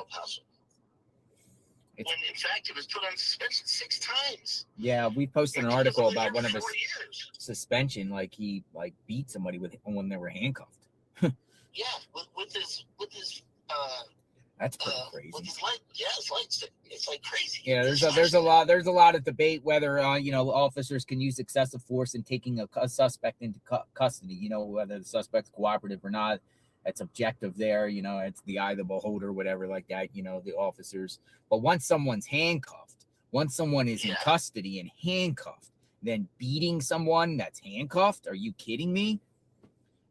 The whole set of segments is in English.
possible. When in fact it was put on suspension 6 times. Yeah, we posted an article about one of his suspension, like he beat somebody when they were handcuffed. Yeah, with his that's pretty crazy. With his light, it's like crazy. Yeah, there's a lot of debate whether officers can use excessive force in taking a suspect into custody. Whether the suspect's cooperative or not. That's objective there. It's the eye of the beholder, whatever like that. The officers. But once someone's handcuffed, once someone is in custody and handcuffed, then beating someone that's handcuffed, are you kidding me?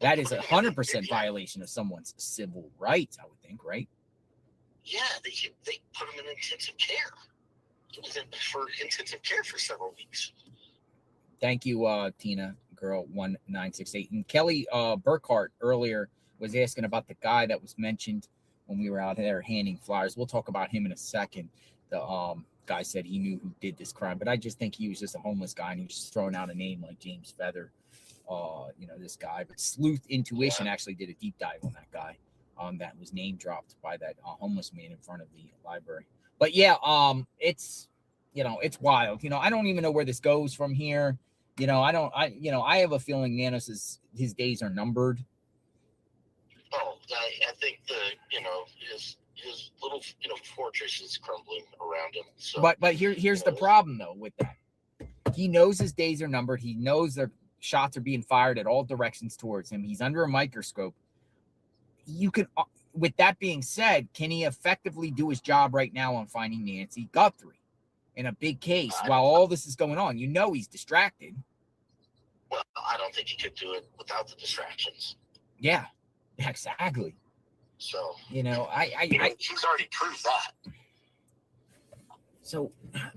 That is 100% violation of someone's civil rights, I would think, right? Yeah, they put him in intensive care. He was in for intensive care for several weeks. Thank you, Tina, girl 1968. And Kelly Burkhart earlier was asking about the guy that was mentioned when we were out there handing flyers. We'll talk about him in a second. The guy said he knew who did this crime, but I just think he was just a homeless guy and he was just throwing out a name like James Feather. This guy. But Sleuth Intuition actually did a deep dive on that guy. That was name dropped by that homeless man in front of the library. But yeah, it's wild. I don't even know where this goes from here. I have a feeling Nanos his days are numbered. Oh, I think his little fortress is crumbling around him. So, but here's the problem though with that. He knows his days are numbered. He knows their shots are being fired at all directions towards him. He's under a microscope. You can, with that being said, can he effectively do his job right now on finding Nancy Guthrie in a big case while all this is going on? He's distracted. Well, I don't think he could do it without the distractions. Yeah, exactly. So he's already proved that. So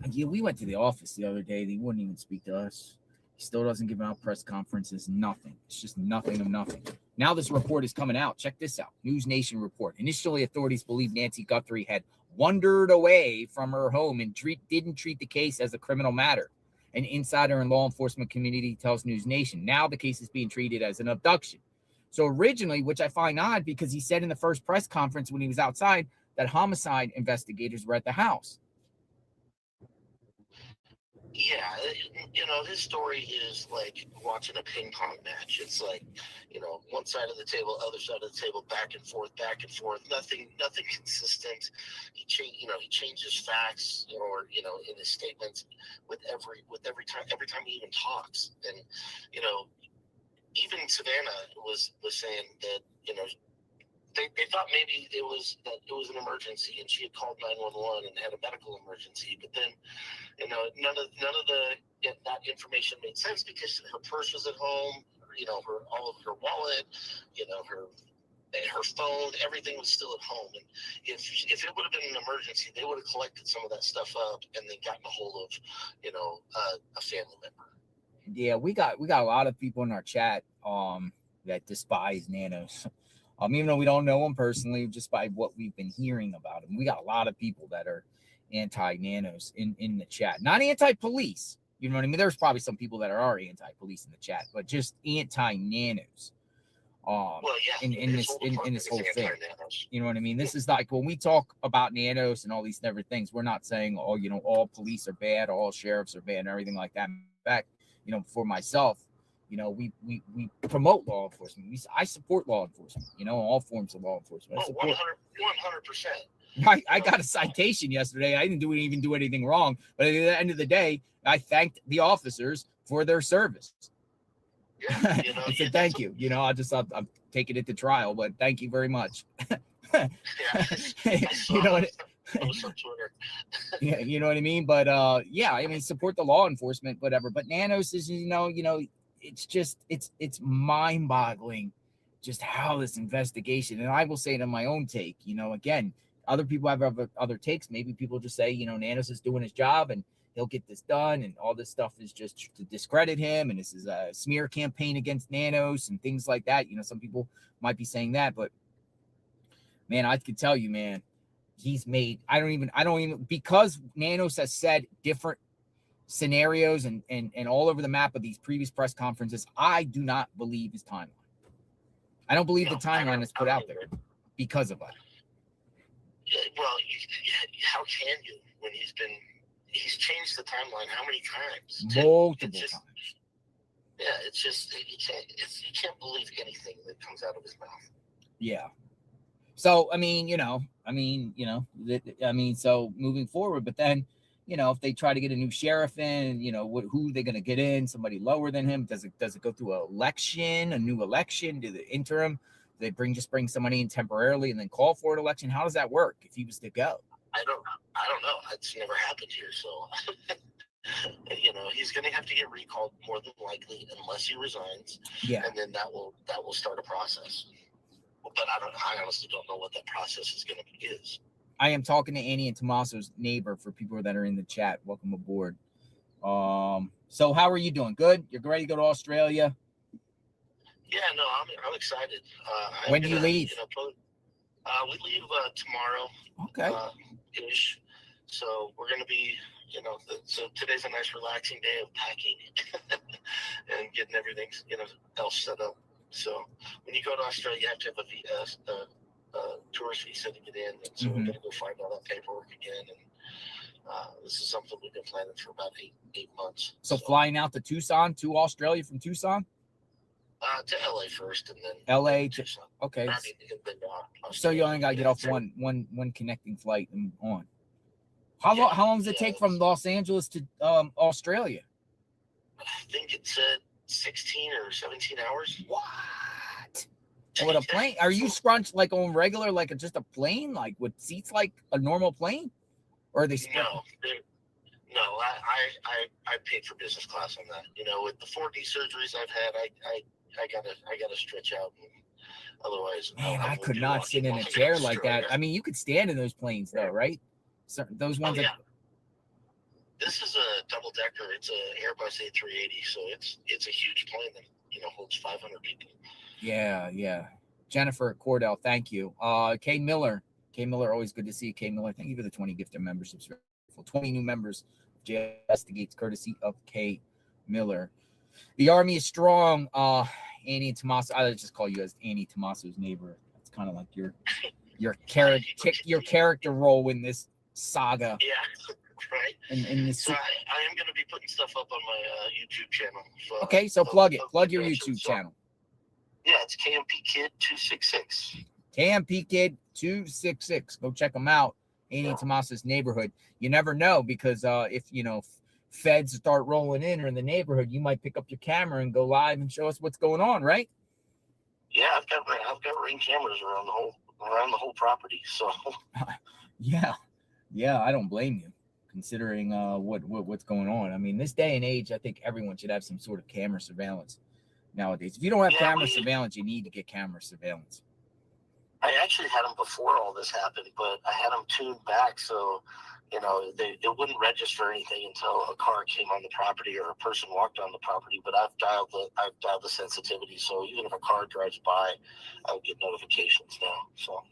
we went to the office the other day. They wouldn't even speak to us. He still doesn't give out press conferences. Nothing. It's just nothing of nothing. Now this report is coming out. Check this out. News Nation report. Initially, authorities believed Nancy Guthrie had wandered away from her home and didn't treat the case as a criminal matter. An insider in law enforcement community tells News Nation. Now the case is being treated as an abduction. So originally, which I find odd because he said in the first press conference when he was outside that homicide investigators were at the house. Yeah, his story is like watching a ping pong match. It's like, one side of the table, other side of the table, back and forth, nothing consistent. He changes facts in his statements with every time he even talks. And even Savannah was saying that they thought maybe it was an emergency and she had called 911 and had a medical emergency, but then none of that information made sense because her purse was at home, all of her wallet, her phone, everything was still at home. And if it would have been an emergency, they would have collected some of that stuff up and then gotten a hold of a family member. Yeah, we got a lot of people in our chat that despise Nanos. Even though we don't know him personally, just by what we've been hearing about him, we got a lot of people that are anti-Nanos in the chat. Not anti-police, you know what I mean? There's probably some people that are anti-police in the chat, but just anti-Nanos. In this whole thing, you know what I mean? This is like when we talk about Nanos and all these different things, we're not saying all police are bad, all sheriffs are bad, and everything like that. In fact, for myself, we promote law enforcement. I support law enforcement, all forms of law enforcement. 100%. I got a citation yesterday. I didn't even do anything wrong, but at the end of the day, I thanked the officers for their service. Yeah, I said thank you. I'm taking it to trial, but thank you very much. Yeah, you know what? Post on Twitter. Yeah, you know what I mean. But support the law enforcement, whatever. But Nanos is, it's mind-boggling just how this investigation, and I will say it in my own take, again, other people have other takes. Maybe people just say, Nanos is doing his job and he'll get this done, and all this stuff is just to discredit him, and this is a smear campaign against Nanos and things like that. Some people might be saying that, but man, I could tell you, man, he's made, I don't even, because Nanos has said different scenarios and all over the map of these previous press conferences, I do not believe his timeline. I don't believe the timeline is put out there because of that. Yeah, Well, how can you when he's changed the timeline how many times? Multiple just, times. Yeah, it's just you can't believe anything that comes out of his mouth. Yeah. So so moving forward, but then, if they try to get a new sheriff in, who are they going to get in? Somebody lower than him? Does it go through a new election? Do the interim? They bring somebody in temporarily and then call for an election? How does that work if he was to go? I don't know. It's never happened here, so he's going to have to get recalled more than likely unless he resigns. Yeah. And then that will start a process. But I honestly don't know what that process is going to be. I am talking to Annie and Tommaso's neighbor for people that are in the chat. Welcome aboard. So how are you doing? Good? You're ready to go to Australia? Yeah, no, I'm excited. When do you leave? We leave tomorrow. Okay. Ish. So we're going to be, so today's a nice relaxing day of packing and getting everything, else set up. So when you go to Australia, you have to have a tourist visa to get in. And so we're going to go find all that paperwork again. And this is something we've been planning for about eight months. So flying out to Tucson, to Australia from Tucson? To LA first, and then LA to Tucson. Okay. So you only got to get off one connecting flight and on. How long does it take from Los Angeles to Australia? I think it said 16 or 17 hours. What? With a plane? Are you scrunched like on regular, like just a plane, like with seats like a normal plane, or are they? No, I paid for business class on that. With the 4D surgeries I've had, I gotta stretch out. Otherwise, man, I could not sit in a chair like that. I mean, you could stand in those planes though, right? So those ones. This is a double decker. It's a Airbus A380, so it's a huge plane that holds 500 people. Yeah. Jennifer Cordell, thank you. Kay Miller, always good to see you. Kay Miller, thank you for the 20 gifted memberships. 20 new members of JLR Investigates, courtesy of Kay Miller. The Army is strong. Annie and Tommaso, I just call you as Annie Tommaso's neighbor. It's kind of like your character role in this saga. Yeah, right. And so I am going to be putting stuff up on my YouTube channel. Okay, so plug it. Plug your YouTube channel. Yeah, it's KMP Kid 266. KMP Kid 266. Go check them out. Annie and Tommaso's neighborhood. You never know, because if feds start rolling in or in the neighborhood, you might pick up your camera and go live and show us what's going on, right? Yeah, I've got Ring cameras around the whole property. So yeah, I don't blame you, considering what's going on. I mean, this day and age, I think everyone should have some sort of camera surveillance nowadays. If you don't have camera surveillance, you need to get camera surveillance. I actually had them before all this happened, but I had them tuned back so it wouldn't register anything until a car came on the property or a person walked on the property. But I've dialed the sensitivity, so even if a car drives by, I'll get notifications now. So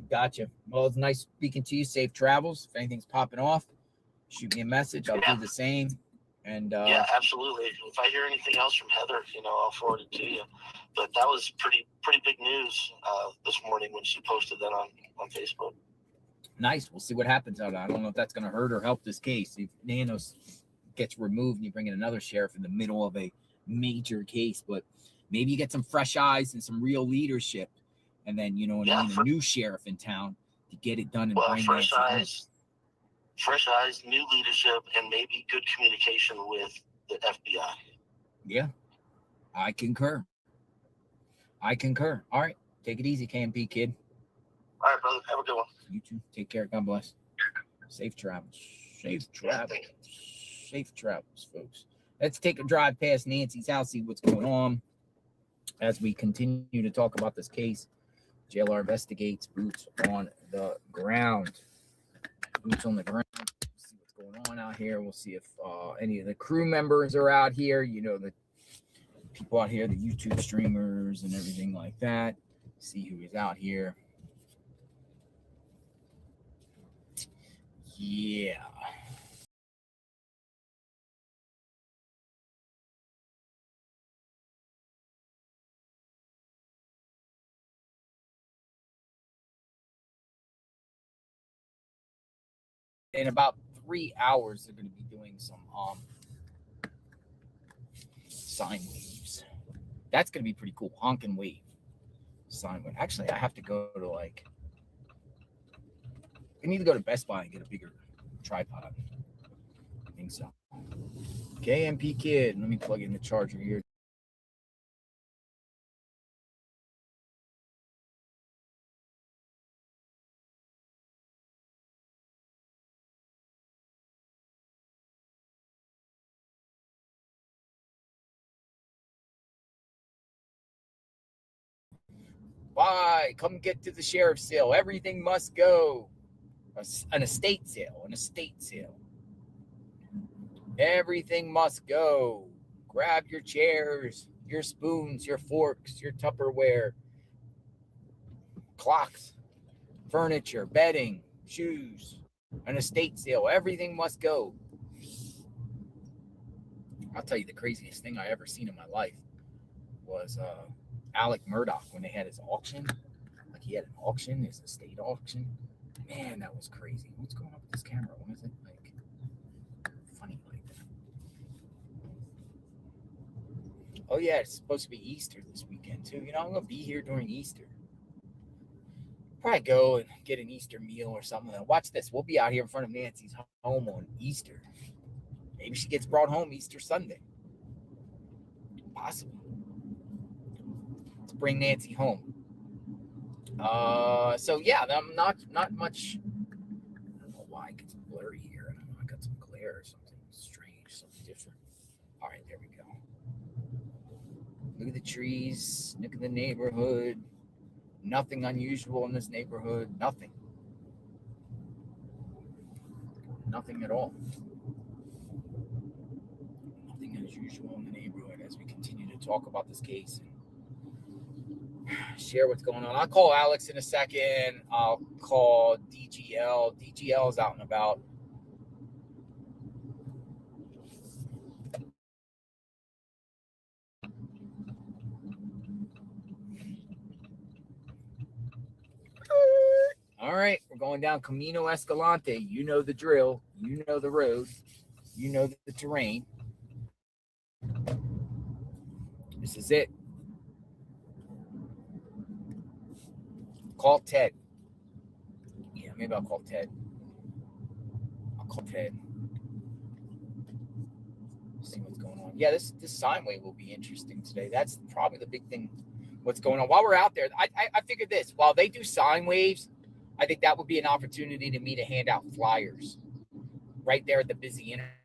gotcha. Well, it's nice speaking to you. Safe travels. If anything's popping off, shoot me a message. I'll do the same. And yeah, absolutely. If I hear anything else from Heather, I'll forward it to you. But that was pretty big news this morning when she posted that on Facebook. Nice. We'll see what happens out of it. I don't know if that's going to hurt or help this case. If Nanos gets removed and you bring in another sheriff in the middle of a major case, but maybe you get some fresh eyes and some real leadership, and then a new sheriff in town to get it done and bring fresh eyes, new leadership, and maybe good communication with the FBI. Yeah, I concur. All right, take it easy, KMP Kid. All right, brother. Have a good one. You too. Take care. God bless. Safe travels. Safe travels, folks. Let's take a drive past Nancy's house, see what's going on as we continue to talk about this case. JLR Investigates, boots on the ground. Boots on the ground. See what's going on out here. We'll see if any of the crew members are out here. The people out here, the YouTube streamers and everything like that. See who is out here. Yeah. in about 3 hours, they're going to be doing some sine waves. That's going to be pretty cool. Honk and wave sine wave. Actually, I have to go to I need to go to Best Buy and get a bigger tripod. I think so. KMP Kid. Let me plug in the charger here. Bye. Come get to the sheriff's sale. Everything must go. An estate sale. An estate sale. Everything must go. Grab your chairs, your spoons, your forks, your Tupperware, clocks, furniture, bedding, shoes, an estate sale. Everything must go. I'll tell you the craziest thing I ever seen in my life was Alec Murdoch when they had his auction. Like he had an auction, his estate auction. Man, that was crazy. What's going on with this camera? Why is it like funny like that? Oh yeah, it's supposed to be Easter this weekend too. You know, I'm gonna be here during Easter. Probably go and get an Easter meal or something. Watch this. We'll be out here in front of Nancy's home on Easter. Maybe she gets brought home Easter Sunday. Possible. Let's bring Nancy home. So yeah, I'm not much. I don't know why it gets blurry here. I don't know. I got some glare or something strange, something different. All right, there we go. Look at the trees. Look at the neighborhood. Nothing unusual in this neighborhood. Nothing. Nothing at all. Nothing unusual in the neighborhood as we continue to talk about this case and share what's going on. I'll call Alex in a second. I'll call DGL. DGL is out and about. All right, we're going down Camino Escalante. You know the drill. You know the road. You know the terrain. This is it. Call Ted. Yeah, maybe I'll call Ted. I'll call Ted. See what's going on. Yeah, this sine wave will be interesting today. That's probably the big thing. What's going on while we're out there? I figured this. While they do sine waves, I think that would be an opportunity to me to hand out flyers right there at the busy intersection.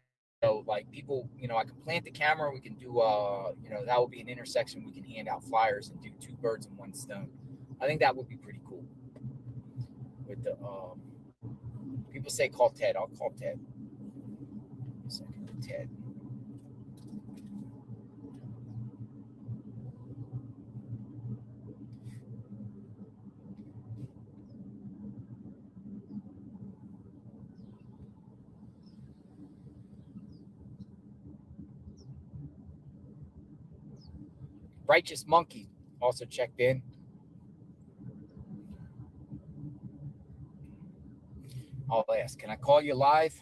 So like people, I can plant the camera. We can do, that will be an intersection. We can hand out flyers and do two birds in one stone. I think that would be pretty cool. With the people say call Ted. I'll call Ted. A second, Ted. Righteous Monkey also checked in. I'll ask, can I call you live?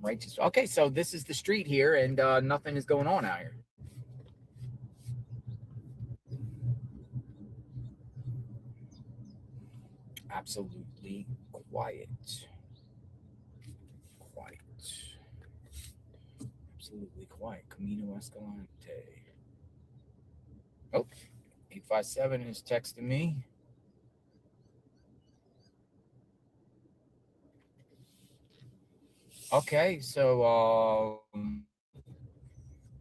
Righteous. Okay, so this is the street here, and nothing is going on out here. Absolutely quiet. Quiet. Absolutely quiet. Camino Escalante. Oh, 857 is texting me. Okay, so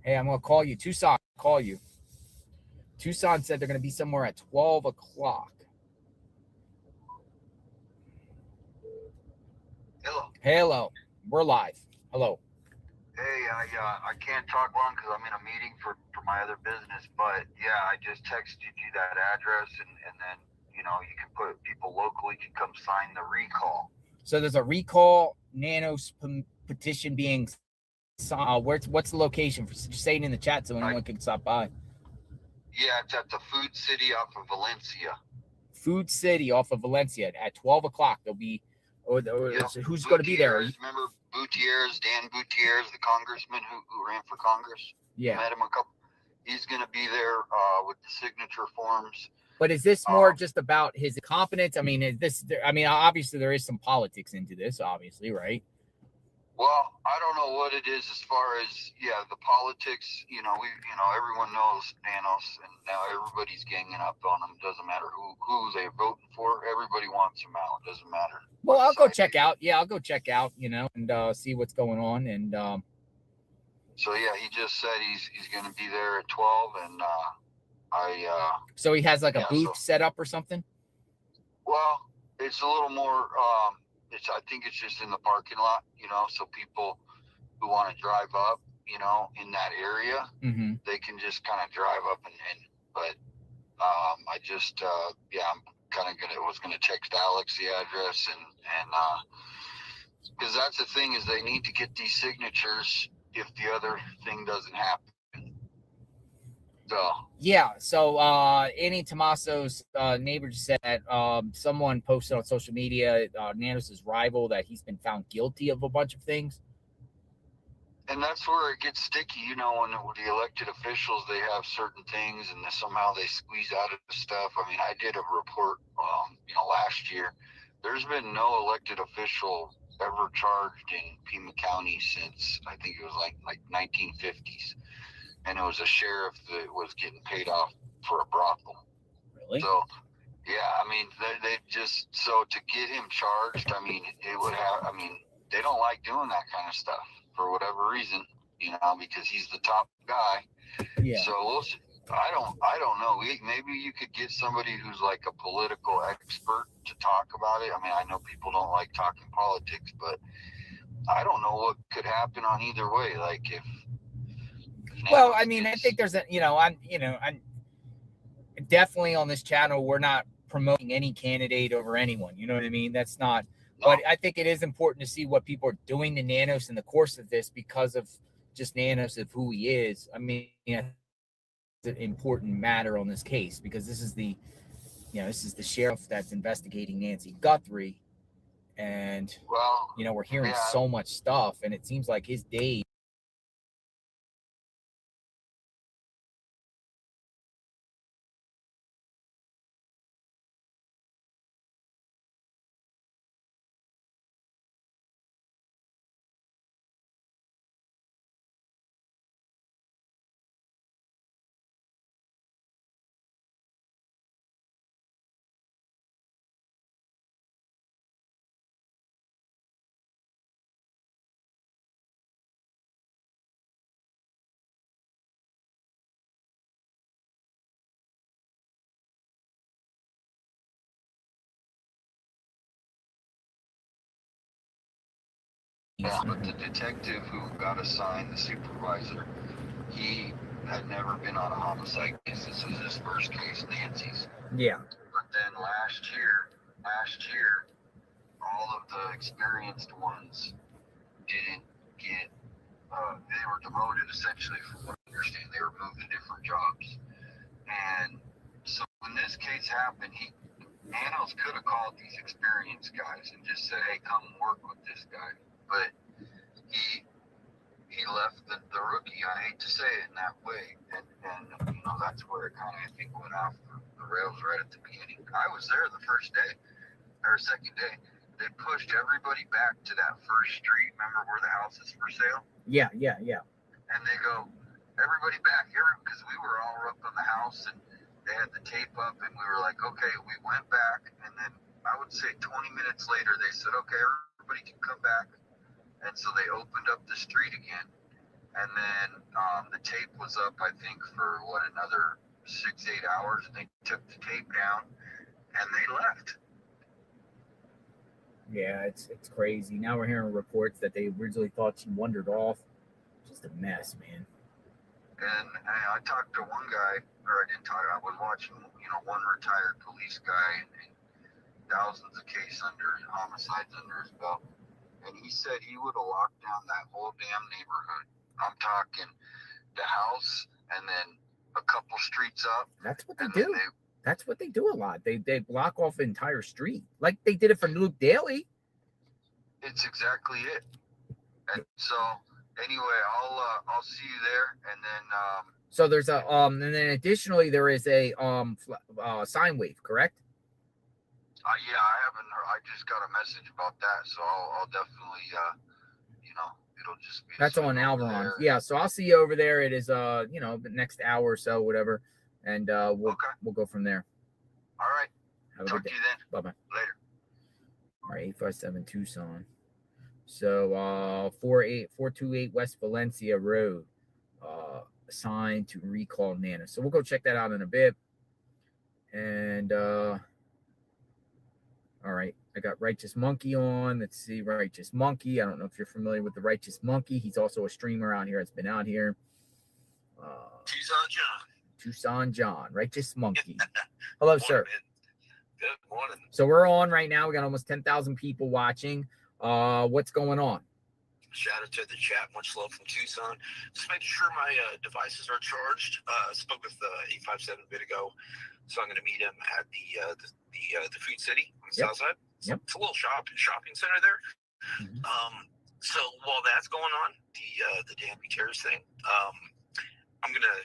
hey, I'm gonna call you. Tucson, call you. Tucson said they're gonna be somewhere at 12 o'clock. Hello. Hello. We're live. Hello. Hey, I can't talk long because I'm in a meeting for my other business, but yeah, I just texted you that address, and then you can put people locally can come sign the recall. So there's a recall nano petition being what's the location? Just say it in the chat so anyone can stop by. Yeah, it's at the Food City off of Valencia. Food City off of Valencia at 12 o'clock. There'll be, so who's going to be there? Remember Gutierrez, Dan Gutierrez, the congressman who ran for Congress? Yeah. Met him a couple. He's going to be there with the signature forms. But is this more just about his competence? I mean, obviously there is some politics into this, obviously, right? Well, I don't know what it is as far as the politics. Everyone knows Nanos, and now everybody's ganging up on him. Doesn't matter who they're voting for. Everybody wants him out. Doesn't matter. Well, I'll go check out. Yeah, I'll go check out. And see what's going on. And so he just said he's going to be there at 12, and so he has like a booth set up or something. Well, it's a little more. I think it's just in the parking lot, so people who want to drive up, in that area, mm-hmm. they can just kind of drive up and in. But I just, I'm kind of was gonna text Alex the address and because that's the thing is they need to get these signatures if the other thing doesn't happen. So Annie Tomaso's neighbor just said that someone posted on social media, Nanos' rival, that he's been found guilty of a bunch of things. And that's where it gets sticky, when the elected officials, they have certain things and somehow they squeeze out of the stuff. I mean, I did a report, last year. There's been no elected official ever charged in Pima County since I think it was like 1950s. And it was a sheriff that was getting paid off for a brothel. Really? So, I mean, they just, so to get him charged, I mean, they don't like doing that kind of stuff for whatever reason, because he's the top guy. Yeah. So I don't know. Maybe you could get somebody who's like a political expert to talk about it. I mean, I know people don't like talking politics, but I don't know what could happen on either way. Like if well, I mean, I think there's I'm definitely on this channel, we're not promoting any candidate over anyone. You know what I mean? That's not, but I think it is important to see what people are doing to Nanos in the course of this because of just Nanos of who he is. I mean, it's an important matter on this case because this is the sheriff that's investigating Nancy Guthrie. And, we're hearing so much stuff and it seems like his days. Yeah, but the detective who got assigned, the supervisor, he had never been on a homicide case. This was his first case, Nancy's. Yeah. But then last year, all of the experienced ones didn't get, they were demoted essentially from what I understand. They were moved to different jobs. And so when this case happened, Nanos could have called these experienced guys and just said, hey, come work with this guy. But he left the rookie. I hate to say it in that way, and that's where it kind of I think went off the rails right at the beginning. I was there the first day or second day. They pushed everybody back to that first street. Remember where the house is for sale? Yeah. And they go, everybody back here because we were all up on the house and they had the tape up, and we were like, okay. We went back, and then I would say 20 minutes later, they said, okay, everybody can come back. And so they opened up the street again. And then the tape was up, I think, for another 6-8 hours. And they took the tape down and they left. Yeah, it's crazy. Now we're hearing reports that they originally thought she wandered off. Just a mess, man. And I talked to one guy, or I didn't talk, I was watching, one retired police guy and thousands of homicides under his belt. And he said he would have locked down that whole damn neighborhood. I'm talking the house and then a couple streets up. That's what they do. That's what they do a lot. They block off the entire street, like they did it for Luke Daly. It's exactly it. And so anyway, I'll see you there, and then So there's a and then additionally there is a sine wave, correct? yeah, I haven't heard, I just got a message about that, so I'll definitely it'll just be That's on Alveron. Yeah, so I'll see you over there. It is the next hour or so, whatever, and we'll go from there. All right. Have a Talk good to day. you then. Bye-bye. Later. All right, 857 Tucson. So 428 West Valencia Road, assigned to recall Nana. So we'll go check that out in a bit. And all right, I got Righteous Monkey on. Let's see, Righteous Monkey. I don't know if you're familiar with the Righteous Monkey. He's also a streamer out here. That's been out here. Tucson John, Righteous Monkey. Hello, sir. Good morning. So we're on right now. We got almost 10,000 people watching. What's going on? Shout out to the chat. Much love from Tucson. Just making sure my devices are charged. Spoke with 857 a bit ago, so I'm going to meet him at the Food City on the south side. Yep. It's a little shopping center there. Mm-hmm. So while that's going on, the Dan B. Terrace thing, I'm going to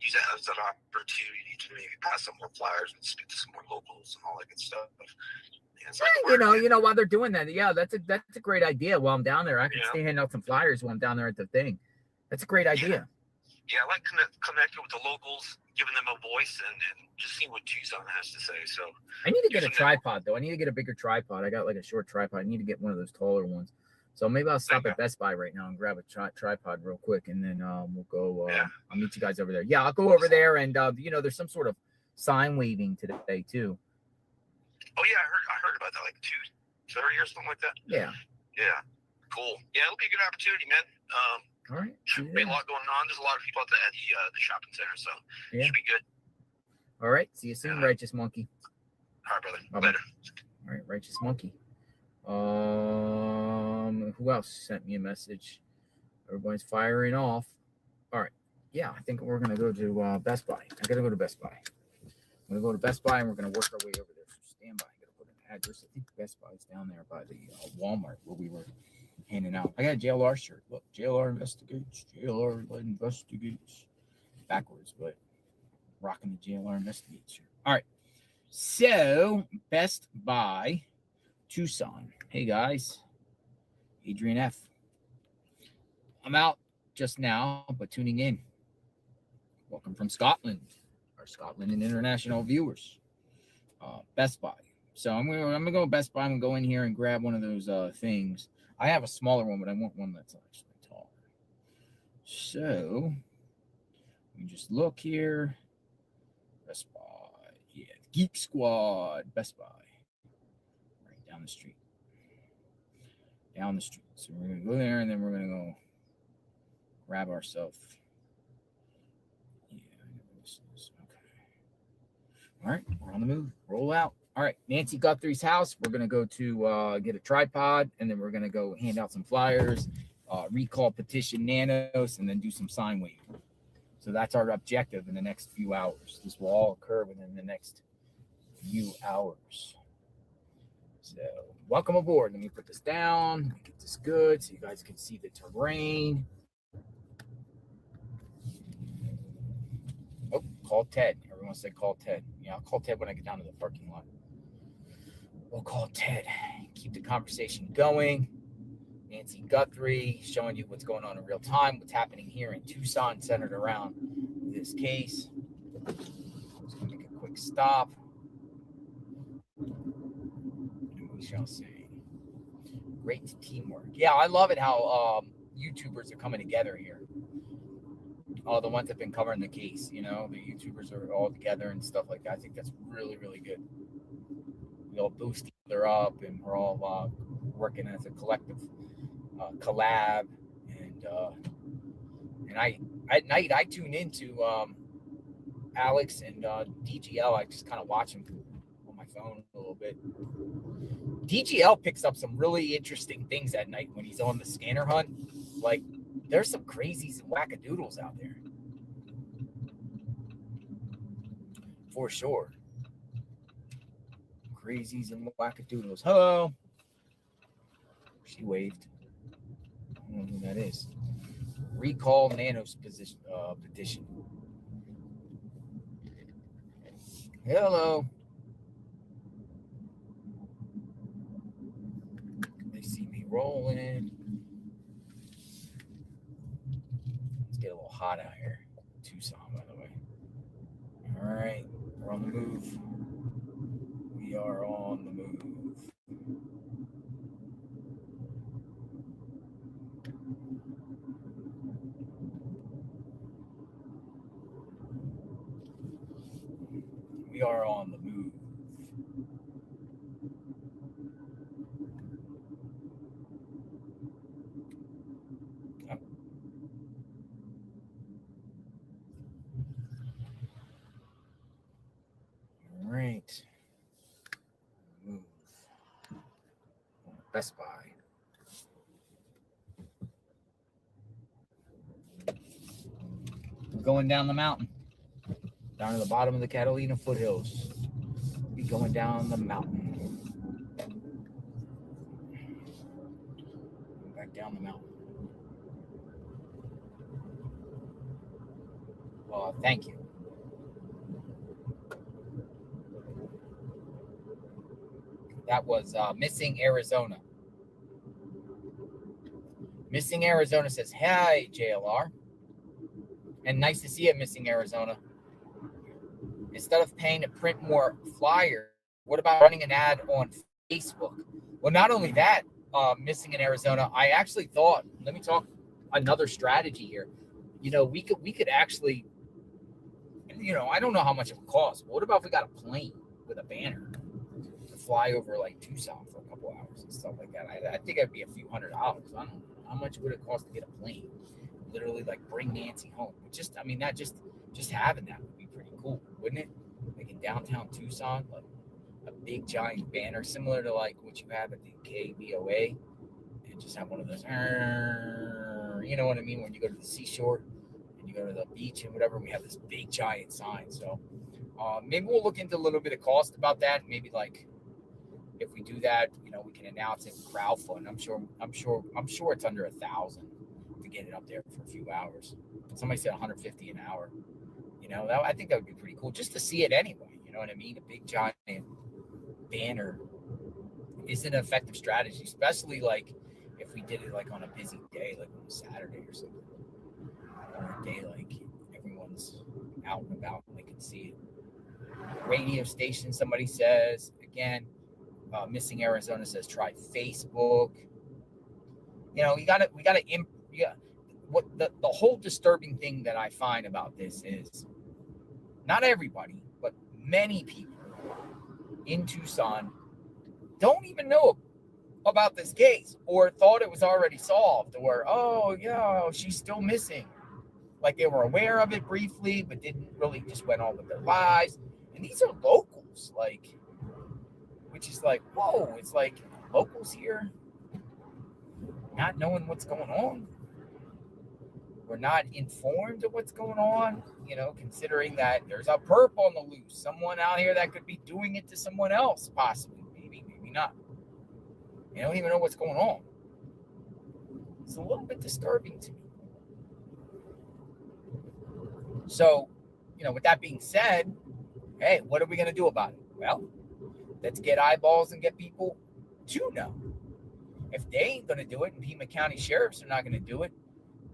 use that as an opportunity to maybe pass some more flyers and speak to some more locals and all that good stuff. While they're doing that, yeah, that's a great idea. While I'm down there, I can stay handing out some flyers while I'm down there at the thing. That's a great idea. Yeah, I like connecting with the locals, giving them a voice, and just seeing what Tucson has to say. So I need to get a tripod, though. I need to get a bigger tripod. I got like a short tripod. I need to get one of those taller ones. So maybe I'll stop at Best Buy right now and grab a tripod real quick, and then we'll go. I'll meet you guys over there. Yeah, I'll go over there, and there's some sort of sign waving today too. Oh yeah, I heard about that, like 2:30 or something like that. Yeah. Yeah. Cool. Yeah, it'll be a good opportunity, man. All right. Should be a lot going on. There's a lot of people at the shopping center, so it should be good. All right. See you soon, Righteous Monkey. All right, brother. Bye-bye. Later. All right, Righteous Monkey. Who else sent me a message? Everybody's firing off. All right. Yeah, I think we're gonna go to Best Buy. I gotta go to Best Buy. I'm gonna go to Best Buy and we're gonna work our way over there. So stand by. I gotta put an address. I think Best Buy is down there by the Walmart where we were handing out. I got a JLR shirt. Look, JLR investigates. JLR investigates. Backwards, but rocking the JLR investigates shirt. All right. So Best Buy, Tucson. Hey guys, Adrian F. I'm out just now, but tuning in. Welcome from Scotland, our Scotland and international viewers. Best Buy. So I'm gonna go to Best Buy. I'm gonna go in here and grab one of those things. I have a smaller one, but I want one that's actually taller. So let me just look here. Best Buy. Yeah, Geek Squad. Best Buy. Right down the street. Down the street. So we're gonna go there and then we're gonna go grab ourselves. Yeah, okay. All right, we're on the move. Roll out. All right, Nancy Guthrie's house. We're gonna go to get a tripod, and then we're gonna go hand out some flyers, recall petition Nanos, and then do some sign waving. So that's our objective in the next few hours. This will all occur within the next few hours. So welcome aboard. Let me put this down. Let me get this good so you guys can see the terrain. Oh, call Ted. Everyone said call Ted. Yeah, I'll call Ted when I get down to the parking lot. We'll call Ted. Keep the conversation going. Nancy Guthrie showing you what's going on in real time, what's happening here in Tucson, centered around this case. I'm just going to make a quick stop. And we shall see. Great teamwork. Yeah, I love it how YouTubers are coming together here. All the ones that have been covering the case, the YouTubers are all together and stuff like that. I think that's really, really good. We all boost each other up, and we're all working as a collective collab. And I at night I tune into Alex and DGL. I just kind of watch him on my phone a little bit. DGL picks up some really interesting things at night when he's on the scanner hunt. Like, there's some crazies and wackadoodles out there. for sure. Crazies and wackadoodles. Hello. She waved. I don't know who that is. Recall Nano's petition. Hello. They see me rolling. Let's get a little hot out here. Tucson, by the way. All right. We're on the move. We are on the move. We are on the move. Oh. All right. Move. Best Buy. We're going down the mountain. Down to the bottom of the Catalina foothills. Be going down the mountain. Back down the mountain. Thank you. That was Missing Arizona. Missing Arizona says, "Hi, JLR." And nice to see you, Missing Arizona. Instead of paying to print more flyers, what about running an ad on Facebook? Well, not only that, Missing in Arizona, I actually thought, let me talk another strategy here. You know, we could actually, you know, I don't know how much it would cost, but what about if we got a plane with a banner to fly over like Tucson for a couple hours and stuff like that? I think it'd be a few $100s. I don't know. How much would it cost to get a plane? Literally like bring Nancy home. But just, I mean, that just having that would be pretty cool, wouldn't it? Like in downtown Tucson, like a big giant banner similar to like what you have at the KBOA, and just have one of those, you know what I mean, when you go to the seashore and you go to the beach and whatever, we have this big giant sign. So maybe we'll look into a little bit of cost about that. Maybe like if we do that, you know, we can announce it crowdfund. I'm sure it's under 1,000 to get it up there for a few hours. Somebody said 150 an hour. You know, I think that would be pretty cool just to see it anyway. You know what I mean? A big giant banner is an effective strategy, especially like if we did it like on a busy day, like on a Saturday or something, or a day like everyone's out and about and they can see it. Radio station, somebody says again. Missing Arizona says try Facebook. You know, what the whole disturbing thing that I find about this is not everybody, but many people in Tucson don't even know about this case or thought it was already solved or, oh, yeah, she's still missing. Like they were aware of it briefly, but didn't really, just went on with their lives. And these are locals, like, which is like, whoa, it's like locals here not knowing what's going on. We're not informed of what's going on, you know, considering that there's a perp on the loose, someone out here that could be doing it to someone else, possibly, maybe not. They don't even know what's going on. It's a little bit disturbing to me. So, you know, with that being said, hey, what are we going to do about it? Well, let's get eyeballs and get people to know. If they ain't going to do it, and Pima County sheriffs are not going to do it,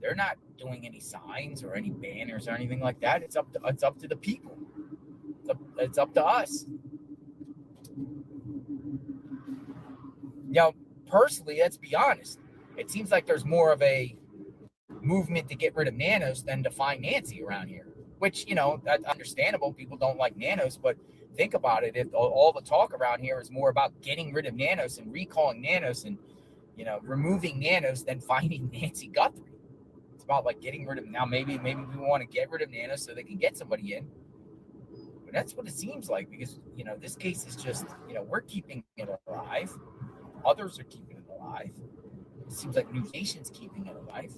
they're not doing any signs or any banners or anything like that. It's up to the people. It's up to us. You know, personally, let's be honest. It seems like there's more of a movement to get rid of nanos than to find Nancy around here. Which, you know, that's understandable. People don't like nanos, but think about it. If all the talk around here is more about getting rid of nanos and recalling nanos and, you know, removing nanos than finding Nancy Guthrie. It's about like getting rid of them. Now maybe we want to get rid of nanos so they can get somebody in. But that's what it seems like, because, you know, this case is just, you know, we're keeping it alive. Others are keeping it alive. It seems like New Nation's keeping it alive.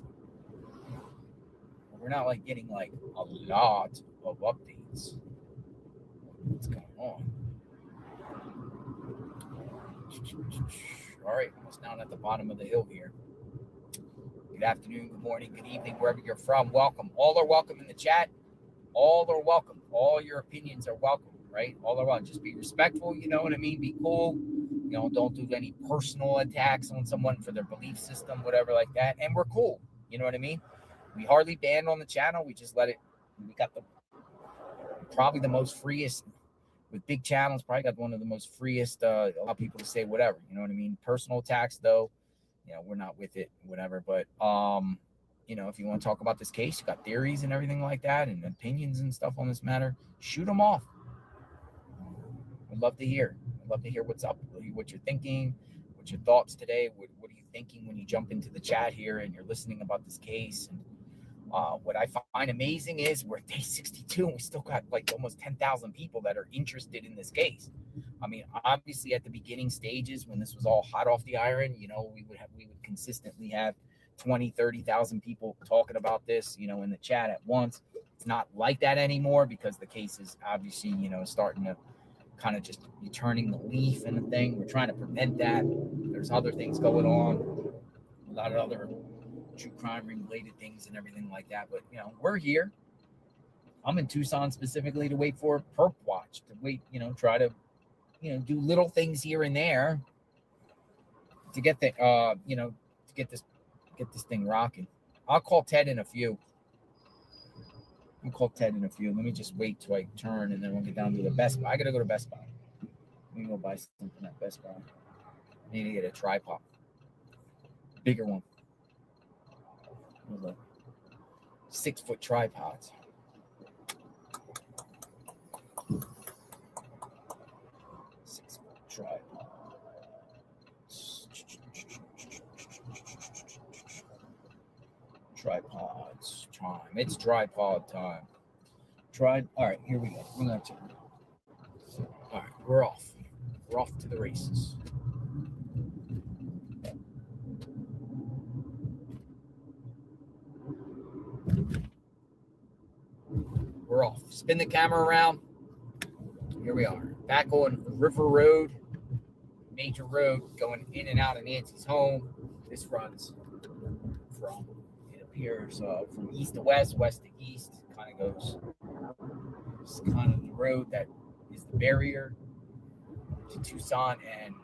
We're not like getting like a lot of updates. What's going on? All right, almost down at the bottom of the hill here. Good afternoon, good morning, good evening, wherever you're from. Welcome. All are welcome in the chat. All are welcome. All your opinions are welcome, right? All are welcome. Just be respectful, you know what I mean? Be cool. You know, don't do any personal attacks on someone for their belief system, whatever like that. And we're cool. You know what I mean? We hardly ban on the channel. We just let it. We got probably the most freest with big channels. Probably got one of the most freest. Allow people to say whatever. You know what I mean? Personal attacks, though, you know, we're not with it, whatever. But you know, if you want to talk about this case, you got theories and everything like that, and opinions and stuff on this matter, shoot them off. I'd love to hear. I'd love to hear what's up, what you're thinking, what's your thoughts today. What are you thinking when you jump into the chat here and you're listening about this case? And what I find amazing is we're at day 62 and we still got like almost 10,000 people that are interested in this case. I mean, obviously at the beginning stages when this was all hot off the iron, you know, we would consistently have 20, 30,000 people talking about this, you know, in the chat at once. It's not like that anymore because the case is obviously, you know, starting to kind of just be turning the leaf and the thing. We're trying to prevent that. There's other things going on, a lot of other true crime related things and everything like that. But, you know, we're here. I'm in Tucson specifically to wait for Perp Watch, to wait, you know, try to, you know, do little things here and there to get the, you know, to get this thing rocking. I'll call Ted in a few. Let me just wait till I turn and then we'll get down to the Best Buy. I got to go to Best Buy. Let me go buy something at Best Buy. I need to get a tripod. Bigger one. Those 6-foot tripods. Tripods time. It's tripod time. All right, here we go. We're gonna turn. All right, we're off. We're off to the races. We're off. Spin the camera around. Here we are. Back on River Road, major road, going in and out of Nancy's home. This runs from, it appears, from east to west, west to east. Kind of goes. It's kind of the road that is the barrier to Tucson and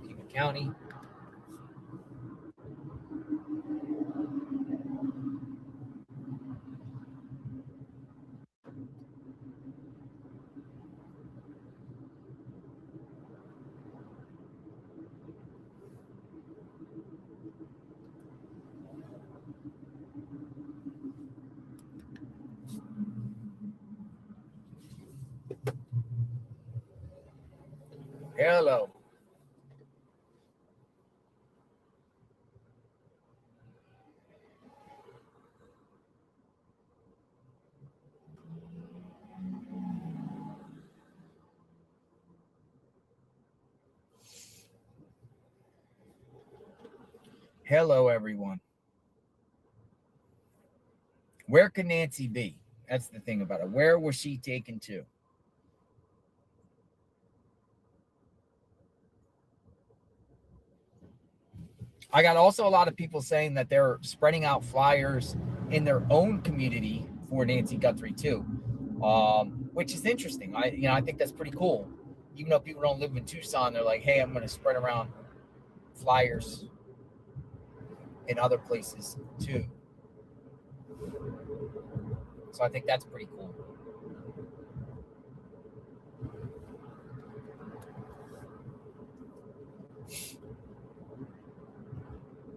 Pima County. Hello. Hello, everyone. Where can Nancy be? That's the thing about it. Where was she taken to? I got also a lot of people saying that they're spreading out flyers in their own community for Nancy Guthrie too, which is interesting. I think that's pretty cool. Even though people don't live in Tucson, they're like, hey, I'm going to spread around flyers in other places too. So I think that's pretty cool.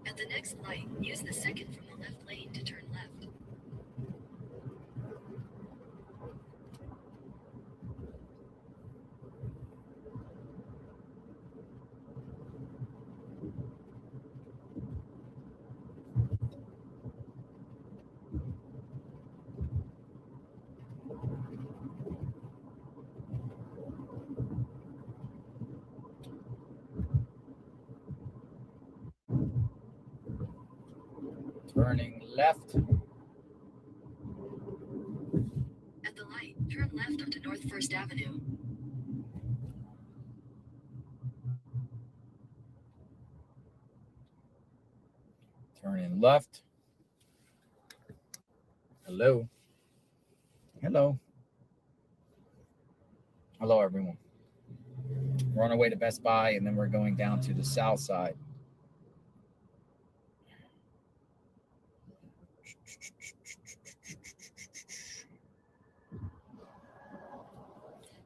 At the next light, use the second from the left lane to turn left. Turning left. At the light, turn left onto North North First Avenue. Turning left. Hello. Hello. Hello, everyone. We're on our way to Best Buy, and then we're going down to the south side.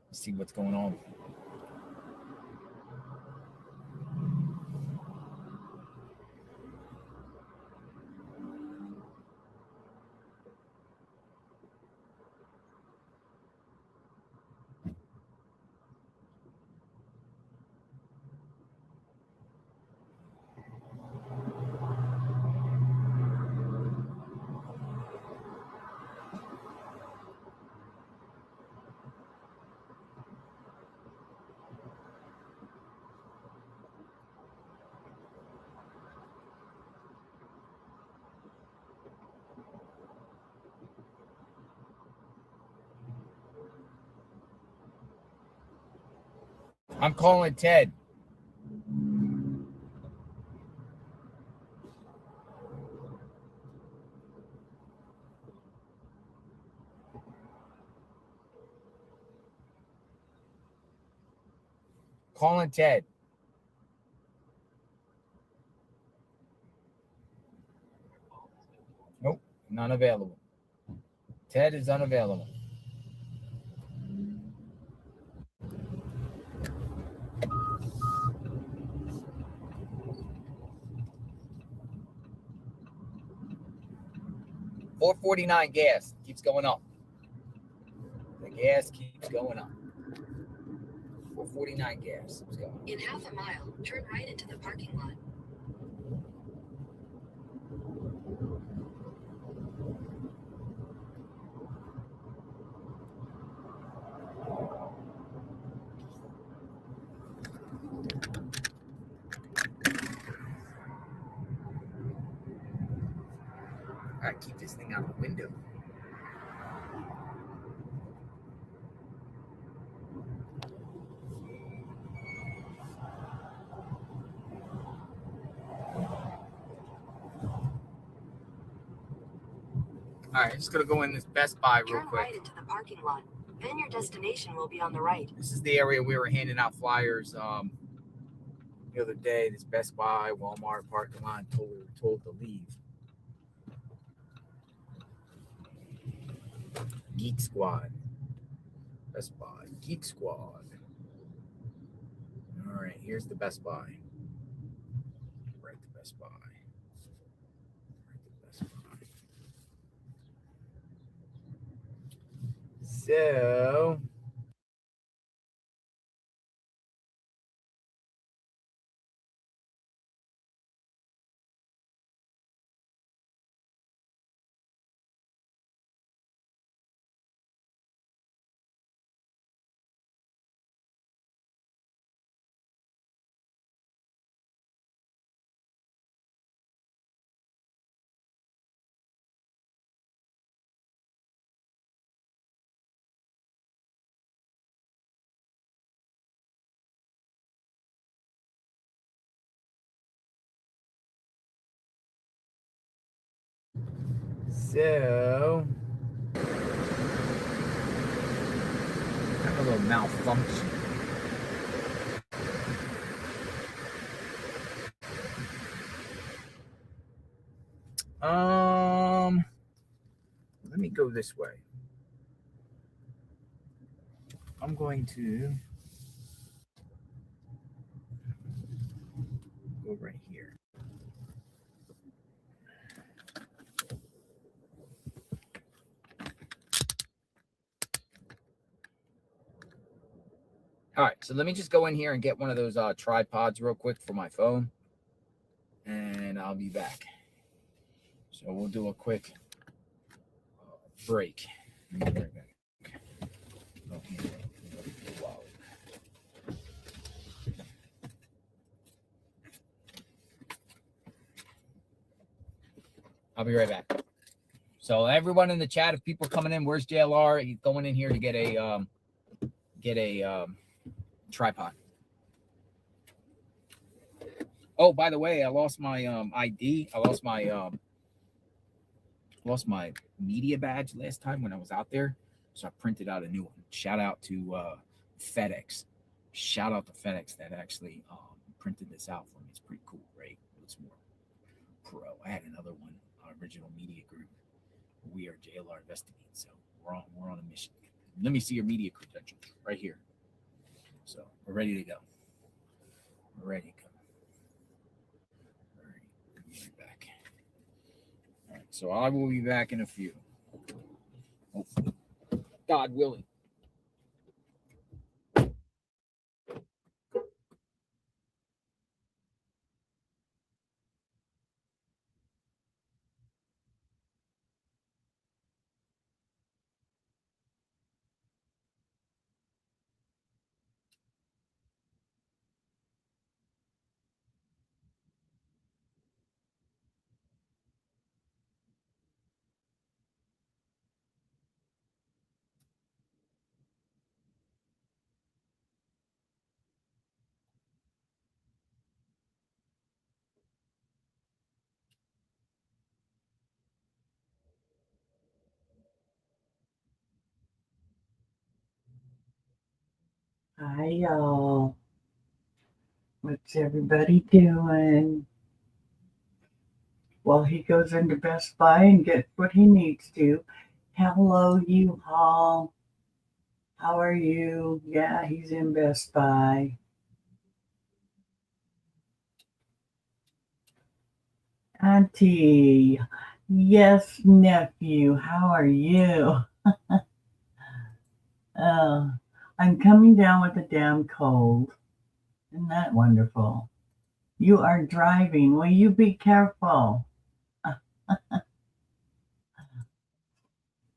Let's see what's going on. I'm calling Ted. Calling Ted. Nope, not available. Ted is unavailable. $4.49 gas keeps going up. The gas keeps going up. $4.49 gas keeps going up. In half a mile, turn right into the parking lot. All right, keep this thing out of the window. All right, just gonna go in this Best Buy real Turn quick. right into the parking lot. Then your destination will be on the right. This is the area we were handing out flyers the other day. This Best Buy, Walmart parking lot. We were told to leave. Geek Squad. Best Buy. Geek Squad. All right, here's the Best Buy. Right to Best Buy. Right to Best Buy. So have a little malfunction. Let me go this way. I'm going to go right here. All right, so let me just go in here and get one of those tripods real quick for my phone, and I'll be back. So we'll do a quick break. I'll be right back. Wow. I'll be right back. So everyone in the chat, if people are coming in, where's JLR? He's going in here to get a get a tripod. Oh, by the way, I lost my ID. I lost my media badge last time when I was out there, so I printed out a new one. Shout out to FedEx. Shout out to FedEx that actually printed this out for me. It's pretty cool, right? It looks more pro. I had another one, original media group. We are JLR Investigate, so we're on a mission. Let me see your media credentials right here. So we're ready to go. We're ready to go. All right, we'll be right back. All right, so I will be back in a few. Hopefully, God willing. Hi, y'all. What's everybody doing? Well, he goes into Best Buy and gets what he needs to. Hello, you all. How are you? Yeah, he's in Best Buy. Auntie. Yes, nephew. How are you? Oh, I'm coming down with a damn cold. Isn't that wonderful? You are driving. Will you be careful?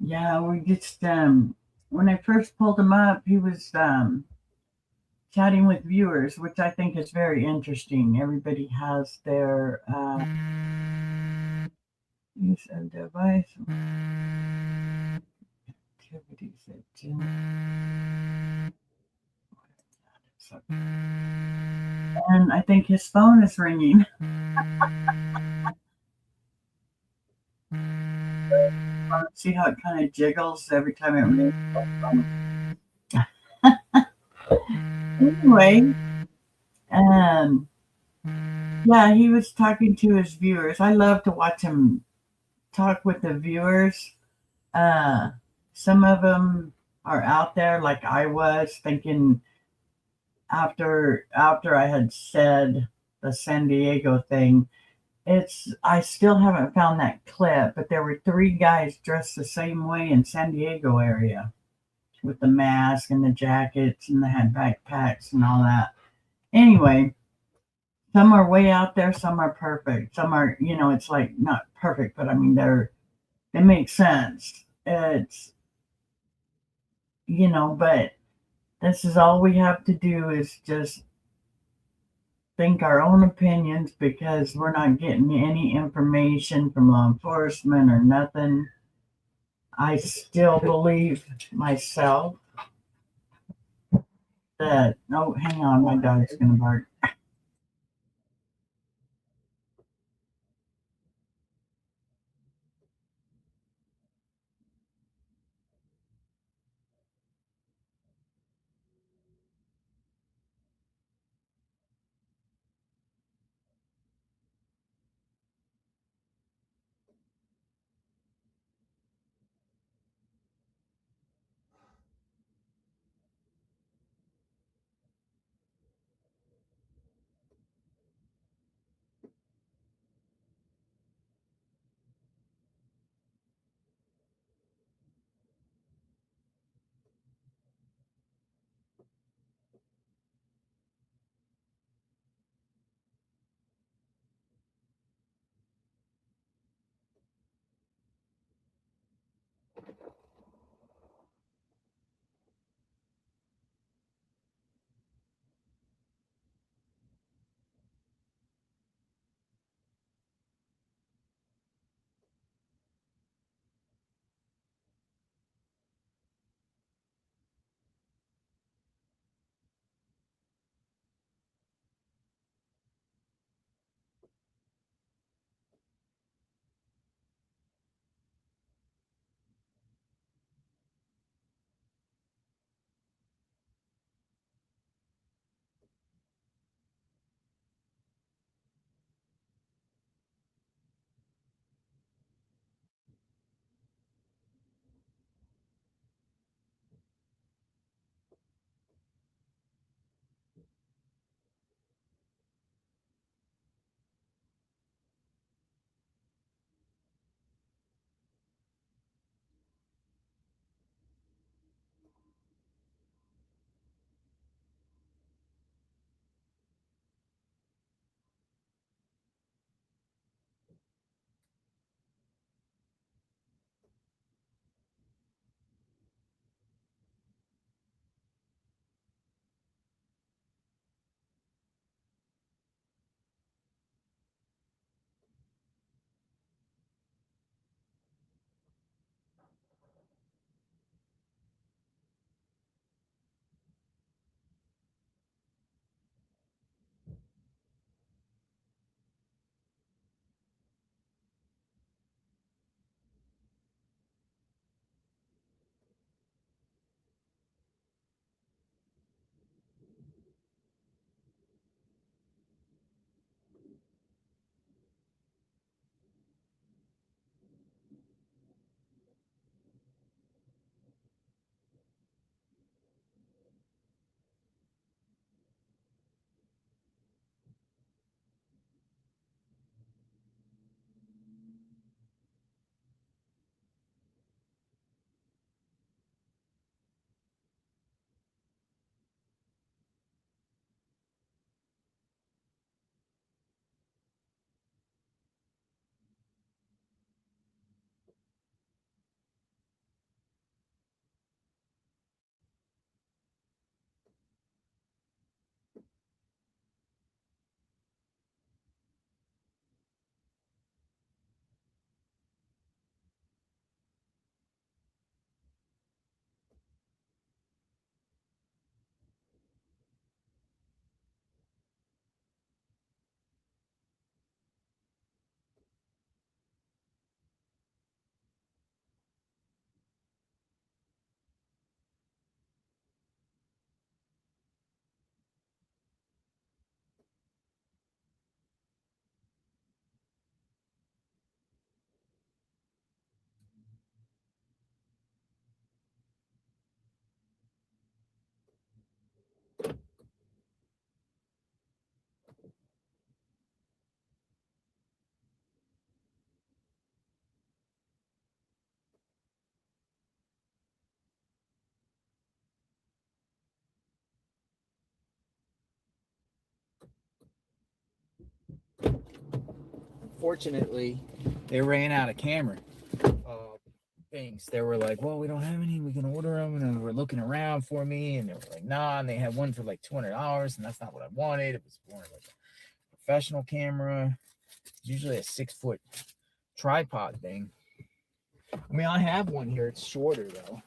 Yeah, we just when I first pulled him up, he was chatting with viewers, which I think is very interesting. Everybody has their use of device activities that and I think his phone is ringing. See how it kind of jiggles every time it rings. Anyway, um, yeah, he was talking to his viewers. I love to watch him talk with the viewers. Uh, some of them are out there, like I was thinking after I had said the San Diego thing. I still haven't found that clip, but there were three guys dressed the same way in San Diego area with the mask and the jackets and they had backpacks and all that. Anyway, some are way out there, some are perfect. Some are, it's like not perfect, but I mean they make sense. It's but this is all we have to do is just think our own opinions because we're not getting any information from law enforcement or nothing. I still believe myself that, oh, hang on, my dog's going to bark. fortunately, they ran out of camera things. They were like, well, we don't have any. We can order them. And they were looking around for me. And they were like, nah. And they had one for like $200. And that's not what I wanted. It was more like a professional camera. It's usually a 6-foot tripod thing. I mean, I have one here. It's shorter, though.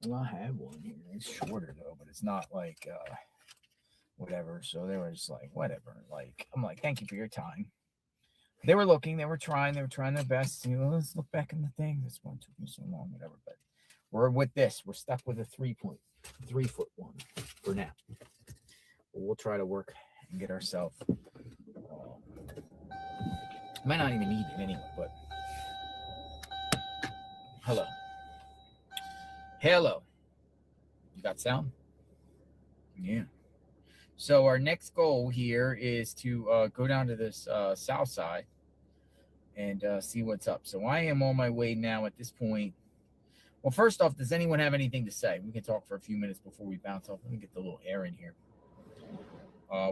Well, I have one here. It's shorter, though. But it's not like whatever. So they were just like, whatever. Like, I'm like, thank you for your time. They were looking, they were trying their best. You know, let's look back in the thing. This one took me so long, whatever. But we're with this. We're stuck with a 3.3-foot one for now. But we'll try to work and get ourselves. Might not even need it anyway, but hello. Hello. You got sound? Yeah. So our next goal here is to go down to this south side and see what's up. So I am on my way now at this point. Well, first off, does anyone have anything to say? We can talk for a few minutes before we bounce off. Let me get the little air in here.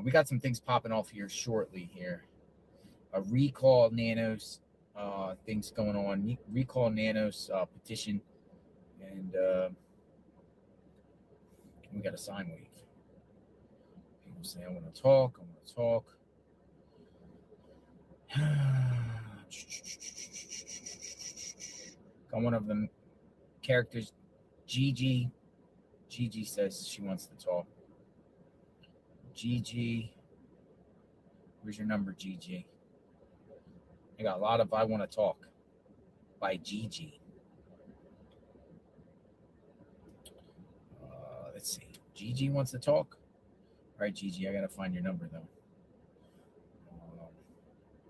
We got some things popping off here shortly here. A recall Nanos things going on. Recall Nanos petition. And we got a sine wave. People say, I want to talk. Got one of them characters, Gigi. Gigi says she wants to talk. Gigi, where's your number, Gigi? I got a lot of I want to talk by Gigi. Let's see. Gigi wants to talk. All right, Gigi, I got to find your number, though.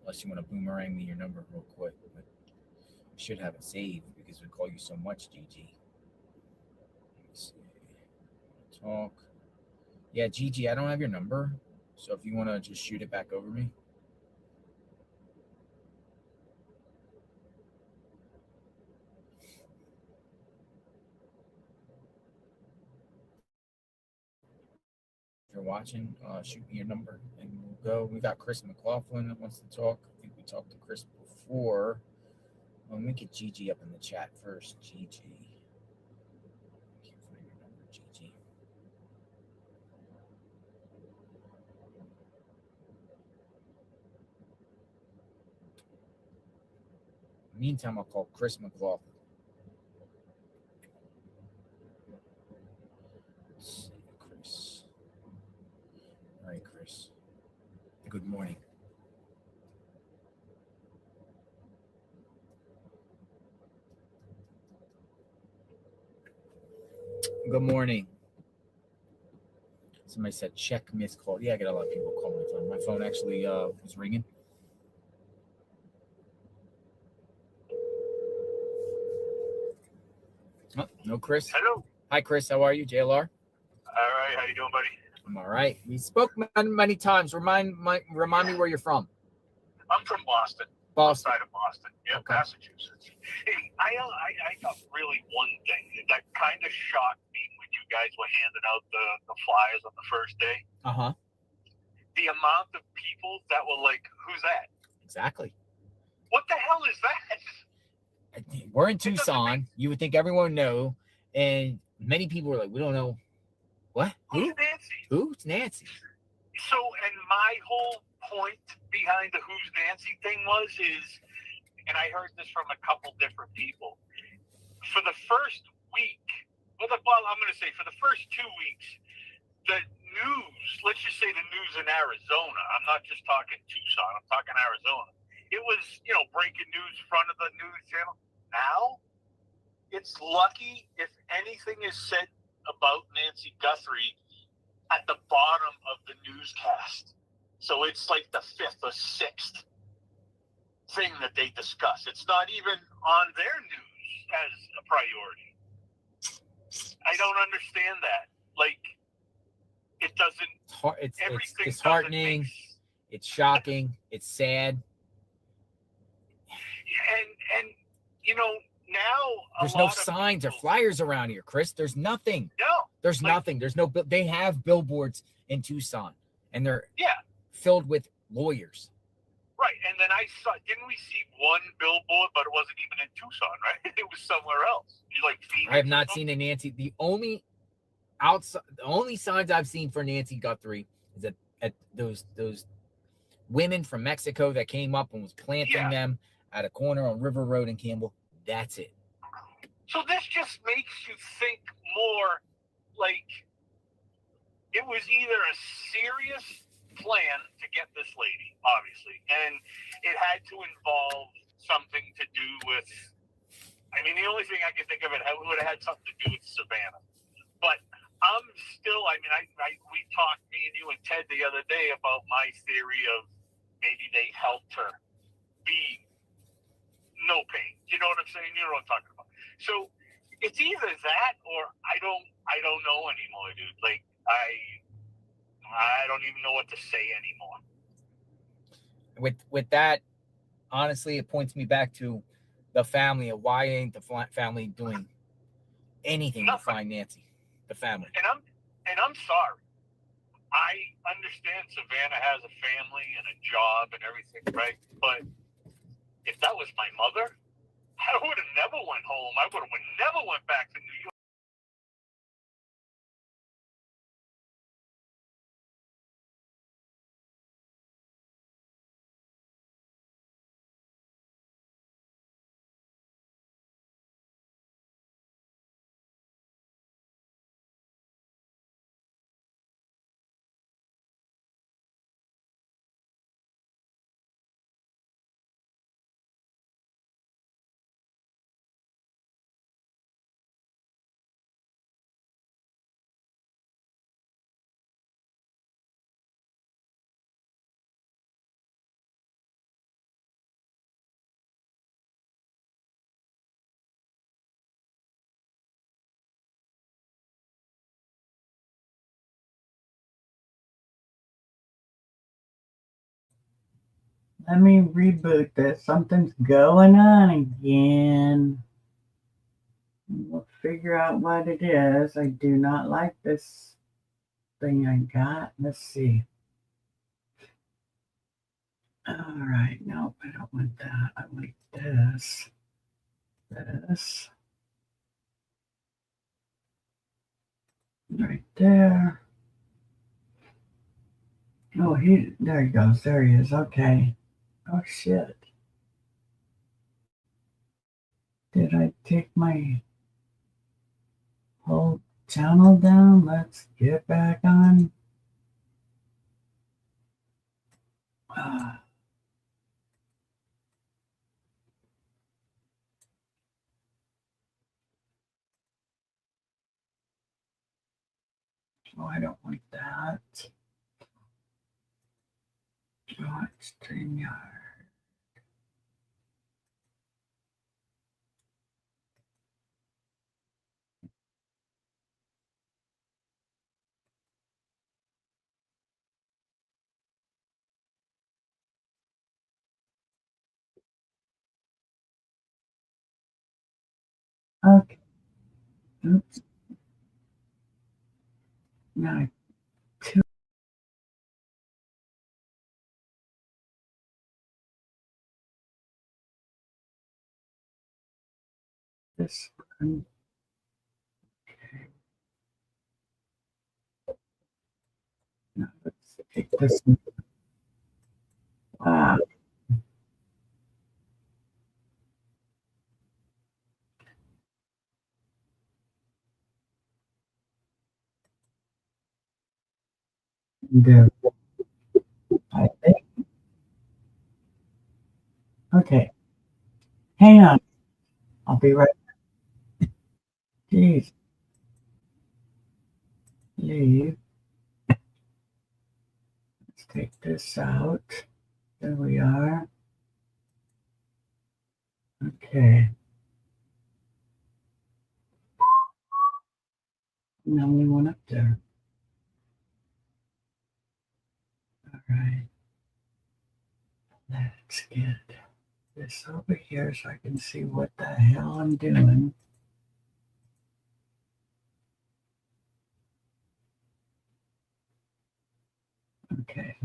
Unless you want to boomerang me your number real quick. But I should have it saved because we call you so much, Gigi. Let's see. Talk. Yeah, Gigi, I don't have your number. So if you want to just shoot it back over me. If you're watching, shoot me your number and we'll go. We got Chris McLaughlin that wants to talk. I think we talked to Chris before. Let me get Gigi up in the chat first. Gigi. I can't find your number, Gigi. Meantime, I'll call Chris McLaughlin. Let's see, Chris. All right, Chris. Good morning. Good morning. Somebody said check missed call. Yeah, I get a lot of people calling my phone. My phone actually was ringing. Oh, no, Chris. Hello. Hi, Chris. How are you? JLR? All right. How you doing, buddy? I'm all right. We spoke many times. Remind me where you're from. I'm from Boston. Boston. Outside of Boston. Yeah, okay. Massachusetts. Hey, I got really one thing that kind of shocked me when you guys were handing out the flyers on the first day. Uh-huh. The amount of people that were like, who's that? Exactly. What the hell is that? We're in Tucson. You would think everyone know. And many people were like, we don't know. What? Who's Nancy? Who's Nancy? So, and my whole point behind the Who's Nancy thing is, and I heard this from a couple different people, for the first week, I'm going to say for the first 2 weeks, the news, let's just say the news in Arizona, I'm not just talking Tucson, I'm talking Arizona. It was, breaking news, front of the news channel. Now, it's lucky if anything is said about Nancy Guthrie at the bottom of the newscast. So it's like the 5th or 6th thing that they discuss. It's not even on their news as a priority. I don't understand that. Like, it doesn't. It's disheartening. It's shocking. It's sad. And now there's no signs or flyers around here, Chris. There's nothing. No. There's nothing. There's no. They have billboards in Tucson, and they're filled with lawyers. Right, and then I saw. Didn't we see one billboard, but it wasn't even in Tucson, right? It was somewhere else. You like Phoenix? I have not seen a Nancy. The only signs I've seen for Nancy Guthrie is at those women from Mexico that came up and was planting them at a corner on River Road in Campbell. That's it. So this just makes you think more like it was either a serious plan to get this lady, obviously, and it had to involve something to do with. I mean, the only thing I can think of it would have had something to do with Savannah. But I'm still. I mean, we talked, me and you and Ted the other day about my theory of maybe they helped her be no pain. You know what I'm saying? You know what I'm talking about. So it's either that or I don't know anymore, dude. Like I don't even know what to say anymore. With that, honestly, it points me back to the family of why ain't the family doing anything to find Nancy, the family. And I'm sorry. I understand Savannah has a family and a job and everything, right? But if that was my mother, I would have never went home. I would have never went back to New York. Let me reboot this. Something's going on again. We'll figure out what it is. I do not like this thing I got. Let's see. All right. Nope, I don't want that. I want this. This. Right there. Oh, there he goes. There he is. Okay. Oh, shit. Did I take my whole channel down? Let's get back on. Oh, I don't want that. Oh, it's StreamYard. Okay. Oops. Now this one. Okay. Now let's take this one. Ah. There. I think. Okay. Hang on. I'll be right back. Jeez. Leave. Let's take this out. There we are. Okay. Now we went up there. All right. Let's get this over here so I can see what the hell I'm doing. Okay.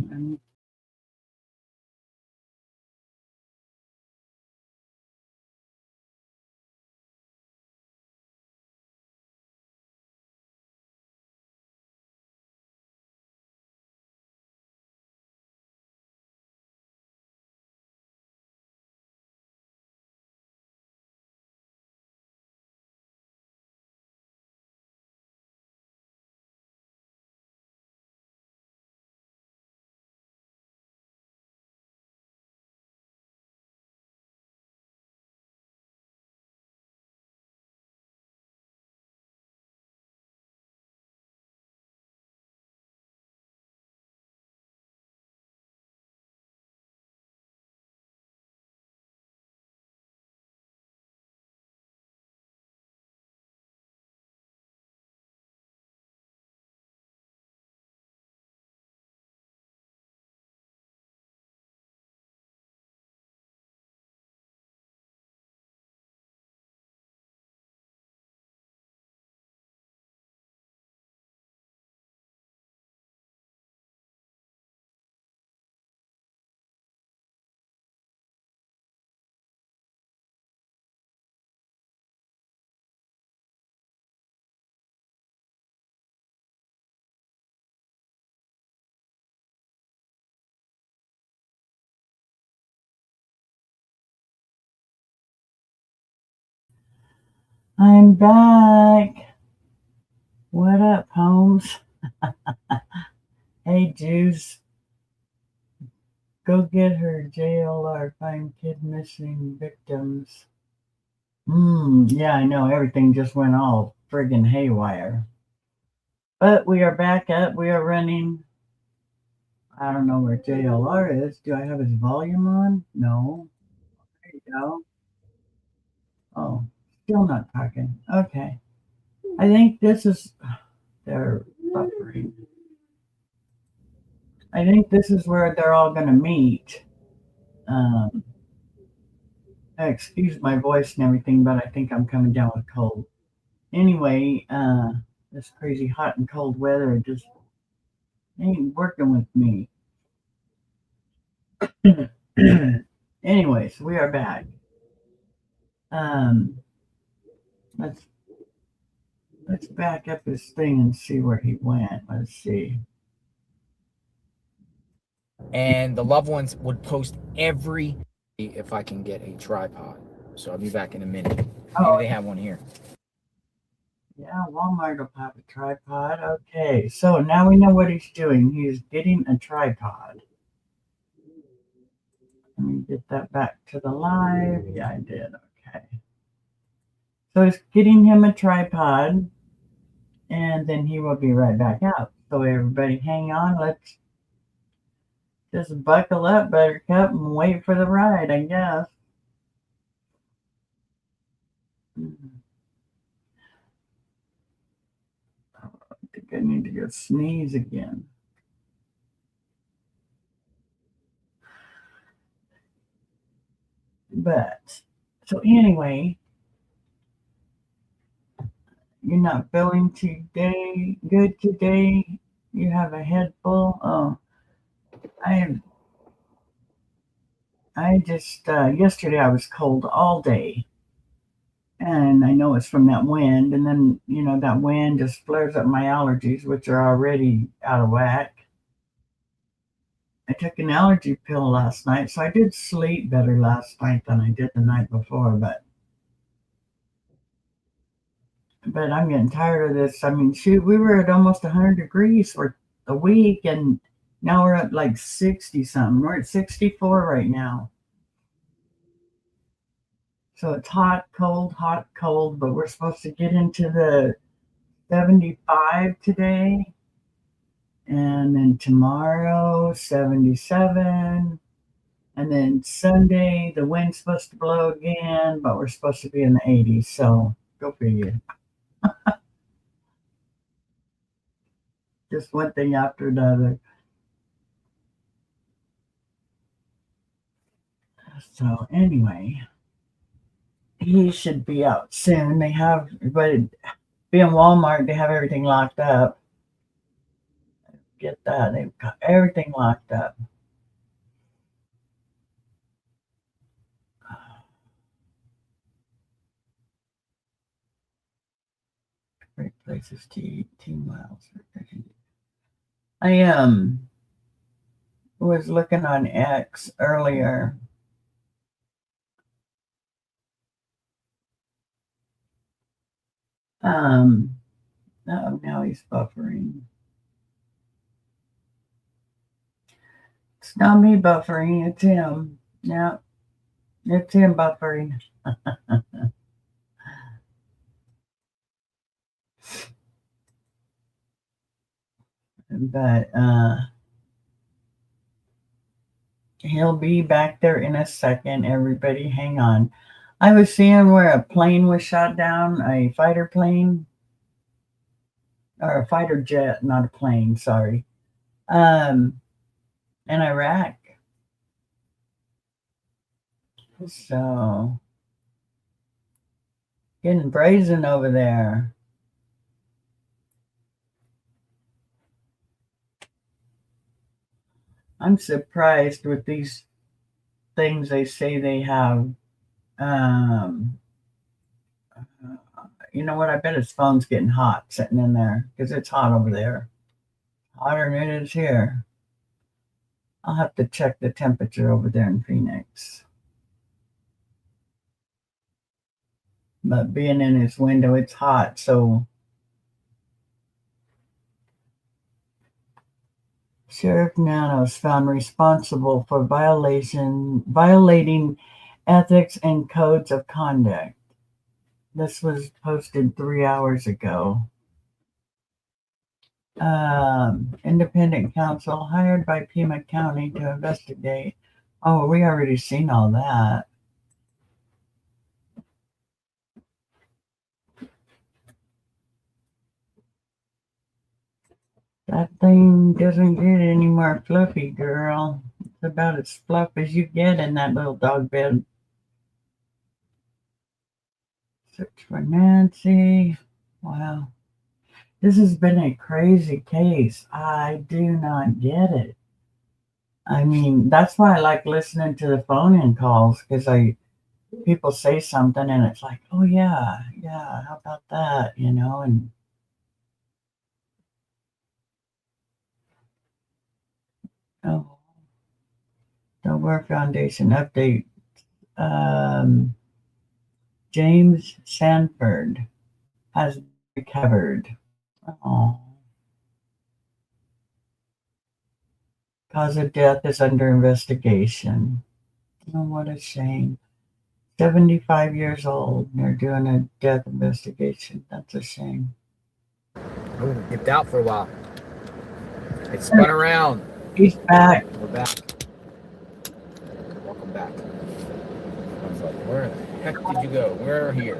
I'm back. What up, Holmes? Hey, Juice. Go get her. JLR. Find kid missing victims. Yeah, I know. Everything just went all friggin' haywire. But we are back up. We are running. I don't know where JLR is. Do I have his volume on? No. There you go. Oh, still not talking. Okay. I think this is. They're buffering. I think this is where they're all going to meet. Um, excuse my voice and everything, but I think I'm coming down with a cold. Anyway, this crazy hot and cold weather just ain't working with me. Anyways, we are back. Um, let's back up this thing and see where he went. Let's see. And the loved ones would post every if I can get a tripod. So I'll be back in a minute. Maybe they have one here. Yeah, Walmart will have a tripod. Okay, so now we know what he's doing. He's getting a tripod. Let me get that back to the live. Yeah, I did. Okay. So he's getting him a tripod, and then he will be right back out. So everybody hang on. Let's just buckle up, Buttercup, and wait for the ride, I guess. I think I need to go sneeze again. But, so anyway, you're not feeling good today? You have a head full? Oh, I just, yesterday I was cold all day. And I know it's from that wind. And then, that wind just flares up my allergies, which are already out of whack. I took an allergy pill last night, so I did sleep better last night than I did the night before, but I'm getting tired of this. I mean, shoot, we were at almost 100 degrees for a week, and now we're at like 60 something. We're at 64 right now. So it's hot, cold, but we're supposed to get into the 75 today. And then tomorrow, 77. And then Sunday, the wind's supposed to blow again, but we're supposed to be in the 80s. So go figure. Just one thing after another. So anyway, he should be out soon. But being Walmart, they have everything locked up. Get that. They've got everything locked up. Great places to eat. 2 miles. I was looking on X earlier. Oh, now he's buffering. It's not me buffering, it's him. Yeah, it's him buffering. But he'll be back there in a second. Everybody hang on. I was seeing where a plane was shot down, a fighter plane. Or a fighter jet, not a plane, sorry. In Iraq. So getting brazen over there. I'm surprised with these things they say they have. You know what? I bet his phone's getting hot sitting in there because it's hot over there. Hotter than it is here. I'll have to check the temperature over there in Phoenix. But being in his window, it's hot, so Sheriff Nanos found responsible for violating ethics and codes of conduct. This was posted 3 hours ago. Independent counsel hired by Pima County to investigate. Oh, we already seen all that. That thing doesn't get any more fluffy, girl. It's about as fluff as you get in that little dog bed. Search for Nancy. Wow. This has been a crazy case. I do not get it. I mean, that's why I like listening to the phone-in calls, because people say something and it's like, oh yeah, how about that, and oh, the War Foundation update. James Sanford has recovered. Oh. Cause of death is under investigation. Oh, what a shame. 75 years old. They're doing a death investigation. That's a shame. Oh, dipped out for a while. It spun around. He's back. We're back. Welcome back. I was like, where the heck did you go? We're here.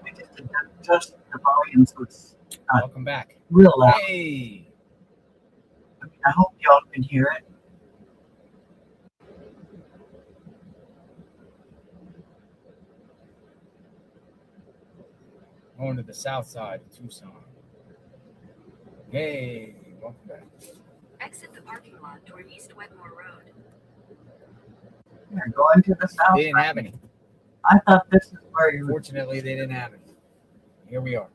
I just adjusted the volume so it's not Welcome back. real loud. Hey. I hope y'all can hear it. Going to the south side of Tucson. Hey, welcome back. Exit the parking lot toward East Wetmore Road. They're going to the south. They didn't have any. I thought this is where you would. Fortunately, they didn't have any. Here we are.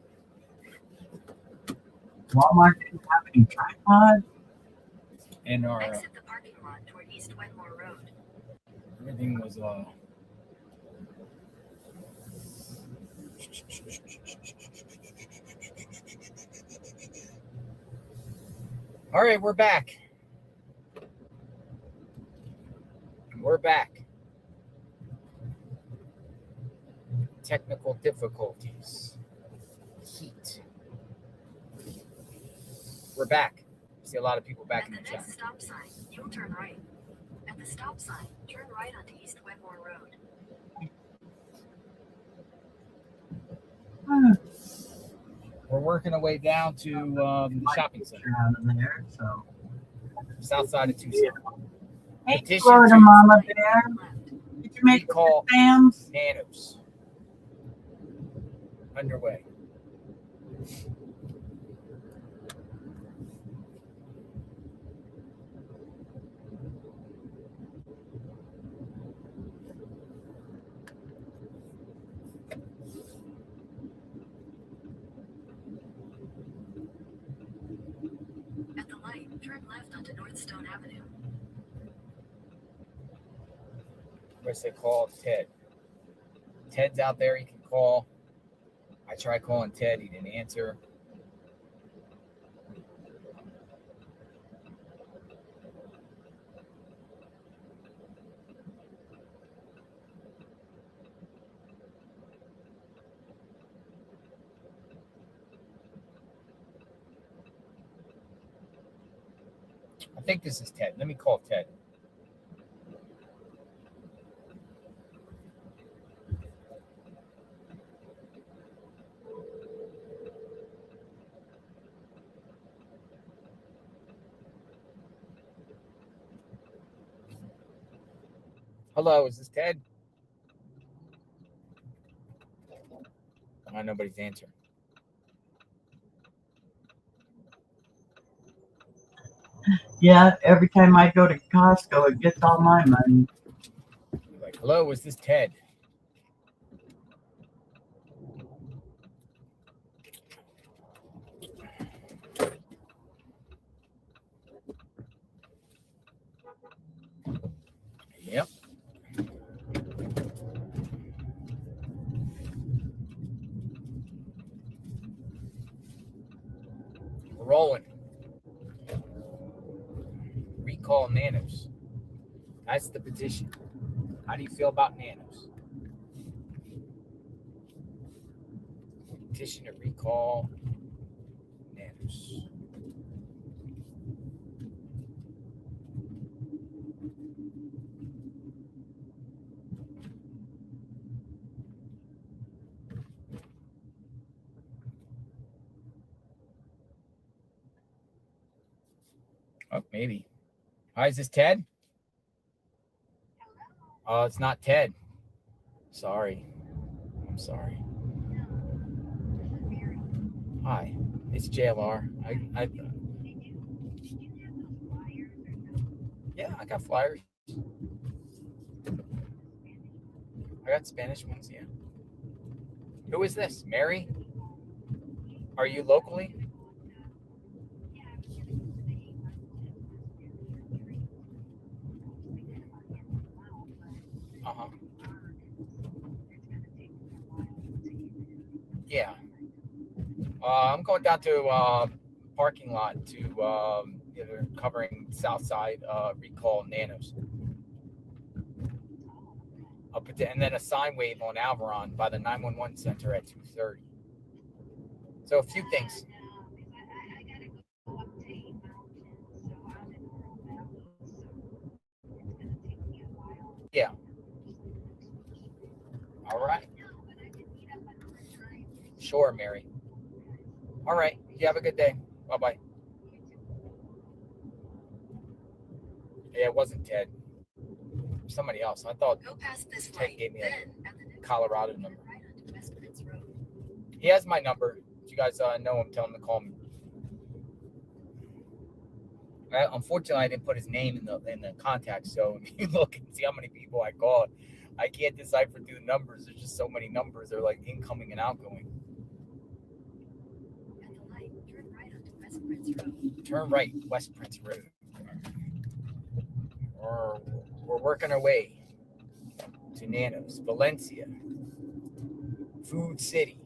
Walmart didn't have any tripods. And our Exit the parking lot toward East Wetmore Road. everything was all right, we're back. We're back. Technical difficulties. Heat. We're back. See a lot of people back in the At the chat. next stop sign, you'll turn right. At the stop sign, turn right onto East Wetmore Road. We're working our way down to the shopping center, Out of there, so. south side of Tucson. Hey, Petition Florida to Mama Bear. Left. Did you make recall the Sam's? Nanos underway. At the light, turn left onto North Stone Avenue. What's they call Ted? Ted's out there. He can call. I tried calling Ted. He didn't answer. I think this is Ted. Let me call Ted. Hello, is this Ted? Nobody's answering. Yeah, every time I go to Costco, it gets all my money. Like, hello, is this Ted? Yep. We're rolling. Recall nanos. That's the petition. How do you feel about nanos? Petition to recall nanos. Oh, maybe. Hi, is this Ted? Oh, it's not Ted. Sorry. I'm sorry. Hi, it's JLR. Yeah, I got flyers. I got Spanish ones, yeah. Who is this? Mary? Are you locally? Uh-huh. Yeah. I'm going down to parking lot to they're covering south side recall nanos. Up at and then a sine wave on Alvaron by the 911 center at 2:30. So a few things. Yeah. All right. Sure, Mary. All right. You have a good day. Bye-bye. Yeah, it wasn't Ted. Somebody else. I thought Ted gave me a Colorado number. He has my number. If you guys know him, tell him to call me. Unfortunately, I didn't put his name in the contact. So if you look and see how many people I called, I can't decipher through the numbers. There's just so many numbers. They're like incoming and outgoing. Turn right, West Prince Road. We're working our way to Nanos, Valencia, Food City.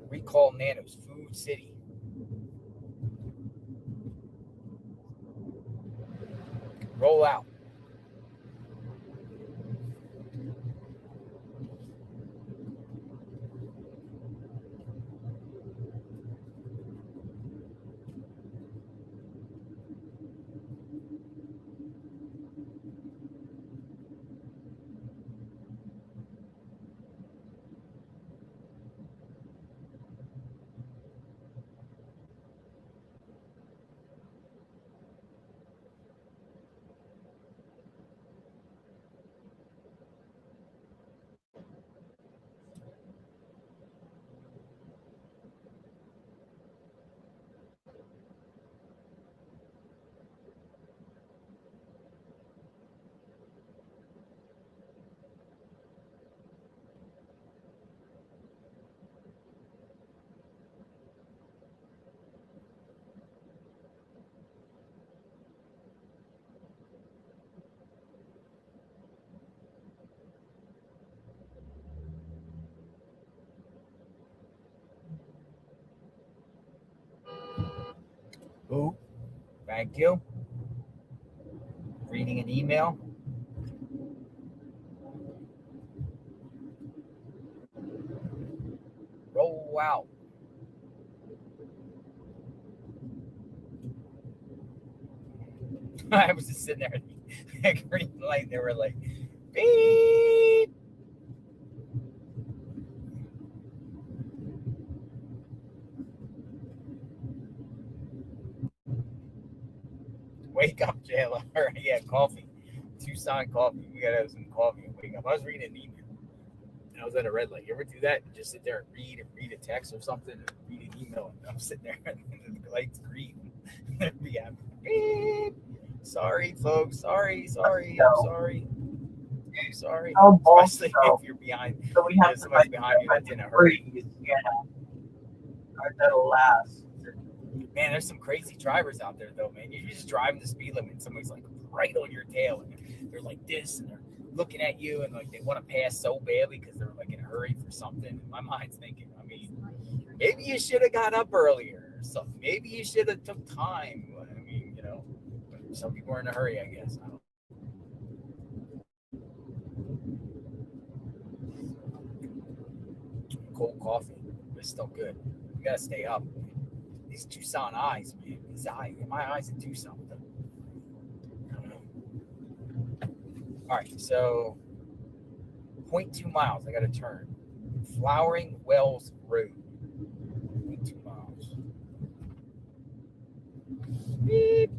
Recall Nanos, Food City. Roll out. Oh, thank you. Reading an email. Roll out. I was just sitting there at green light. They were like, beep. Wake up, JLR. Yeah, coffee. Tucson coffee. We gotta have some coffee and wake up. I was reading an email. And I was at a red light. You ever do that? And just sit there and read a text or something, and read an email. And I'm sitting there and the light's green. And we have beep. Sorry, folks. Sorry. I'm sorry. I'm sorry. Especially if you're behind. So we have somebody's behind you that's in a hurry. Yeah. That'll last. Man, there's some crazy drivers out there, though, man. You're just driving the speed limit, and somebody's like right on your tail, and they're like this, and they're looking at you, and like they want to pass so badly because they're like in a hurry for something. And my mind's thinking, I mean, Maybe you should have got up earlier or something. Maybe you should have took time. I mean, some people are in a hurry, I guess. I don't. Cold coffee, but it's still good. You gotta stay up. These Tucson eyes, man. These eyes, my eyes in Tucson. I don't know. All right, so 0.2 miles. I got to turn. Flowering Wells Road. 0.2 miles. Beep.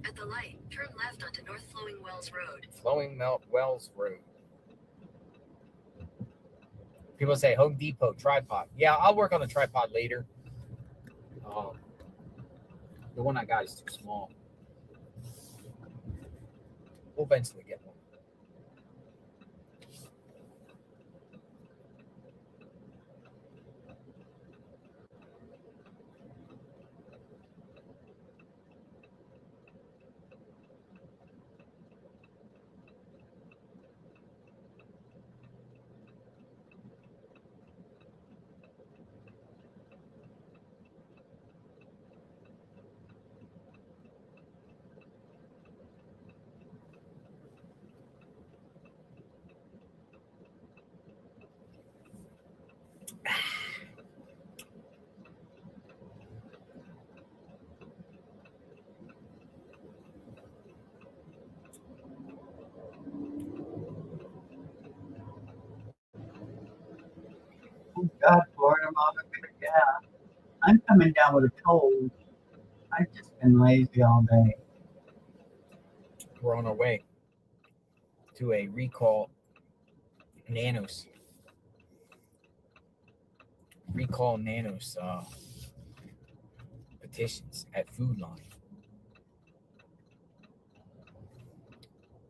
At the light, turn left onto North Flowing Wells Road. Wells Road. People say Home Depot tripod. Yeah, I'll work on the tripod later. The one I got is too small. We'll eventually get one. Oh God, Florida mama, yeah. I'm coming down with a cold. I've just been lazy all day. We're on our way to a recall Nanos. Recall Nanos petitions at Food Line.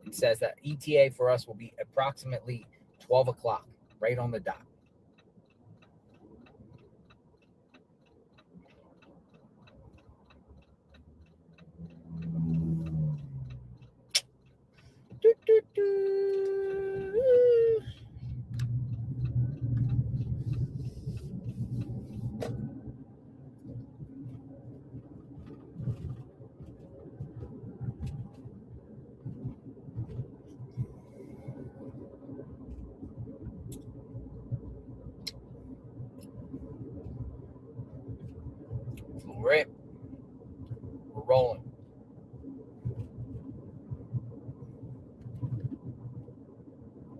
It says that ETA for us will be approximately 12 o'clock, right on the dot. Do, do, do. All right. We're rolling.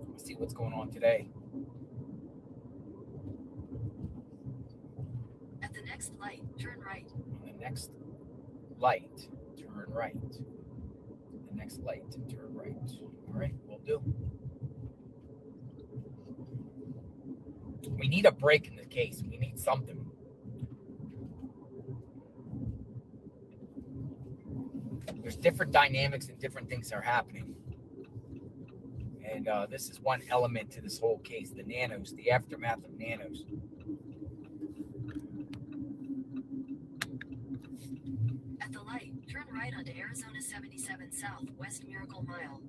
Let's see what's going on today. At the next light, turn right. On the next light, turn right. The next light, turn right. All right, we'll do. We need a break in the case. We need something. There's different dynamics and different things that are happening. And this is one element to this whole case, the Nanos, the aftermath of Nanos. At the light, turn right onto Arizona 77 South, West Miracle Mile.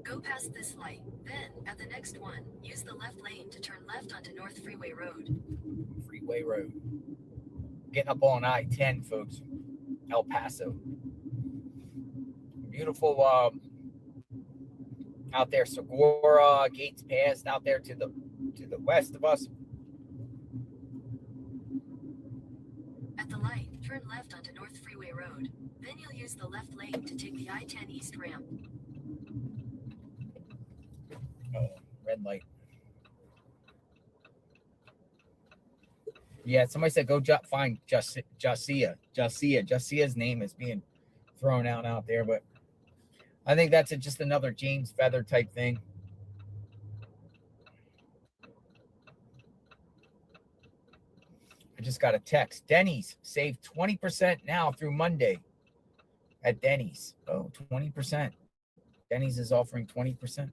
Go past this light. Then, at the next one, use the left lane to turn left onto North Freeway Road. Freeway Road. Getting up on I-10, folks. El Paso. Beautiful out there, Segura, Gates Pass, out there to the west of us. At the light, turn left onto North Freeway Road. Then you'll use the left lane to take the I-10 East ramp. Oh, red light. Yeah, somebody said go find Josiah. Josiah's name is being thrown out there, but I think that's just another James Feather type thing. I just got a text. Denny's save 20% now through Monday at Denny's. Oh, 20%. Denny's is offering 20%.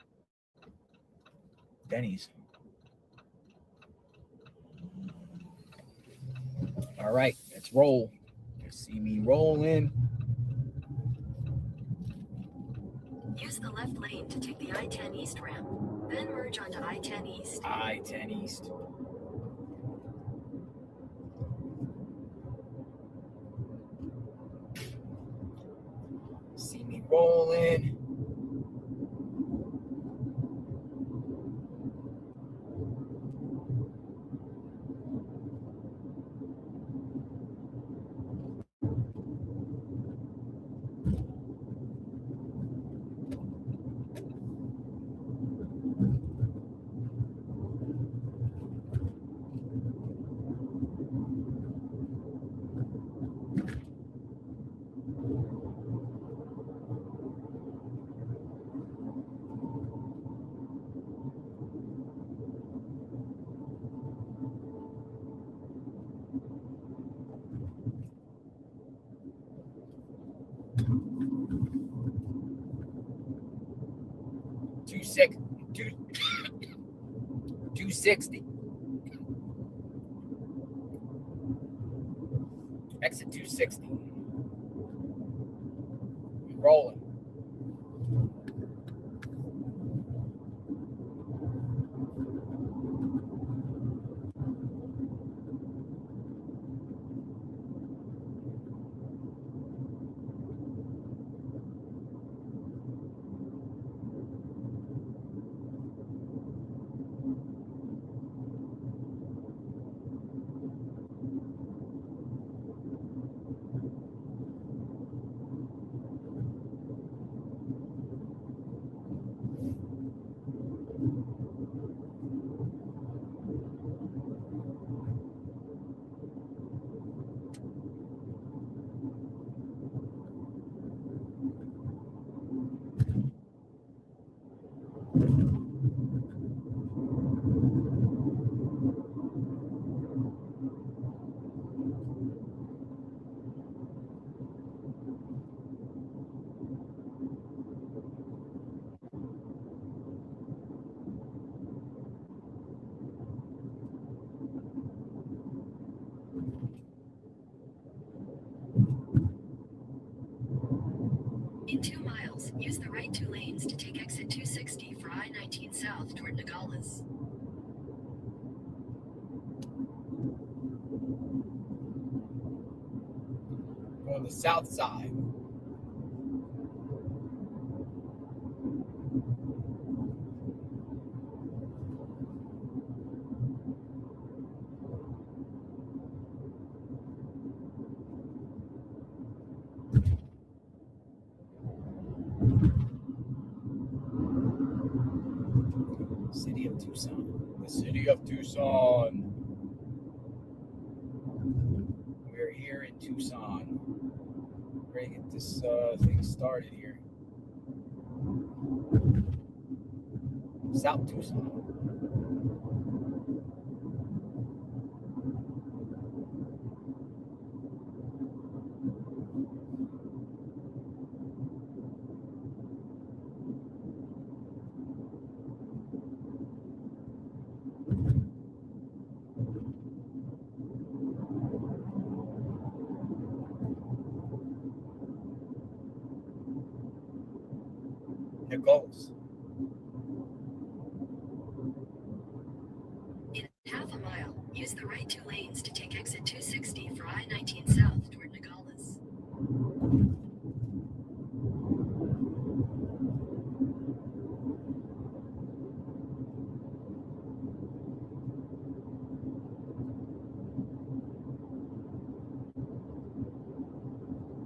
Denny's. All right, let's roll. You see me rolling. Use the left lane to take the I-10 East ramp, then merge onto I-10 East. I-10 East. See me rolling. Two 260. Exit 260. Rolling. In 2 miles, use the right 2 lanes to take exit 260 for I-19 South toward Nogales. Go on the south side. City of Tucson. The city of Tucson. We're here in Tucson. We're ready to get this thing started here. South Tucson. Nogales. In half a mile, use the right 2 lanes to take exit 260 for I-19 South toward Nogales.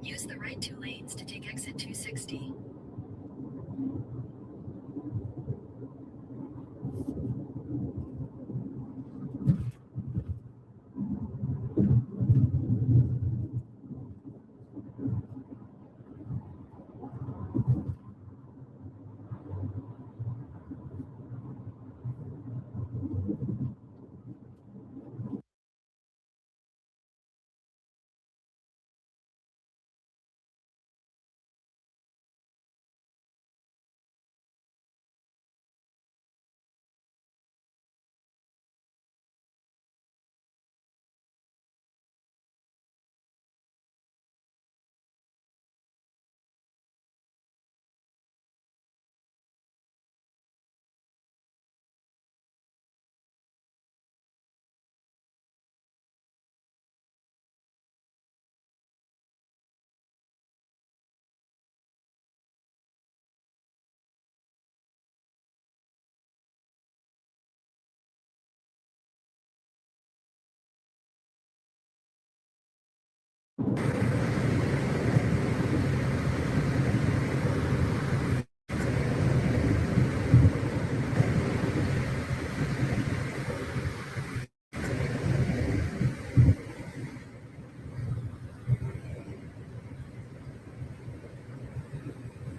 Use the right 2 lanes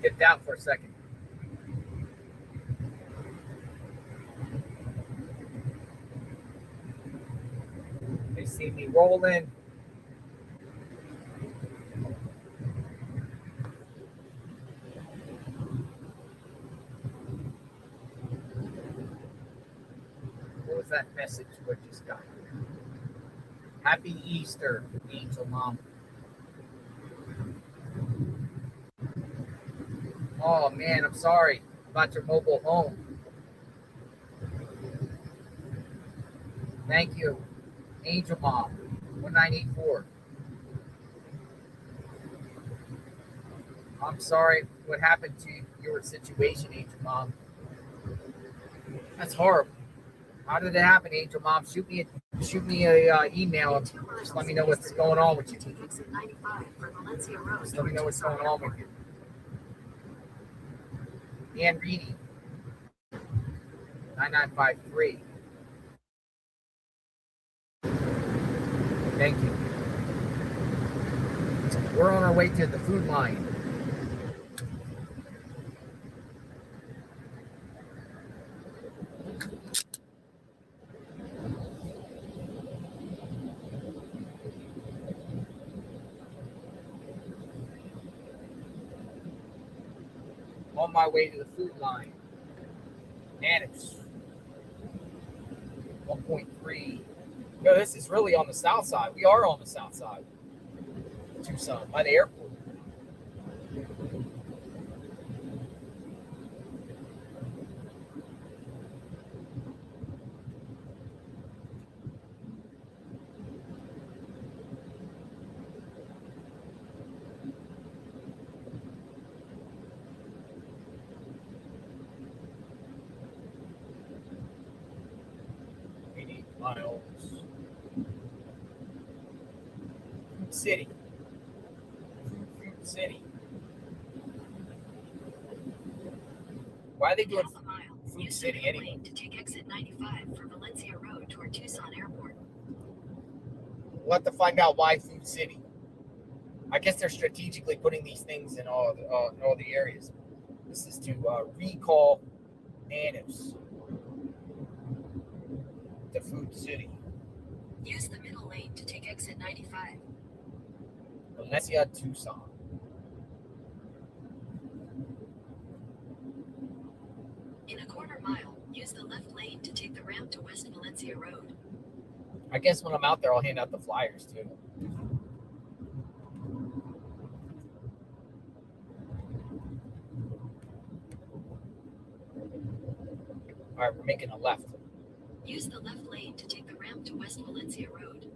Get down for a second. They see me rolling. What was that message we just got? Happy Easter, Angel Mom. Oh man, I'm sorry about your mobile home. Thank you, Angel Mom, 1984. I'm sorry what happened to your situation, Angel Mom. That's horrible. How did it happen, Angel Mom? Shoot me a email and just let me know what's going on with you. Just let me know what's going on with you. Dan Reedy, 9953. Thank you. We're on our way to the food line. On my way to the food line. Man, it's 1.3. No, this is really on the south side. We are on the south side. Tucson, by the airport. Miles. Food City. Food City. Why are they doing Food City anyway? To take exit 95 for Valencia Road toward Tucson Airport. We'll have to find out why Food City. I guess they're strategically putting these things in all the areas. This is to recall natives to Food City. Use the middle lane to take exit 95. Valencia, Tucson. In a quarter mile, use the left lane to take the ramp to West Valencia Road. I guess when I'm out there, I'll hand out the flyers too. All right, we're making a left. Use the left lane to take the ramp to West Valencia Road.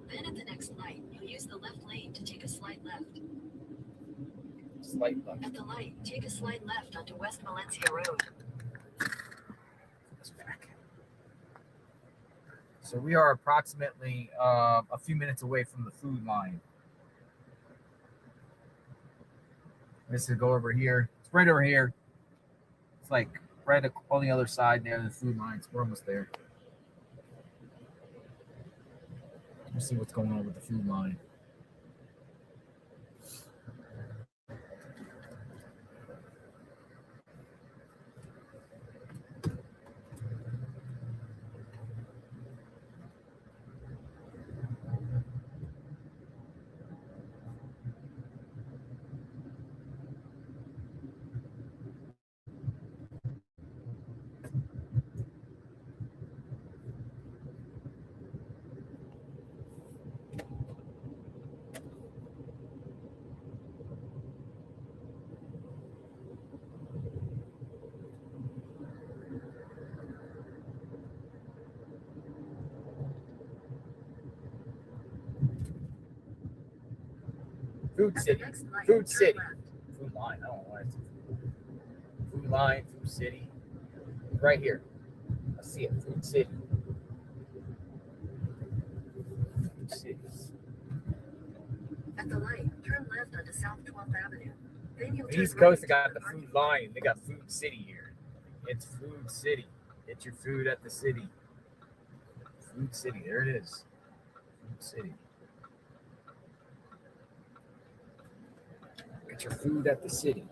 Then at the next light, you'll use the left lane to take a slight left. Slight left. At the light, take a slight left onto West Valencia Road. Back. So we are approximately a few minutes away from the food line. This is go over here. It's right over here. It's like right on the other side there, the food lines. We're almost there. Let's see what's going on with the food line. Food City. Food City. Food line. I don't know why it's food line, Food City. Right here. I see it. Food City. Food City. At the light, turn left onto South 12th Avenue. Then you'll East turn Coast right got to the parking Food lot. Lion. They got Food City here. It's Food City. Get your food at the city. Food City. There it is. Food City. Get your food at the city.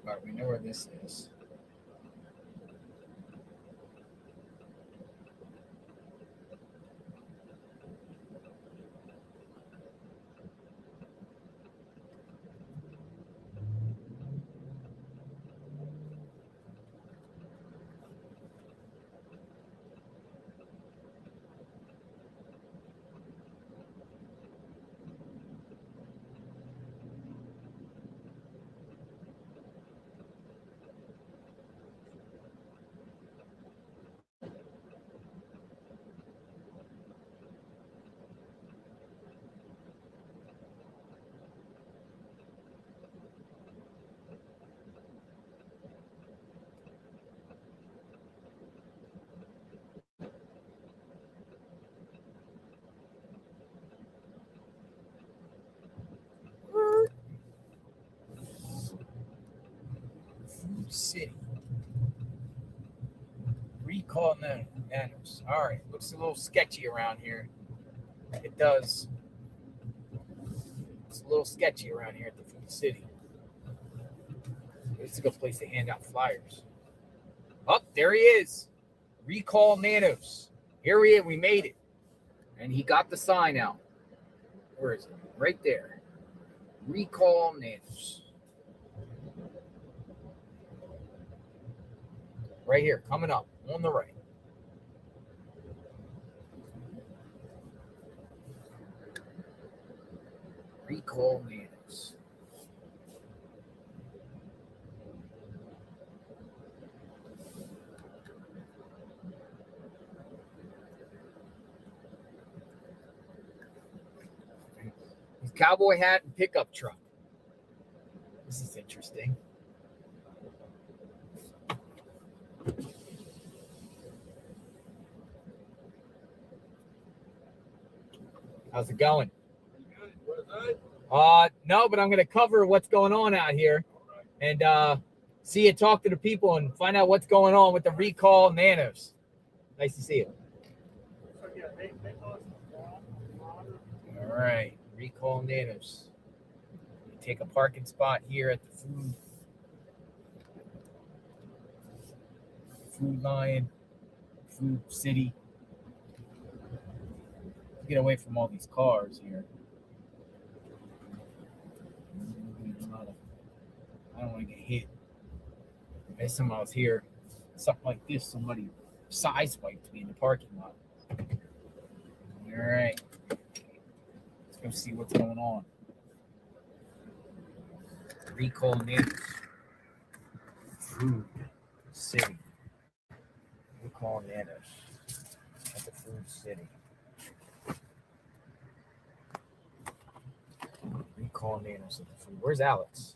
But we know where this is. Food City. Recall Nanos. All right. Looks a little sketchy around here. It does. It's a little sketchy around here at the Food City. It's a good place to hand out flyers. Oh, there he is. Recall Nanos. Here he is. We made it. And he got the sign out. Where is it? Right there. Recall Nanos. Right here, coming up on the right. Recall Nanos. His cowboy hat and pickup truck. This is interesting. How's it going? No, but I'm going to cover what's going on out here and see you talk to the people and find out what's going on with the Recall Nanos. Nice to see you. All right, Recall Nanos. Take a parking spot here at the Food Lion, Food City. Get away from all these cars here. I don't want to get hit. If someone else here, something like this, somebody sideswiped me in the parking lot. All right. Let's go see what's going on. Recall Nanos. Food City. Recall Nanos at the Food City. Recall Nanos at the food. Where's Alex?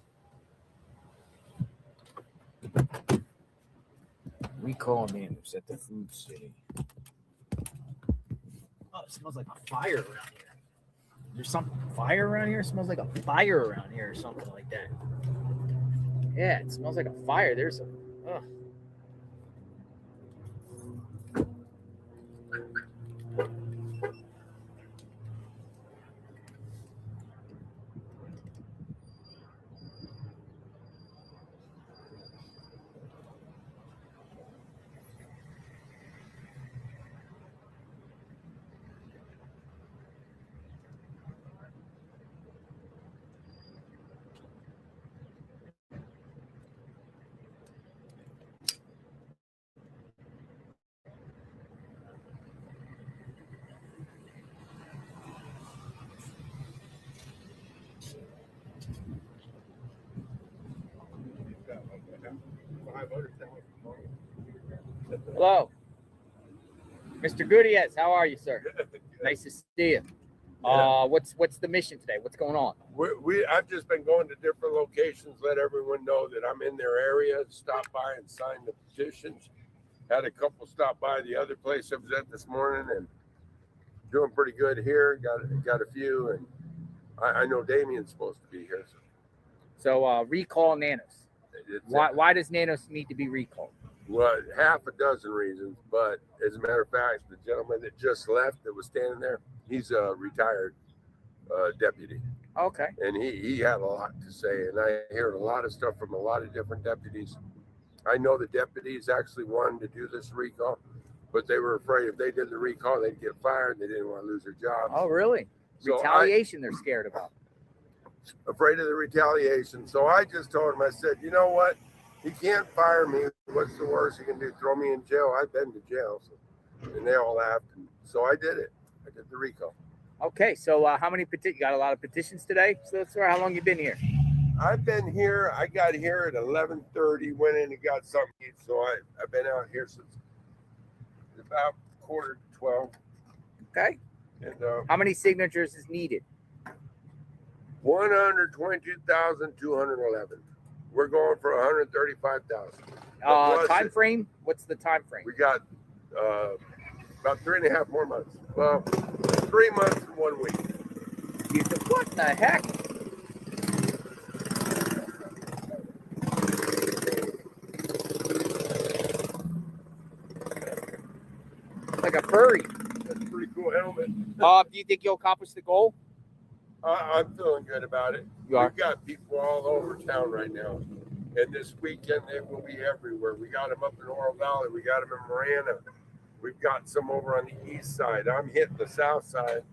Recall Nanos at the Food City. Oh, it smells like a fire around here. There's some fire around here? It smells like a fire around here or something like that. Yeah, it smells like a fire. There's a... Oh. Hello. Mr. Gutierrez, how are you, sir? Nice to see you. What's the mission today? What's going on? I've just been going to different locations, let everyone know that I'm in their area, stop by and sign the petitions. Had a couple stop by the other place I was at this morning and doing pretty good here. Got a few, and I know Damien's supposed to be here. So recall Nanos. Why does Nanos need to be recalled? Well, half a dozen reasons, but as a matter of fact, the gentleman that just left that was standing there, he's a retired deputy. Okay. And he had a lot to say, and I heard a lot of stuff from a lot of different deputies. I know the deputies actually wanted to do this recall, but they were afraid if they did the recall, they'd get fired. They didn't want to lose their jobs. Oh, really? So retaliation they're scared about. Afraid of the retaliation. So I just told him, I said, you know what? He can't fire me. What's the worst he can do? Throw me in jail. I've been to jail. So, and they all laughed. And so I did it. I did the recall. Okay. So how many petitions? You got a lot of petitions today? So how long you been here? I've been here. I got here at 11:30, went in and got something to eat. So I've been out here since about 11:45. Okay. And how many signatures is needed? 122,211. We're going for 135,000. Time frame? What's the time frame? We got about 3.5 more months. Well, 3 months and 1 week. What the heck? Like a furry. That's a pretty cool helmet. Do you think you'll accomplish the goal? I'm feeling good about it. You are? We've got people all over town right now. And this weekend, they will be everywhere. We got them up in Oro Valley. We got them in Marana. We've got some over on the east side. I'm hitting the south side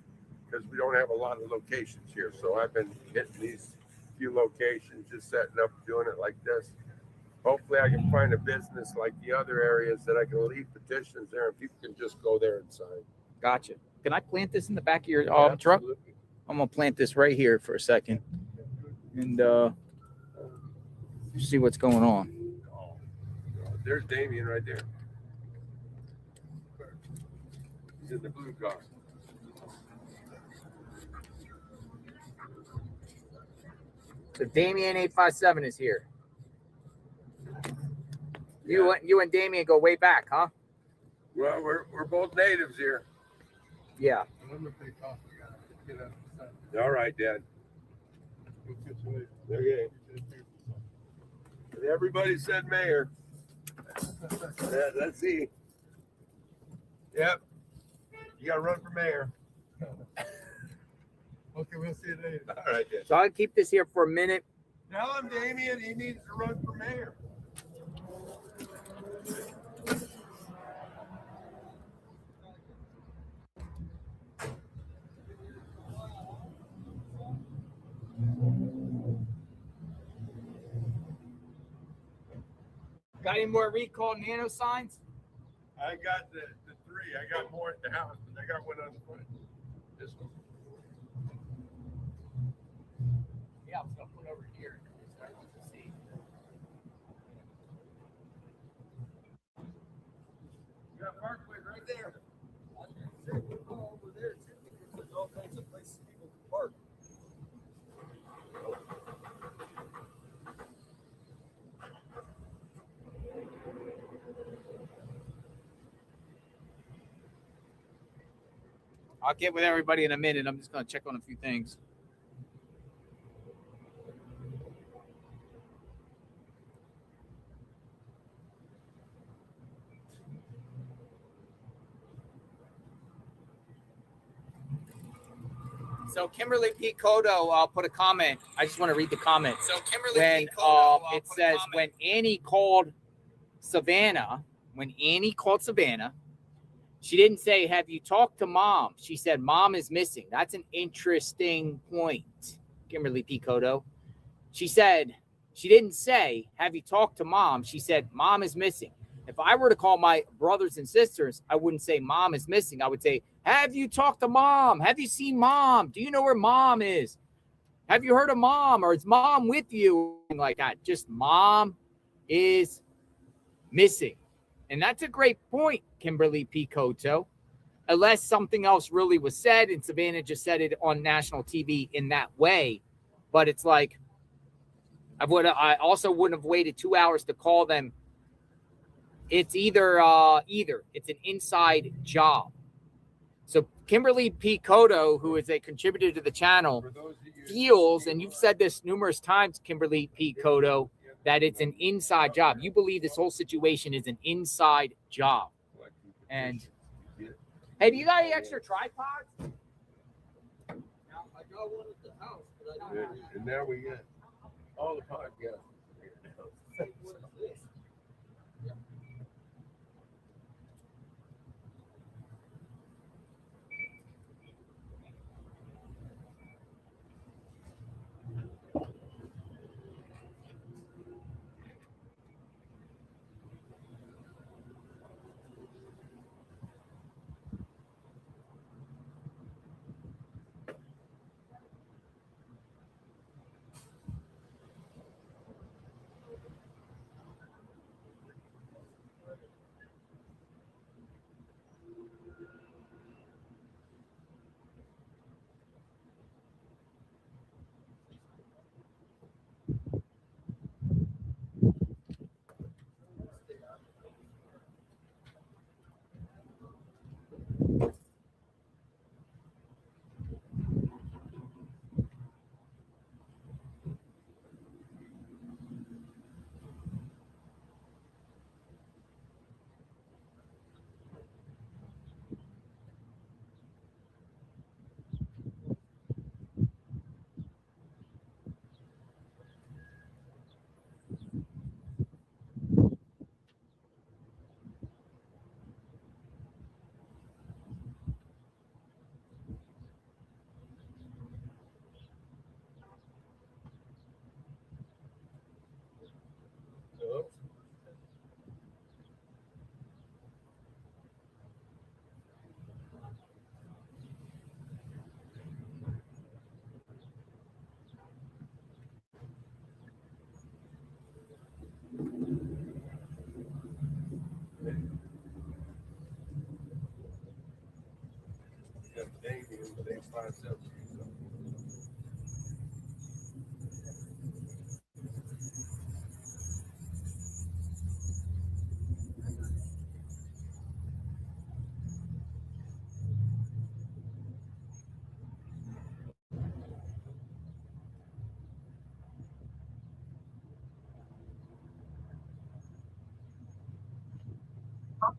because we don't have a lot of locations here. So I've been hitting these few locations, just setting up, doing it like this. Hopefully I can find a business like the other areas that I can leave petitions there and people can just go there and sign. Gotcha. Can I plant this in the back of your truck? I'm going to plant this right here for a second and see what's going on. There's Damien right there. He's in the blue car. So Damien 857 is here. You and Damien go way back, huh? Well, we're both natives here. Yeah. All right, Dad. Okay. Everybody said mayor. Yeah, let's see. Yep. You got to run for mayor. Okay, we'll see you later. All right, Dad. So I'll keep this here for a minute. Tell him, Damien, he needs to run for mayor. Got any more recall Nano signs? I got the 3. I got more at the house, but I got one on the front. This one. Yeah, I'm going to put over here. See. You got Parkway right there. Over there, too, because there's all kinds of places people can park. I'll get with everybody in a minute. I'm just going to check on a few things. So Kimberly P. Cotto put a comment. I just want to read the comment. So Kimberly P. Cotto, it says when Annie called Savannah, she didn't say, have you talked to mom? She said, mom is missing. That's an interesting point, Kimberly P. Cotto. She said, she didn't say, have you talked to mom? She said, mom is missing. If I were to call my brothers and sisters, I wouldn't say mom is missing. I would say, have you talked to mom? Have you seen mom? Do you know where mom is? Have you heard of mom? Or is mom with you? Like that. Just mom is missing. And that's a great point, Kimberly P. Cotto. unless something else really was said, and Savannah just said it on national TV in that way. But it's like, I also wouldn't have waited 2 hours to call them. It's either it's an inside job. So Kimberly P. Cotto, who is a contributor to the channel, feels, and you've said this numerous times, Kimberly P. Cotto, that it's an inside job. You believe this whole situation is an inside job. And hey, do you got any extra tripods? I got one at the house. And now we get all the podcasts.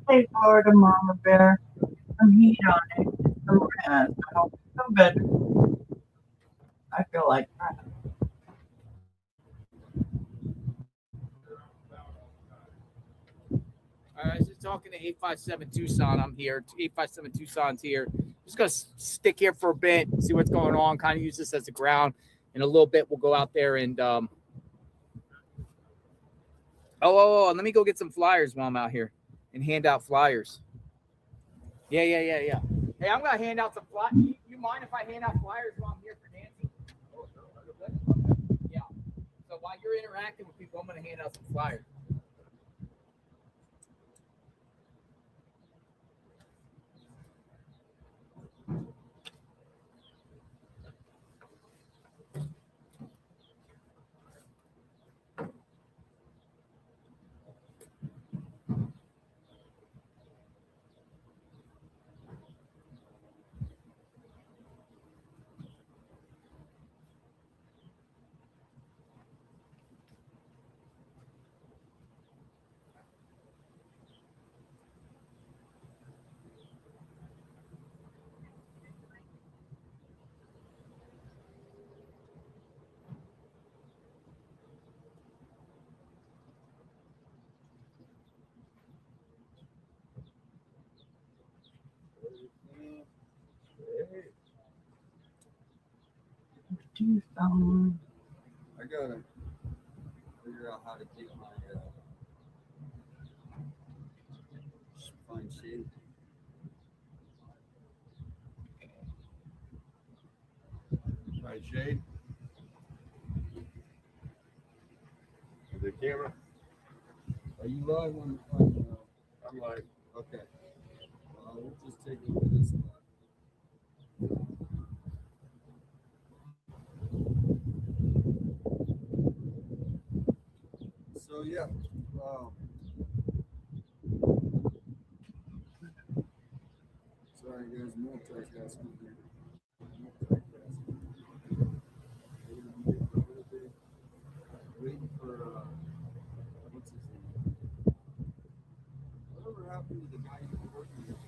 Okay, Florida Mama Bear. Some heat on it. Some rest. I hope you feel better. I feel like crap. All right, I was just talking to 857 Tucson. I'm here. 857 Tucson's here. Just going to stick here for a bit, see what's going on, kind of use this as a ground. In a little bit, we'll go out there and let me go get some flyers while I'm out here and hand out flyers. Yeah. Hey, I'm going to hand out some flyers. You mind if I hand out flyers while I'm here for Nancy? Yeah. So while you're interacting with people, I'm going to hand out some flyers. Tucson. I gotta figure out how to keep my fine shade. Right, shade. The camera. Are you live on? I'm like, Okay. Well, we'll just take over this spot. So yeah, sorry guys, multitasking here. Multitasking. We're gonna be here for a little bit, waiting for what's his name? Whatever happened to the guy you were working with?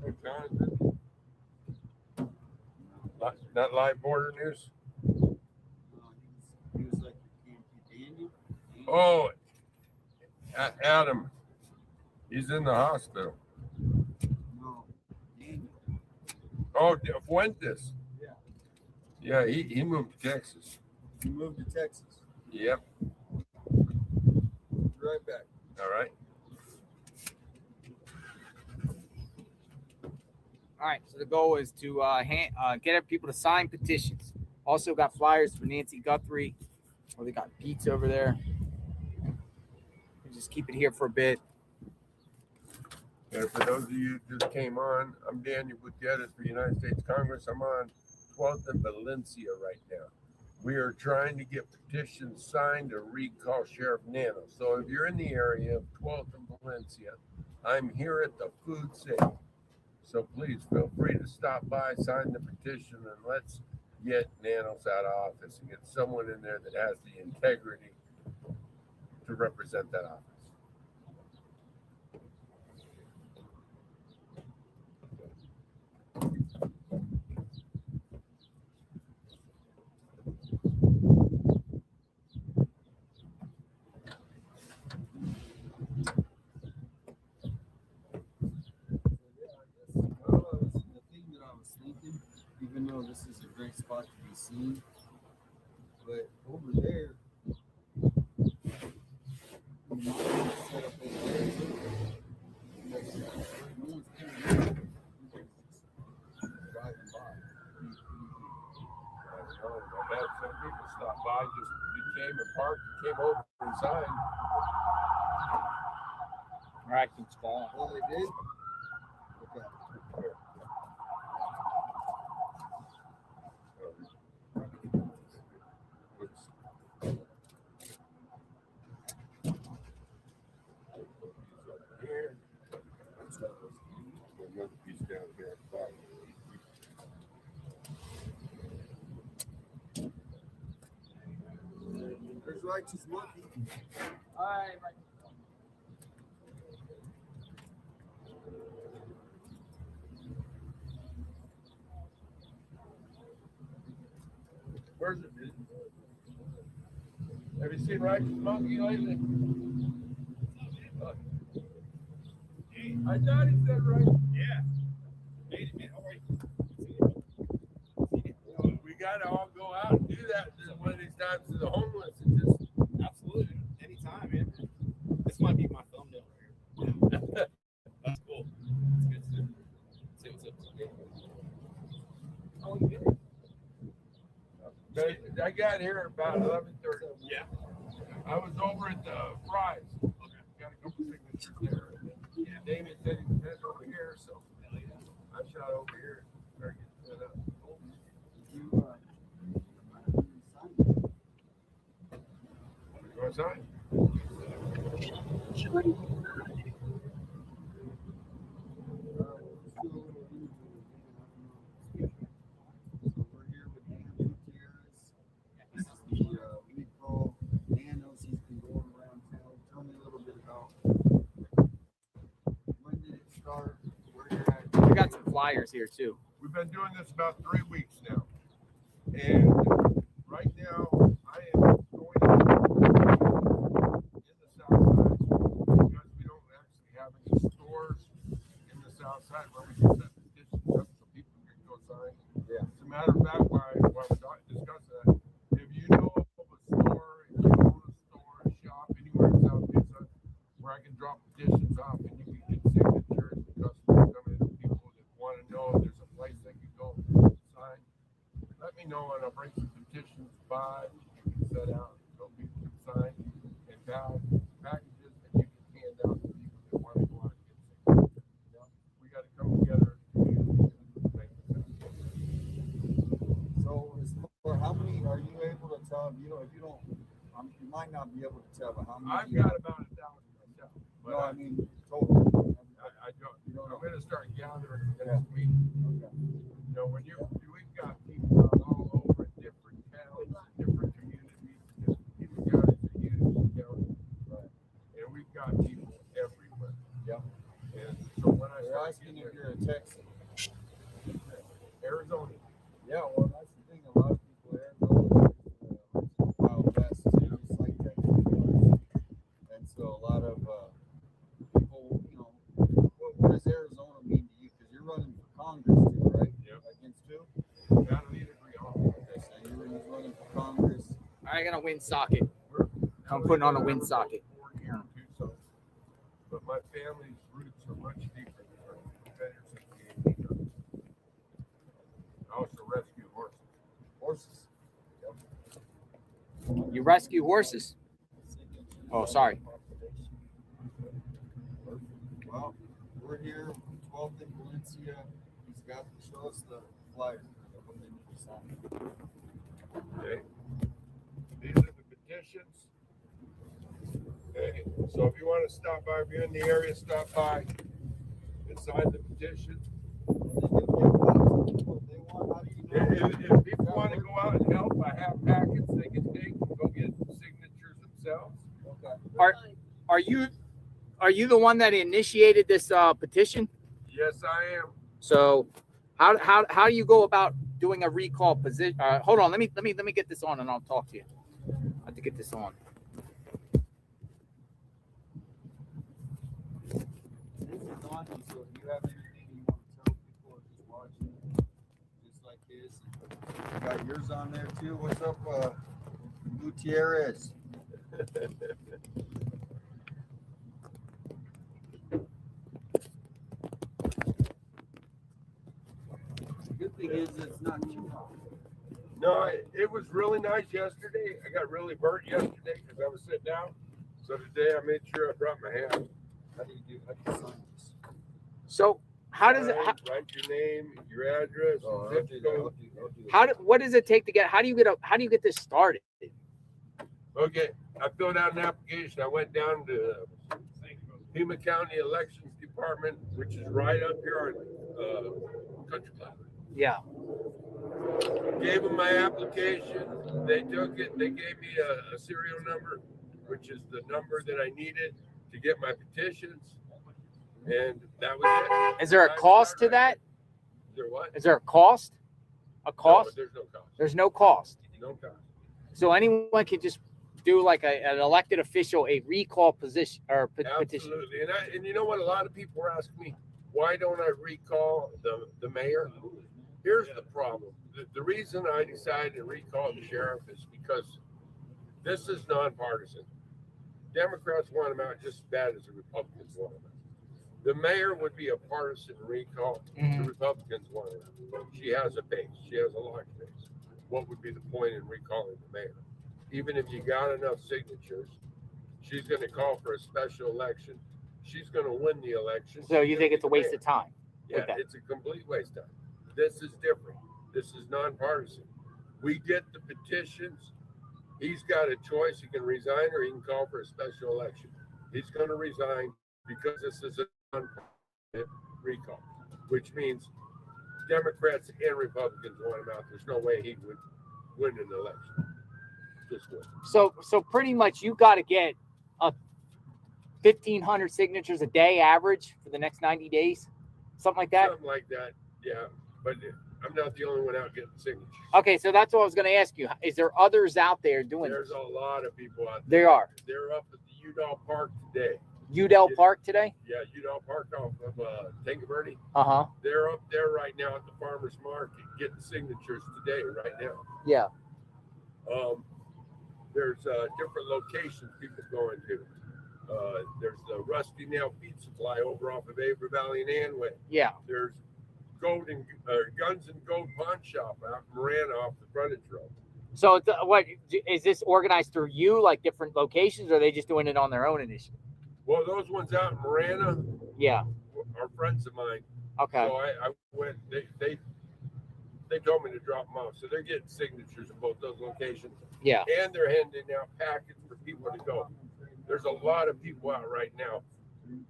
Hey, Jonathan. Not live border news. He was like your Daniel. Oh, Adam. He's in the hospital. No, Daniel. Oh, Fuentes. Yeah. Yeah, he moved to Texas. He moved to Texas. Yep. Be right back. All right. All right. So the goal is to get people to sign petitions. Also got flyers for Nancy Guthrie. Well, they got pizza over there. We'll just keep it here for a bit. And for those of you who just came on, I'm Daniel Gutierrez for United States Congress. I'm on 12th and Valencia right now. We are trying to get petitions signed to recall Sheriff Nano. So if you're in the area of 12th and Valencia, I'm here at the food sale. So please feel free to stop by, sign the petition, and let's get Nanos out of office and get someone in there that has the integrity to represent that office. The thing that I was thinking, even though this is a great spot to be seen, but over there, we might want to set up over there too. Because no one's coming in. Just driving by. I've had some people stop by, just came and parked, came over and signed. All right, keep going. Oh, they did? Okay. Here. Another piece down here. There's Righteous Monkey. All right, right. Where's it? Have you seen Righteous Monkey lately? I thought he said right. Yeah. Hey, man, how are you? We gotta all go out and do that one of these times to the homeless and just Absolutely. Anytime, man. This might be my thumbnail right here. That's cool. That's good stuff. See what's up. Oh, you But I got here about 11:30. Yeah. I was over at the Fry's. Okay. Got a couple signatures there. Yeah. Damon said he was heading over here, so I shot over here. Start getting set up. You want to sign? We're here with Daniel Gutierrez. This is the recall. Dan knows he's been going around town. Tell me a little bit about when did it start, where you're at. We got some flyers here too. We've been doing this about 3 weeks now. And right now, I am going in the south side because we don't actually have any stores in the south side where we can set petitions up so people can go sign. Yeah. As a matter of fact, while we're discussing that, if you know of a store, if you own a store, a shop anywhere in South Mesa where I can drop petitions off and you can get signatures and customers come in, people that want to know if there's a place they can go sign, let me know and I'll bring some petitions by. You can set out so people can sign and packages that you can Rob, you know, if you don't, you might not be able to tell, but how many? I've got about 1,000 myself. But No, I mean total. I don't. You don't I'm know. going to start gathering next week. Okay. You know, when we've got people out all over in different towns, different communities, different counties that use the county. Right. And we've got people everywhere. Yeah. And so when I They're start asking getting if you're a Texan. Arizona, Yeah, well, that's the thing. A lot of people Arizona is wild west, too, just like Texas was. And so a lot of people, you know, what does Arizona mean to you? Because you're running for Congress too, right? Yep. Against who? gotta lead agree on. Okay, so you're running for Congress. I got a wind socket. I'm putting on a wind socket. Born here in Tucson, but my family's roots are much deeper than ours. We've been here since the 1800s. I also rescue horses. Horses. You rescue horses. Oh, sorry. Well, we're here, 12th in Valencia. He's got to show us the flyer. Okay. These are the petitions. Okay. So if you want to stop by, if you're in the area, stop by and sign the petition. If people want to go out and help, I have packets they can take and go get signatures themselves. Okay. Are you the one that initiated this petition? Yes, I am. So how do you go about doing a recall position? Hold on, let me get this on and I'll talk to you. I have to get this on. This is on, so if you have anything you want to tell people or just watching, just like his, you got yours on there too. What's up, Gutierrez? The good thing is it's not too hot. No, it was really nice yesterday. I got really burnt yesterday because I was sitting down. So today I made sure I brought my hat. How do you sign this? So how does it? Write your name, your address, Oh, zip code. What does it take to get? How do you get this started? Okay, I filled out an application. I went down to Pima County Elections Department, which is right up here on Country Club. Yeah. Gave them my application. They took it. They gave me a serial number, which is the number that I needed to get my petitions. And that was it. Is there a cost to that? Is there what? Is there a cost? A cost? No, there's no cost. There's no cost. No cost. So anyone can just do like an elected official a recall position or petition. Absolutely. And you know what? A lot of people are asking me, why don't I recall the mayor? Here's the problem. The reason I decided to recall the sheriff is because this is nonpartisan. Democrats want him out just as bad as the Republicans want him out. The mayor would be a partisan recall. The Republicans want him out. She has a base. She has a large base. What would be the point in recalling the mayor? Even if you got enough signatures, she's going to call for a special election. She's going to win the election. So you think it's a waste of time? Yeah, Okay. It's a complete waste of time. This is different. This is nonpartisan. We get the petitions. He's got a choice. He can resign or he can call for a special election. He's going to resign because this is a nonpartisan recall, which means Democrats and Republicans want him out. There's no way he would win an election. Just win. So pretty much you got to get a 1,500 signatures a day average for the next 90 days, something like that. Something like that, yeah. But I'm not the only one out getting signatures. Okay, so that's what I was going to ask you. Is there others out there doing There's this? a lot of people out there. There are. They're up at the Udall Park today. Udall Park today? Yeah, Udall Park off of Tankerverde. Uh-huh. They're up there right now at the farmer's market getting signatures today, right now. Yeah. There's different locations people going to. There's the Rusty Nail Feed Supply over off of Avery Valley and Anway. Yeah. There's Guns and Gold Pawn Shop out in Marana off the frontage road. So it's, what is this organized through you, like different locations, or are they just doing it on their own initiative? Well, those ones out in Marana, yeah, are friends of mine. Okay. So I went. They told me to drop them off. now, so they're getting signatures in both those locations. Yeah. And they're handing out packets for people to go. There's a lot of people out right now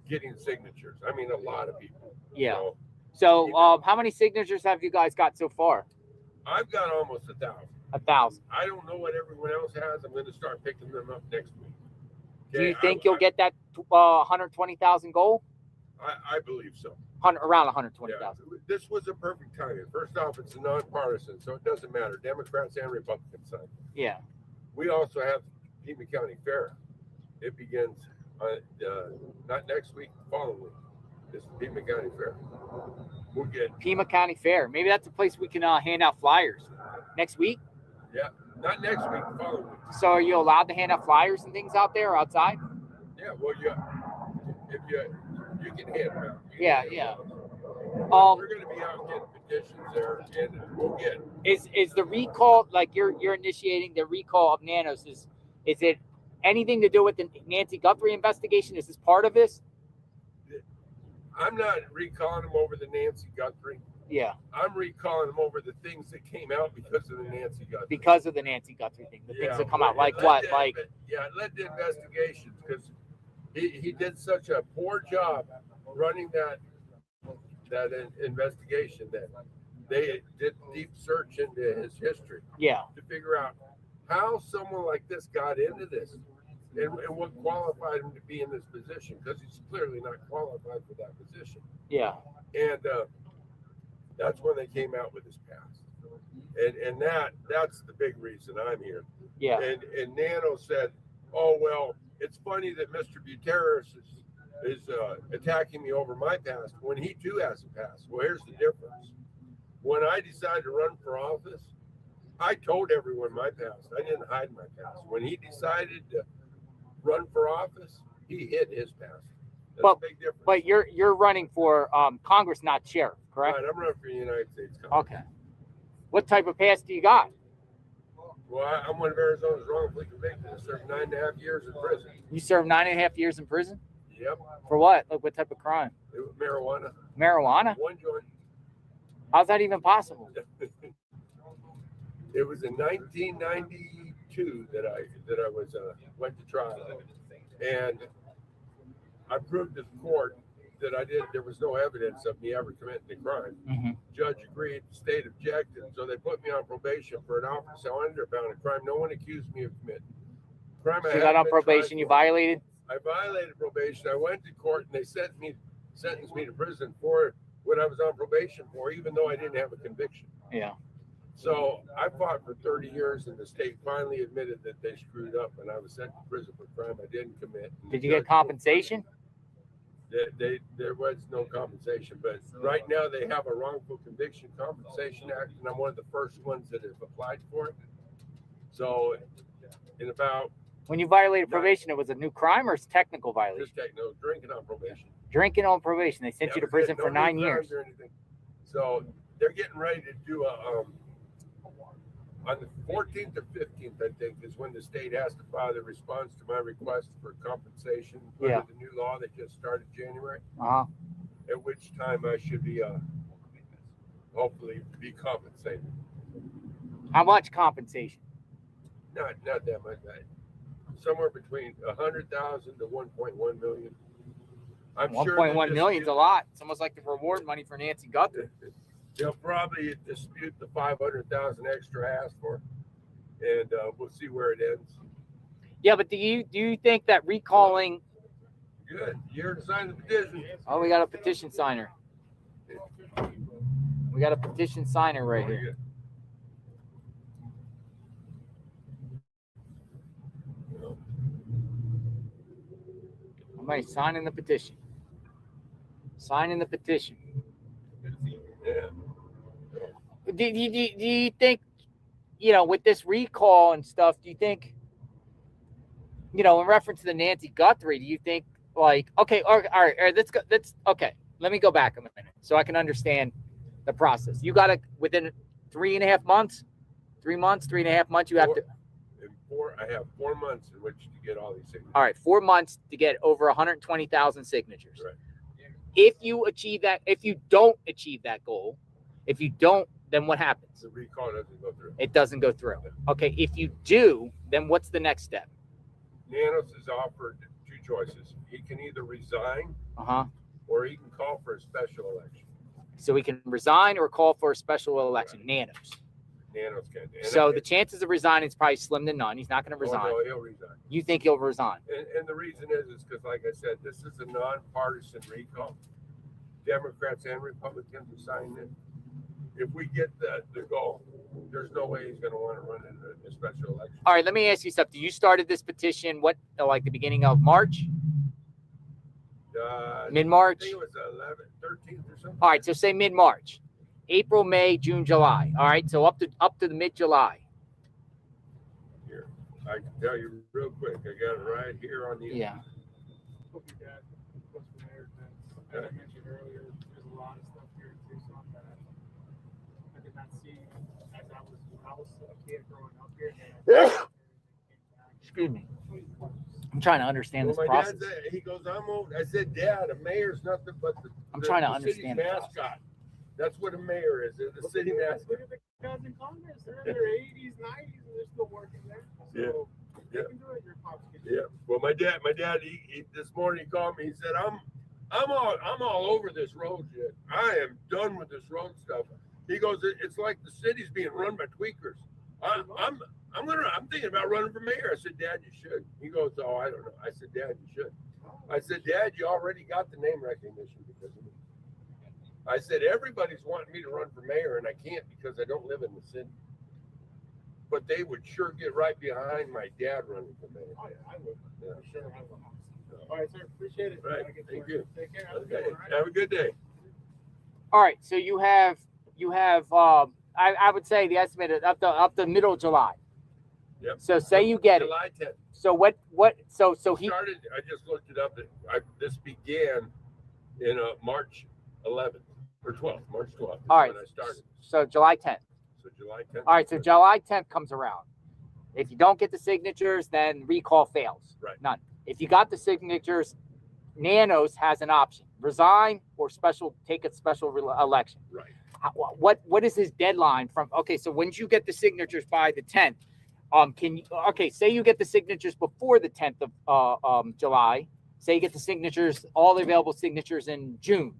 getting signatures. I mean, a lot of people. Yeah. So how many signatures have you guys got so far? I've got almost 1,000. 1,000. I don't know what everyone else has. I'm going to start picking them up next week. Do you think you'll get that 120,000 goal? I believe so. Around 120,000. Yeah. This was a perfect timing. First off, it's nonpartisan, so it doesn't matter. Democrats and Republicans signed. Yeah. We also have Pima County Fair. It begins not next week, the following week. It's the Pima County Fair. We'll get Pima County Fair. Maybe that's a place we can hand out flyers next week. Yeah, not next week, the following week. So are you allowed to hand out flyers and things out there or outside? Yeah, well, if you can hand them out. Yeah. We're going to be out getting petitions there, and we'll get. Is the recall, like you're initiating the recall of nanos? Is it anything to do with the Nancy Guthrie investigation? Is this part of this? I'm not recalling them over the Nancy Guthrie. Yeah. I'm recalling them over the things that came out because of the Nancy Guthrie. Because of the Nancy Guthrie thing, the things that come out, like what? Like it led to investigations because he did such a poor job running that investigation that they did deep search into his history. Yeah. To figure out how someone like this got into this and what qualified him to be in this position, because he's clearly not qualified for that position. Yeah. And that's when they came out with his past. And that's the big reason I'm here. Yeah. And Nano said, oh, well, it's funny that Mr. Buteris is attacking me over my past when he too has a past. Well, here's the difference. When I decided to run for office, I told everyone my past. I didn't hide my past. When he decided to run for office, he hid his past. That's a big difference. But you're running for Congress, not sheriff, correct? Right, I'm running for the United States Congress. Okay. What type of past do you got? Well, I'm one of Arizona's wrongfully convicted. I served 9.5 years in prison. You served 9.5 years in prison? Yep. For what? Like what type of crime? It was marijuana. Marijuana? One joint. How's that even possible? It was in 1992 that I was went to trial, and I proved to the court that there was no evidence of me ever committing a crime. Mm-hmm. Judge agreed, the state objected, so they put me on probation for an office underbound a crime no one accused me of committing. Crime So you got on probation, you violated? I violated probation. I went to court and they sentenced me to prison for what I was on probation for, even though I didn't have a conviction. Yeah. So I fought for 30 years, and the state finally admitted that they screwed up, and I was sent to prison for a crime I didn't commit. Did you get compensation? There was no compensation, but right now they have a wrongful conviction compensation act, and I'm one of the first ones that have applied for it. So in about... When you violated probation, it was a new crime or it's technical violation? Just technical, drinking on probation. Drinking on probation. They sent you to prison for 9 years. So they're getting ready to do on the 14th or 15th, I think, is when the state has to file the response to my request for compensation under the new law that just started January. Uh-huh. At which time I should be hopefully be compensated. How much compensation? Not that much. Somewhere between 100,000 to 1.1 million. I'm sure 1.1 million is a lot. It's almost like the reward money for Nancy Guthrie. They'll probably dispute the 500,000 extra asked for, and we'll see where it ends. Yeah, but do you think that recalling? Good. You're to sign the petition. Oh, we got a petition signer. We got a petition signer right here. Somebody signing the petition. Signing the petition. Yeah. Do you think, with this recall and stuff, do you think, in reference to the Nancy Guthrie, do you think okay, all right, let me go back a minute so I can understand the process. You got to, within 3.5 months, 3 months, 3.5 months, you have to. I have 4 months in which to get all these signatures. All right, 4 months to get over 120,000 signatures. Right. If you don't achieve that goal, if you don't then what happens? The recall doesn't go through. It doesn't go through. Okay, if you do, then what's the next step? Nanos is offered two choices. He can either resign or he can call for a special election. So he can resign or call for a special election. Right. Nanos can. So the chances of resigning is probably slim to none. He's not going to resign. No, he'll resign. You think he'll resign? And the reason is because, like I said, this is a nonpartisan recall. Democrats and Republicans are signing it. If we get the goal, there's no way he's going to want to run in a special election. All right, let me ask you something. You started this petition, what, like the beginning of March? Mid-March? I think it was 13th or something. All right, so say mid-March. April, May, June, July. All right, so up to the mid-July. Here, I can tell you real quick. I got it right here on the. Yeah. I mentioned earlier, there's a lot of stuff here in Tucson that I did not see as I was a kid growing up here. Excuse me. I'm trying to understand this process. Dad said, he goes, I said, Dad, a mayor's nothing but I'm trying to understand the mascot. That's what a mayor is. They're the city mascot. Look at the guys in Congress. They're in their 80s, 90s, and they're still working there. So yeah. They can do it. Your pops can do it. Well, my dad, he this morning he called me. He said, I'm all over this road yet. I am done with this road stuff. He goes, it's like the city's being run by tweakers. I'm thinking about running for mayor. I said, Dad, you should. He goes, oh, I don't know. I said, Dad, you should. I said, Dad, you already got the name recognition because of me. I said, everybody's wanting me to run for mayor, and I can't because I don't live in the city. But they would sure get right behind my dad running for mayor. Oh, yeah, I would. Yeah. For sure, I would. All right, sir. Appreciate it. Right. Thank you. Take care. Have a good day. All right, so you have I would say the estimate is up to middle of July. Yep. So say you get July 10th. So so he started. I just looked it up. This began in March 11th or 12th. March 12th. All right. When I started. So July 10th. So July 10th. All right. So July 10th comes around. If you don't get the signatures, then recall fails. Right. None. If you got the signatures, Nanos has an option: resign or take a special election. Right. What is his deadline from? Okay, so when you get the signatures by the 10th, say you get the signatures before the 10th of July. Say you get the signatures, all the available signatures in June.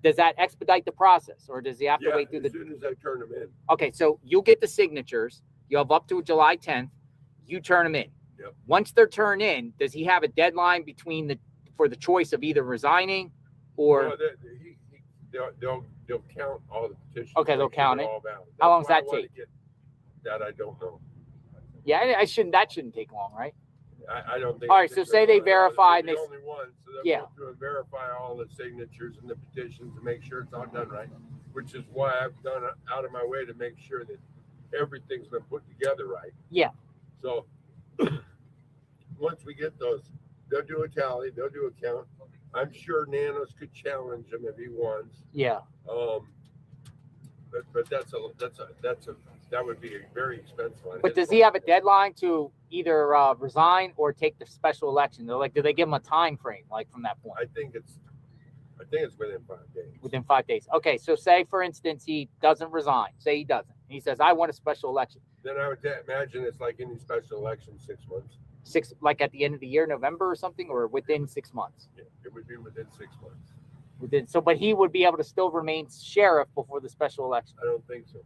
Does that expedite the process, or does he have to wait through as soon as I turn them in? Okay, so you'll get the signatures. You have up to July 10th. You turn them in. Yep. Once they're turned in, does he have a deadline for the choice of either resigning or? No, they'll count all the petitions. Okay, they'll count it. How long does that take? That I don't know. Yeah, that shouldn't take long, right? I don't think. All right, so say they verify and they they only one, so they'll go through and verify all the signatures and the petitions to make sure it's all done right. Which is why I've gone out of my way to make sure that everything's been put together right. Yeah. So once we get those, they'll do a tally, they'll do a count. I'm sure Nanos could challenge him if he wants. Yeah. But that would be a very expensive one. But does he have a deadline to either resign or take the special election? They're like, do they give him a time frame like from that point? I think it's within 5 days. Within 5 days. Okay, so say for instance he doesn't resign. Say he doesn't. He says, I want a special election. Then I would imagine it's like any special election, 6 months. Like at the end of the year, November or something, or within 6 months. Yeah, it would be within 6 months. But he would be able to still remain sheriff before the special election. I don't think so.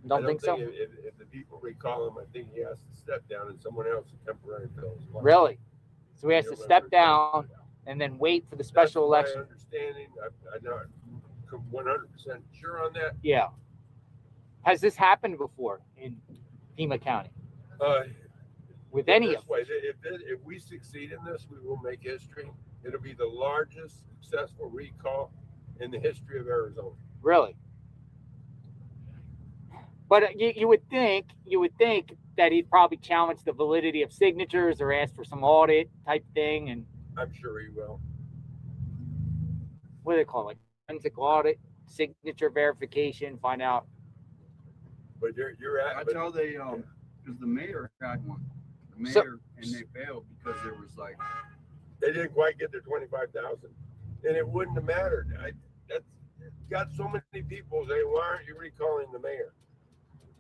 Don't think so? If the people recall him, I think he has to step down and someone else temporarily fills. Really? So he has to step down and then wait for the special election. My understanding. I'm not 100% sure on that. Yeah. Has this happened before in Pima County? With any of them? If we succeed in this, we will make history. It'll be the largest successful recall in the history of Arizona. Really? But you would think that he'd probably challenge the validity of signatures or ask for some audit type thing, and I'm sure he will. What do they call it? Forensic audit, signature verification, find out. But you're at. That's how they because the mayor had one. The mayor and they failed because there was like they didn't quite get their 25,000, and it wouldn't have mattered. got so many people saying, why aren't you recalling the mayor?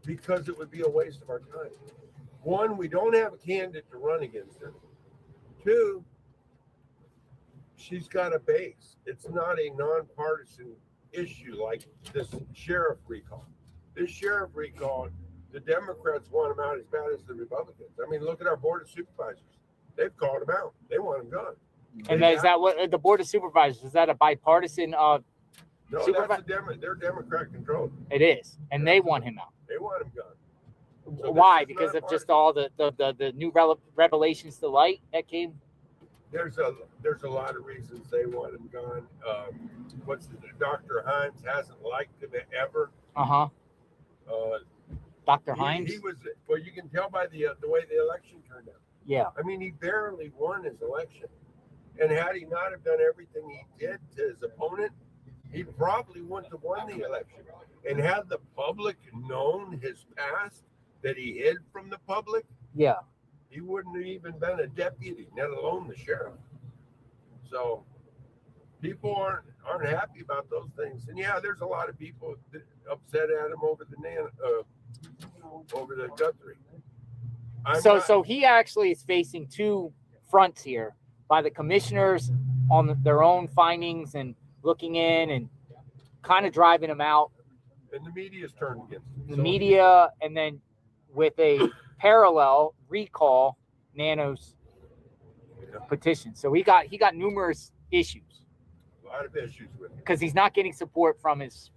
Because it would be a waste of our time. One, we don't have a candidate to run against her. Two, she's got a base. It's not a nonpartisan issue like this sheriff recall. This sheriff recall, the Democrats want him out as bad as the Republicans. I mean, look at our board of supervisors. They've called him out. They want him gone. And is that what the board of supervisors, is that a bipartisan no, that's they're Democrat controlled. It is. And they want him out. They want him gone. So why? Because of just all the new revelations to light that came? There's a lot of reasons they want him gone. Dr. Himes hasn't liked him ever. Dr. Himes? He was, well, you can tell by the way the election turned out. Yeah. I mean, he barely won his election. And had he not have done everything he did to his opponent, he probably wouldn't have won the election. And had the public known his past that he hid from the public, yeah, he wouldn't have even been a deputy, let alone the sheriff. So people aren't happy about those things. And yeah, there's a lot of people upset at him over the Guthrie. So he actually is facing two fronts here by the commissioners on their own findings and looking in and kind of driving him out. And the media's turned against him. The media, and then with a parallel recall Nano's petition. So he got numerous issues. A lot of issues with him. Because he's not getting support from his,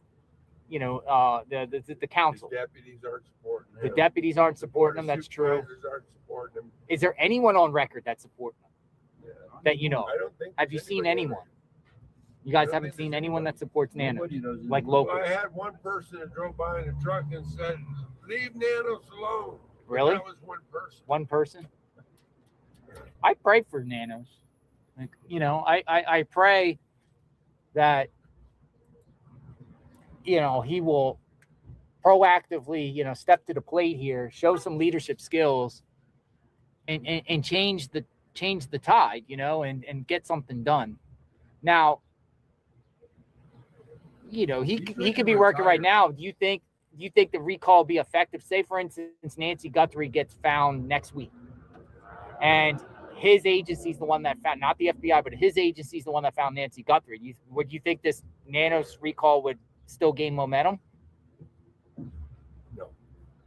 the council. His deputies aren't supporting him. The deputies aren't supporting him. That's true. Aren't supporting him. Is there anyone on record that's supporting him? Yeah. That you know? I don't think. Have you seen anyone? You guys haven't seen anyone that supports Nano, like local? I had one person that drove by in a truck and said, "Leave Nanos alone." Really? That was one person. One person? I pray for Nanos. Like, I pray that he will proactively, step to the plate here, show some leadership skills, and change the tide, and get something done. Now, he could be working right now. Do you think the recall will be effective? Say, for instance, Nancy Guthrie gets found next week, and his agency's the one that found, not the FBI, but his agency's the one that found Nancy Guthrie. Would you think this Nanos recall would still gain momentum? No.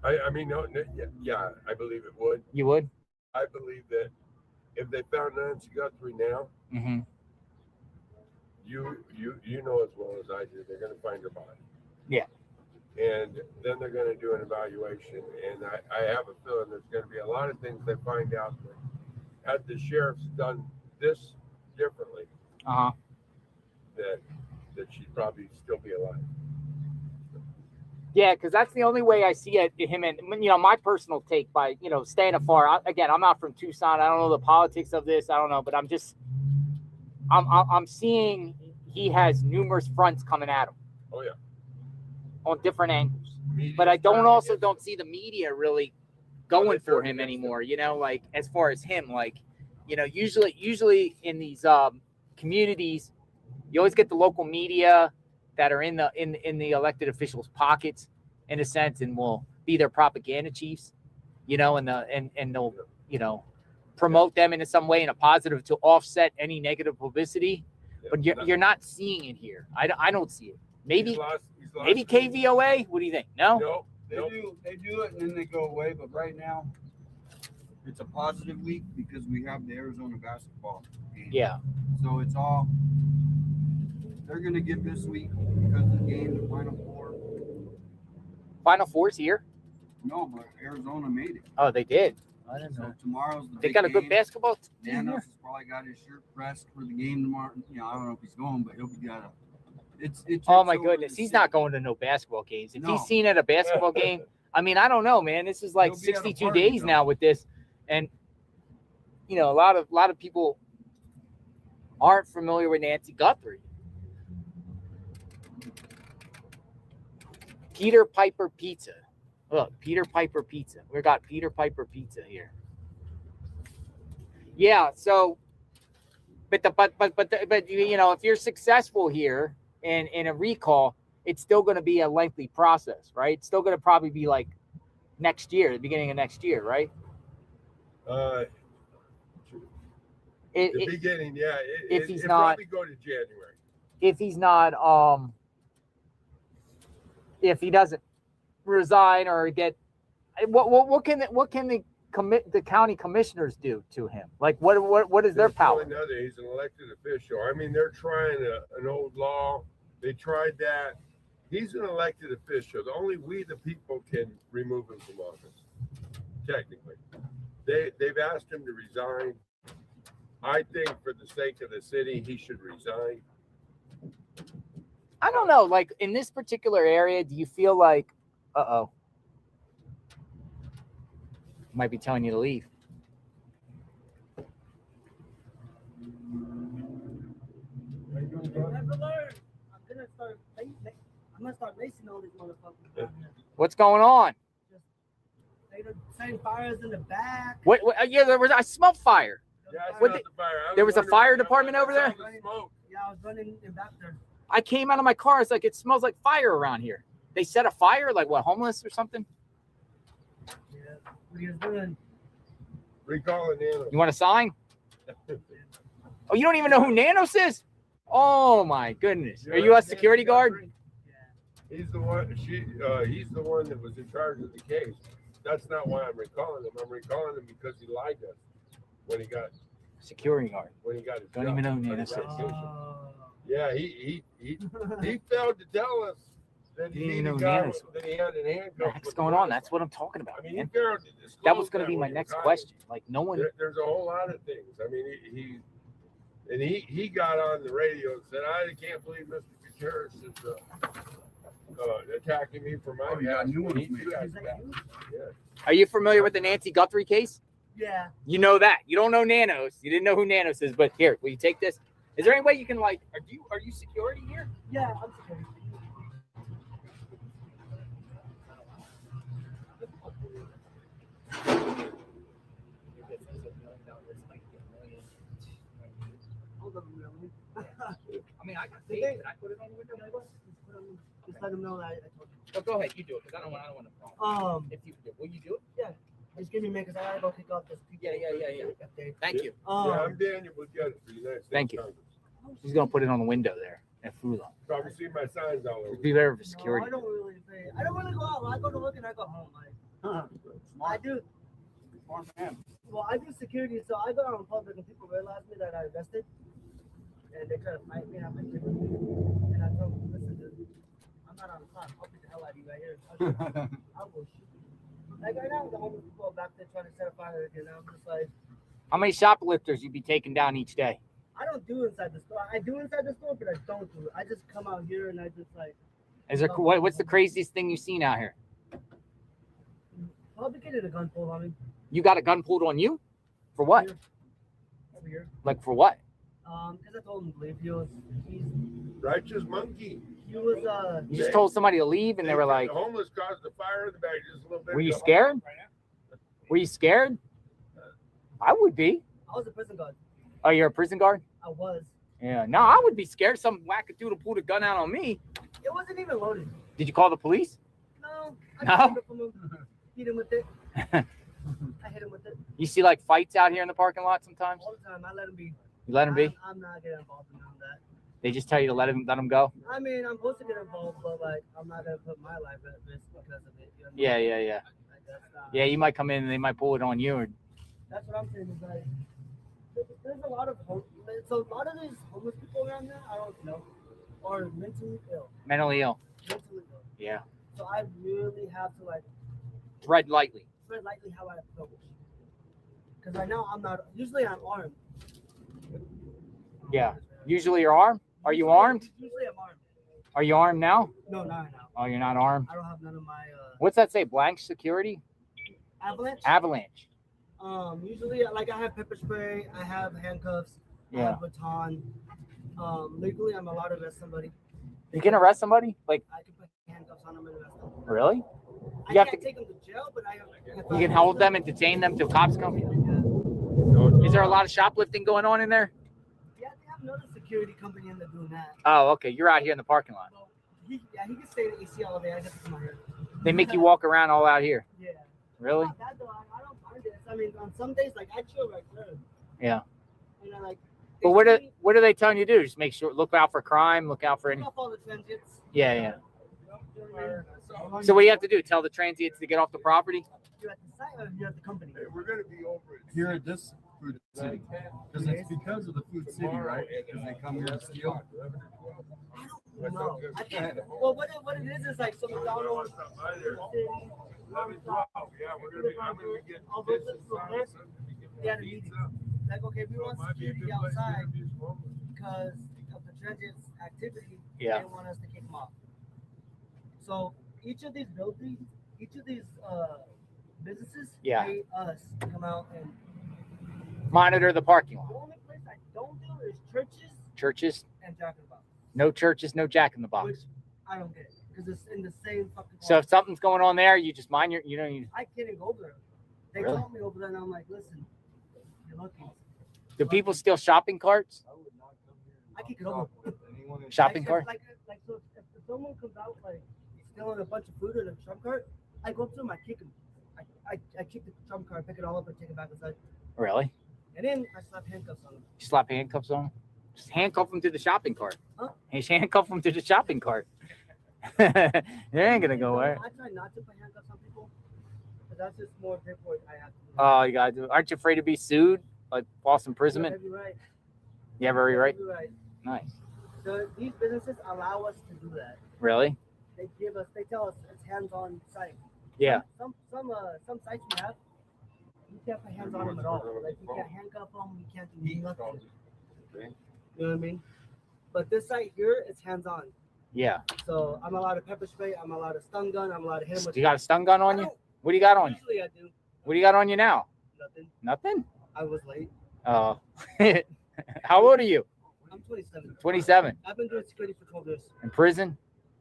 I mean, no, yeah, I believe it would. You would? I believe that if they found Nancy Guthrie now, mm-hmm. you know as well as I do, they're going to find her body. Yeah. And then they're going to do an evaluation. And I have a feeling there's going to be a lot of things they find out that had the sheriff's done this differently, that she'd probably still be alive. Yeah, because that's the only way I see it. Him and my personal take by staying afar. Again, I'm not from Tucson. I don't know the politics of this. I don't know, but I'm seeing he has numerous fronts coming at him. Oh yeah. On different angles. But I don't see the media really going for him anymore. Like as far as him, usually in these communities, you always get the local media that are in the elected officials' pockets, in a sense, and will be their propaganda chiefs, and they'll promote them in some way in a positive to offset any negative publicity. Yeah, but you're not seeing it here. I don't see it. Maybe maybe KVOA. What do you think? No. They do it and then they go away. But right now, it's a positive week because we have the Arizona basketball game. Yeah. So it's all they're going to give this week because the game, the Final Four. Final Four's here? No, but Arizona made it. Oh, they did. I didn't know. So tomorrow's the they got a good basketball team. Nanos has probably got his shirt pressed for the game tomorrow. I don't know if he's going, but he'll be got a. It's oh my goodness, he's not going to no basketball games. If he's seen at a basketball game, I mean, I don't know, man. This is like 62 days now with this, and a lot of people aren't familiar with Nancy Guthrie. Peter Piper Pizza. Look, Peter Piper Pizza. We got Peter Piper Pizza here. Yeah. So, but if you're successful here, and in a recall, it's still going to be a lengthy process, right? It's still going to probably be like next year, the beginning of next year, right? Beginning, yeah. If he's it not, probably go to January. if he's not, if he doesn't resign or get, what can the county commissioners do to him? Like, what is their power? Another, he's an elected official. I mean, they're trying an old law. They tried that. He's an elected official. Only we, the people, can remove him from office. Technically, they've asked him to resign. I think, for the sake of the city, he should resign. I don't know. Like, in this particular area, do you feel like, might be telling you to leave? I'm gonna start racing all these motherfuckers. What's going on? They setting fires in the back. What? Yeah, I smelled fire. Yeah, I smelled the fire. There was a fire department over there? Yeah, I was running in back there. I came out of my car. It's like, it smells like fire around here. They set a fire? Like what, homeless or something? Yeah. What are you guys doing? Recalling Nanos. You want a sign? Oh, you don't even know who Nanos is? Oh my goodness. Are you a security guard? He's the one. He's the one that was in charge of the case. That's not why I'm recalling him. I'm recalling him because he lied to us when he got security guard. When he got his don't even know who Nanos is. Yeah, he failed to tell us that he had an handcuff. What's going on? That's what I'm talking about. I mean, man. he failed to disclose That was going to that be my when he next was question. Like, no one. There's a whole lot of things. I mean, he got on the radio and said, "I can't believe Mr. Gutierrez is attacking me for my gas." Yeah. Are you familiar with the Nancy Guthrie case? Yeah. You know that. You don't know Nanos. You didn't know who Nanos is, but here, will you take this? Is there any way you can, like, are you security here? Yeah, I'm security. I mean, I can see it. I put it on the window. Just let them know that I told you. Oh, go ahead, you do it, because I don't want to problem. If you do, will you do it? Yeah. Just give me a minute, because I gotta go kick off this people. Yeah. Thank you. Yeah, I'm Daniel Buchanan for the United States Thank you. Congress. He's gonna put it on the window there at Fulan. Probably see my signs all over. Be there for No, security. I don't really go out. I go to work and I go home. I do. Well, I do security, so I go out in public and people realize me that I arrested, and they try to fight me. I'm like, and I tell them, listen, dude, I'm not on the clock. I'll beat the hell out of you right here. I will shoot you. Like right now, the homeless people are back there trying to set a fire again. I'm just like, How many shoplifters you be taking down each day? I don't do inside the store. I do inside the store, but I don't do it. I just come out here and I just like. Is there what's the craziest thing you've seen out here? Probably getting a gun pulled on me. You got a gun pulled on you? For what? Over here. Like for what? Because I told him to leave. He's Righteous monkey. he was You just told somebody to leave and they were like, the homeless caused the fire in the back just a little bit. were you scared? Were you scared? I would be. I was a prison guard. Oh, you're a prison guard? I was. Yeah. No, I would be scared. Some wackadoodle pulled a gun out on me. It wasn't even loaded. Did you call the police? No. No? I just him. Hit him with it. I hit him with it. You see like fights out here in the parking lot sometimes? All the time. I let him be. You let them be? I'm not getting involved in none of that. They just tell you to let them go? I mean, I'm supposed to get involved, but like, I'm not gonna put my life at risk because of it. You know? Yeah. Like, that's not, Yeah, you might come in and they might pull it on you. Or That's what I'm saying. Is like, there's a lot of so a lot of these homeless people around here, I don't know, are mentally ill. mentally ill. Mentally ill. Yeah. So I really have to like Tread lightly. tread lightly how I approach. Because right now I'm not. Usually I'm armed. Yeah. Usually you're armed. Are you armed? Usually I'm armed. Are you armed now? No, not right now. Oh, you're not armed? I don't have none of my What's that say? Blank security? avalanche. Avalanche. Usually like I have pepper spray, I have handcuffs, I Yeah. have baton. Legally I'm allowed to arrest somebody. You can arrest somebody? Like, I can put handcuffs on them and arrest them. really? I You have can't to. take them to jail, but I You can hold them and detain them till cops come. Yeah, Is there a lot of shoplifting going on in there? they have noticed security company in there doing that. Oh, okay. You're out here in the parking lot. Well, he can stay in the AC all day. I just come out here. They make you walk around all out here. Yeah. Really? Not bad though. I don't mind it. I mean, on some days, like I chill right there. Yeah. You know, like. But what are they telling you to do? Just make sure, look out for crime, look out for any. Off all the transients. Yeah, yeah. So what do you have to do? Tell the transients to get off the property? You're at the site or you're at the company? Hey, we're gonna be over it. Here at this food city, because it's because of the food city, right? Because they come here to steal. No, I can't. Well, what it is like some McDonald's. Yeah, we're gonna be. I'm gonna get All those little they had a meeting. Like, okay, we want security outside because of the transient's activity. Yeah. They want us to kick them off. So each of these buildings, each of these businesses pay us to come out and monitor the parking lot. the only place I don't do is churches Churches? and Jack in the Box. No churches, no Jack in the Box. Which I don't get it because it's in the same fucking. So if something's going on there, you just mind your, you know, you. I can't even go over there. They Really? called me over there and I'm like, listen, you're lucky. Do people steal shopping carts? I kick it over. Shopping Like, cart? Like so if someone comes out like stealing a bunch of food in a trump cart, I go up to him, I kick him. I kick the trump cart, pick it all up, and take it back inside. Really? And then I slap handcuffs on him. You slap handcuffs on them? Just handcuff them to the shopping cart. Huh? Just handcuff them to the shopping cart. They ain't gonna go away. I try not to put handcuffs on people, but that's just more paperwork I have to do. Oh, you gotta do. Aren't you afraid to be sued, like false imprisonment? Every right. Yeah, very right. Every right. Nice. So these businesses allow us to do that. Really? They tell us it's hands-on site. Yeah. Some sites we have, you can't put hands on them at all. Like you can't handcuff them, you can't do nothing. You know what I mean? But this site here, it's hands-on. Yeah. So I'm allowed to pepper spray, I'm allowed to stun gun, I'm allowed to hit him with. You got a stun gun on you? What do you got on you? Usually I do. What do you got on you now? Nothing. Nothing? I was late. Oh. How old are you? I'm 27. 27. I've been doing security for 12 years. In prison?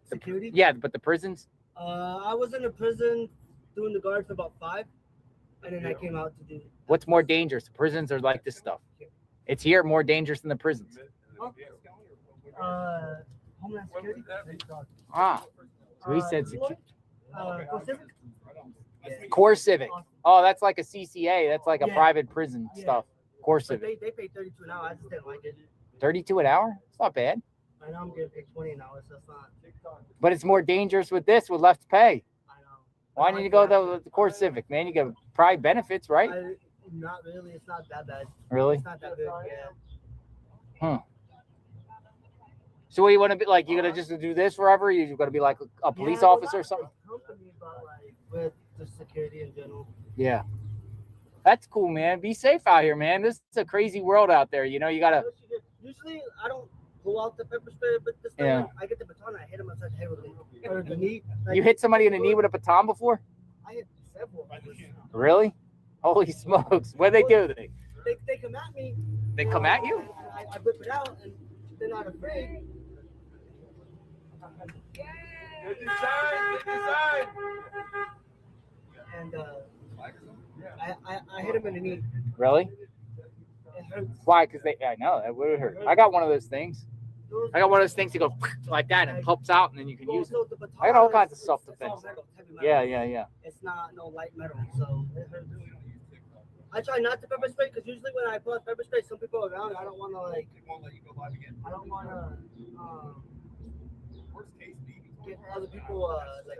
Security? Yeah, but the prisons? I was in a prison doing the guard for about 5, and then I came out to do. What's more dangerous? The prisons or like this stuff? It's here more dangerous than the prisons. Homeland Security. Ah. So he said security. Core Civic. Oh, that's like a CCA. That's like a Yeah. private prison Yeah. stuff. Core But Civic. they pay 32 an hour. I just didn't like it. 32 an hour? It's not bad. I know I'm getting paid 20 an hour, so it's not. But it's more dangerous with this with less pay. I know. Why didn't you go the Core Civic, man? You get probably benefits, right? Not really. It's not that bad. Really? It's not that good. Yeah. Huh. So what you want to be like? You gonna just do this forever? You gonna be like a police Yeah, well, officer or not something? with the company, but like with the security in general. Yeah. That's cool, man. Be safe out here, man. This is a crazy world out there. You know, you gotta. Usually, I don't pull out the pepper spray, but this time Yeah. I get the baton and I hit him upside the head with it. Or the knee. Like, You hit somebody in the knee with a baton before? I hit several. Really? Holy smokes! What they do? They come at me. They come at you? I whip it out, and they're not afraid. Get inside. And I hit him in the knee. Really? It hurts. Why? Because I know that would hurt. I got one of those things. I got one of those things that go like that and it pops out and then you can use it. I got all kinds of self-defense. Yeah. It's not no light metal, so it hurts. I try not to pepper spray because usually when I pull out pepper spray, some people around, I don't want to like. I don't want to get other people like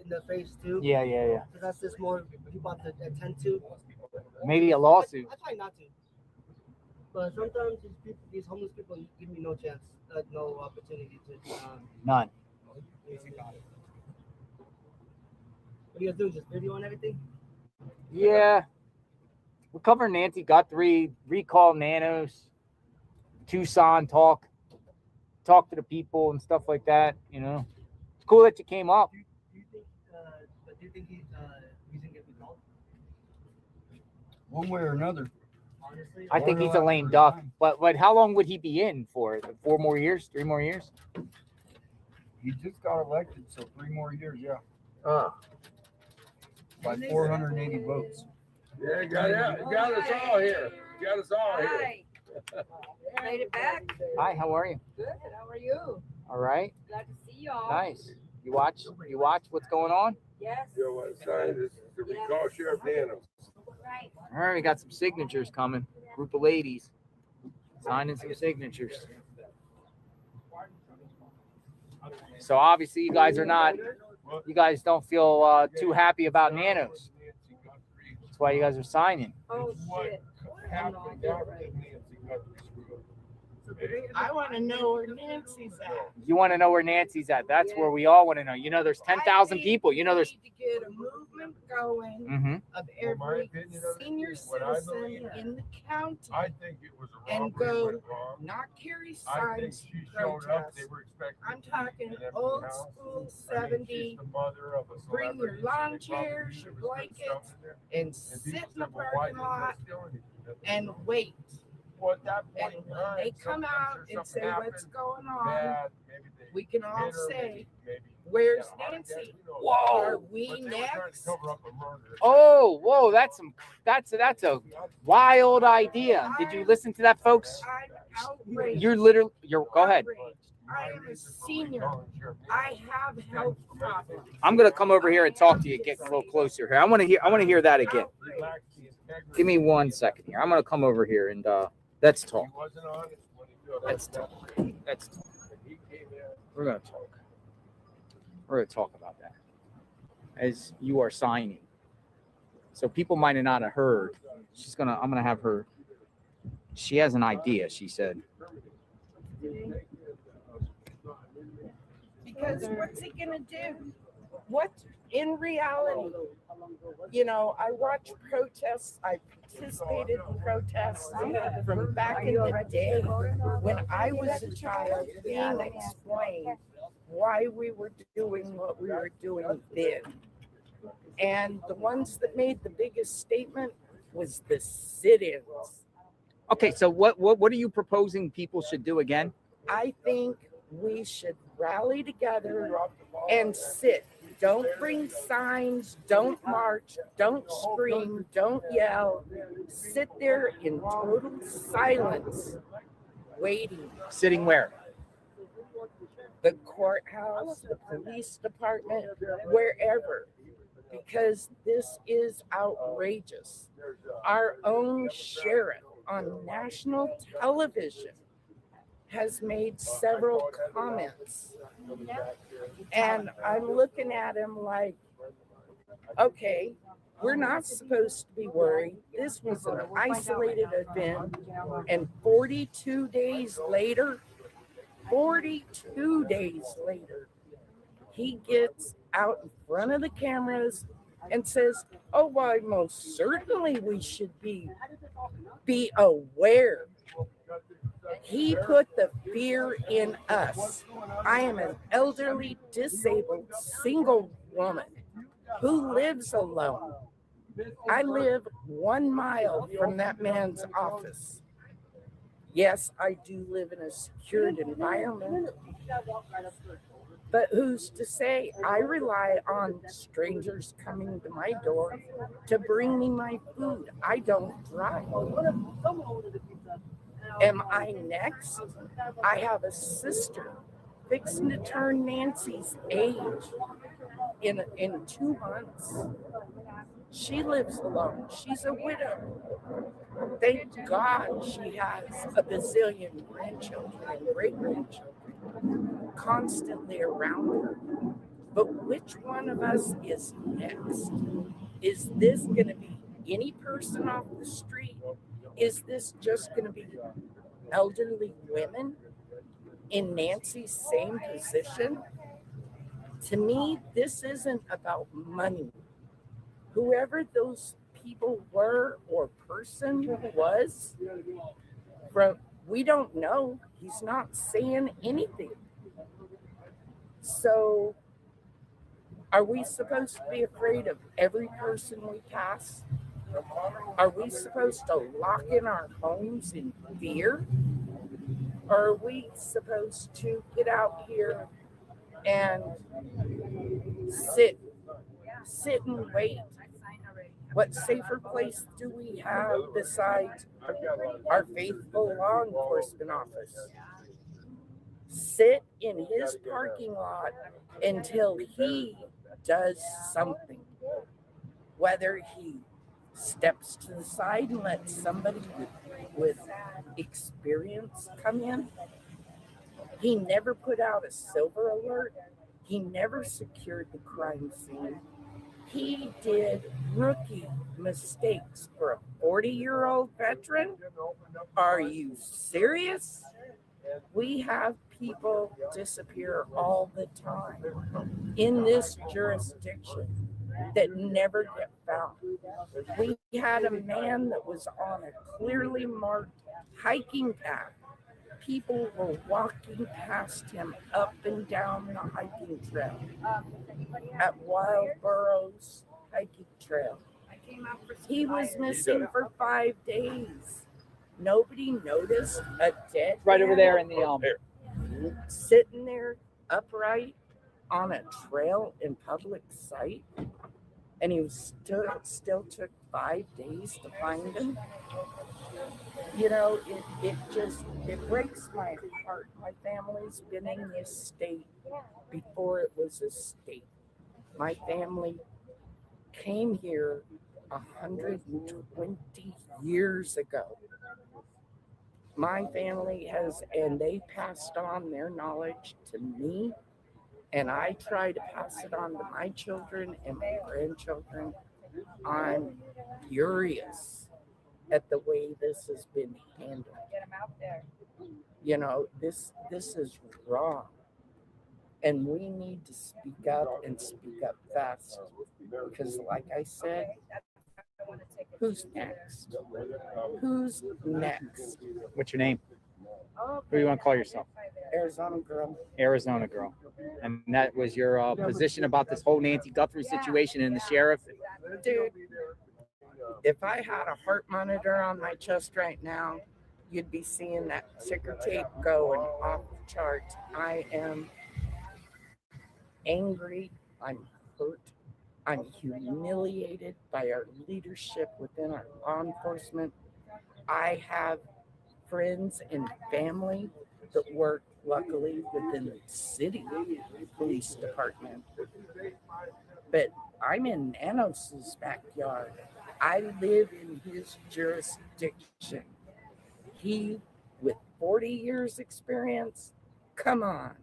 in the face too. Yeah. Because that's just more people have to attend to. Maybe a lawsuit. I try not to. But sometimes these homeless people give me no chance, no opportunity to. None. What do you guys do? Just video and everything? Yeah. We're covering Nancy, got 3, recall Nanos, Tucson, talk to the people and stuff like that, you know. It's cool that you came up. Do you think he's gonna get recalled? One way or another. Honestly, I think he's a lame duck. But how long would he be in for? 4 more years? 3 more years? He just got elected, so 3 more years, yeah. By 480 votes. Yeah, got us all here. Got us all here. Made it back. Hi, how are you? Good. How are you? All right. Glad to see y'all. Nice. You watch what's going on? Yes. You know what sign this is the recall Sheriff Nanos. Right. All right, we got some signatures coming. Group of ladies signing some signatures. So obviously you guys don't feel too happy about nanos. That's why you guys are signing. Oh shit. I want to know where Nancy's at. You want to know where Nancy's at? That's where we all want to know. You know, there's 10,000 people. You know, there's to get a movement going Mhm. of every senior citizen in the county. I think it was a and robbery go went wrong. not carry I think signs. she showed up. They were expecting. I'm talking an empty old house. school I think 70. she's the mother of a Bring your celebrity, lawn so they probably chairs, knew your there was good stuff blankets, in there. and And sit people in the said, well, why parking didn't you lot steal anything? and wait. Well, at that And point in when time, they come sometimes out there's and something say what's happened going on, bad, maybe they we can all hit her, say, maybe where's yeah, heart attack, Nancy? who knows? Whoa. Are we But they were trying to next? cover up a murder. Oh, that's a wild idea. Did you listen to that, folks? I'm outraged. You're go ahead. Outraged. I am a senior. I have health problems. I'm gonna come over here and talk to you. Get a little closer here. I want to hear that again. Give me 1 second here. I'm gonna come over here and let's talk. Let's talk. We're gonna talk. We're gonna talk about that as you are signing. So people might not have heard. I'm gonna have her. She has an idea. She said. Because what's he gonna do? What in reality? You know, I watch protests. I participated in protests from back in the day when I was a child, being explained why we were doing what we were doing then. And the ones that made the biggest statement was the sit-ins. Okay, so what are you proposing people should do again? I think we should rally together and sit. Don't bring signs, don't march, don't scream, don't yell. Sit there in total silence, waiting. Sitting where? The courthouse, the police department, wherever. Because this is outrageous. Our own sheriff on national television has made several comments. And I'm looking at him like, okay, we're not supposed to be worried. This was an isolated event. And 42 days later, he gets out in front of the cameras and says, oh, why, most certainly we should be aware. He put the fear in us. I am an elderly, disabled, single woman who lives alone. I live 1 mile from that man's office. Yes, I do live in a secured environment. But who's to say? I rely on strangers coming to my door to bring me my food. I don't drive. Am I next? I have a sister fixing to turn Nancy's age in 2 months. She lives alone. She's a widow. Thank God she has a bazillion grandchildren and great-grandchildren constantly around her. But which one of us is next? Is this going to be any person off the street? Is this just going to be elderly women in Nancy's same position? To me, this isn't about money. Whoever those people were or person was, we don't know. He's not saying anything. So are we supposed to be afraid of every person we pass? Are we supposed to lock in our homes in fear? Or are we supposed to get out here and sit and wait? What safer place do we have besides our faithful law enforcement office? Sit in his parking lot until he does something. Whether he steps to the side and lets somebody with experience come in. He never put out a silver alert. He never secured the crime scene. He did rookie mistakes for a 40-year-old veteran. Are you serious? We have people disappear all the time in this jurisdiction that never get found. We had a man that was on a clearly marked hiking path. People were walking past him up and down the hiking trail at Wildborough's hiking trail. He was missing for 5 days. Nobody noticed a dead Right over man there in the sitting there upright on a trail in public sight, and he was still took 5 days to find him. You know, it breaks my heart. My family's been in this state before it was a state. My family came here 120 years ago. My family has, and they passed on their knowledge to me, and I try to pass it on to my children and my grandchildren. I'm furious at the way this has been handled. You know, this is wrong. And we need to speak up and speak up fast. Because like I said, who's next? Who's next? What's your name? Who do you want to call yourself? Arizona girl. Arizona girl. And that was your position about this whole Nancy Guthrie situation and the sheriff? Dude, if I had a heart monitor on my chest right now, you'd be seeing that ticker tape going off the charts. I am angry. I'm hurt. I'm humiliated by our leadership within our law enforcement. I have friends and family that work, luckily, within the city police department. But I'm in Nanos's backyard. I live in his jurisdiction. He, with 40 years experience, come on,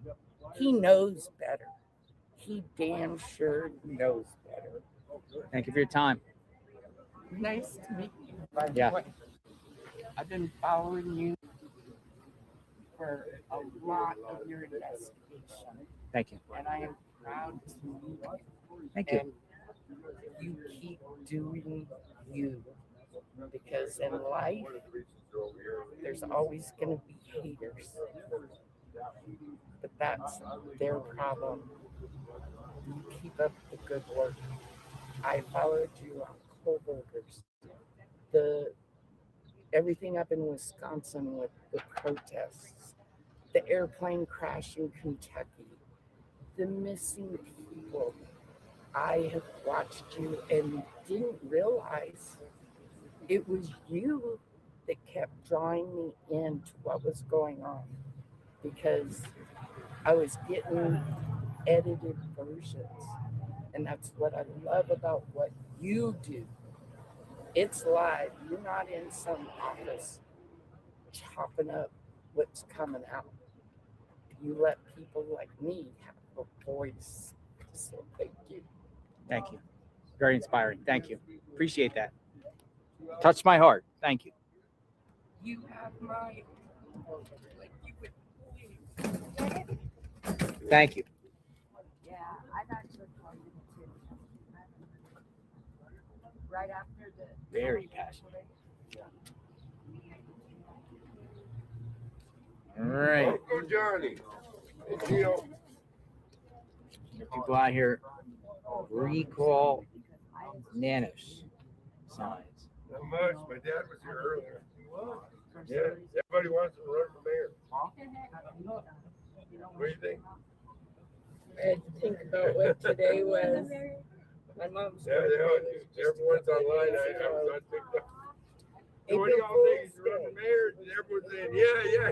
he knows better. He damn sure knows better. Thank you for your time. Nice to meet you, by the Yeah. way. I've been following you for a lot of your investigation. Thank you. And I am proud to meet you. Thank you. And you keep doing you. Because in life, there's always going to be haters. But that's their problem. You keep up the good work. I followed you on Kohlberger's. Everything up in Wisconsin with the protests, the airplane crash in Kentucky, the missing people. I have watched you and didn't realize it was you that kept drawing me into what was going on, because I was getting edited versions. And that's what I love about what you do. It's live. You're not in some office chopping up what's coming out. You let people like me have a voice. So thank you. Thank you. Very inspiring. Thank you. Appreciate that. Touched my heart. Thank you. You have my, like you would. Thank you. Yeah, I've actually called you too. Right after the. Very passionate. All right. Go, Johnny. Hey, Gio. People out here recall Nanos signs. Not much. My dad was here earlier. Yeah, everybody wants to run for mayor. What do you think? I had to think about what today was. My mom's everyone's online. I was on TikTok. So what do y'all think? He's running for mayor? And everyone's saying, yeah.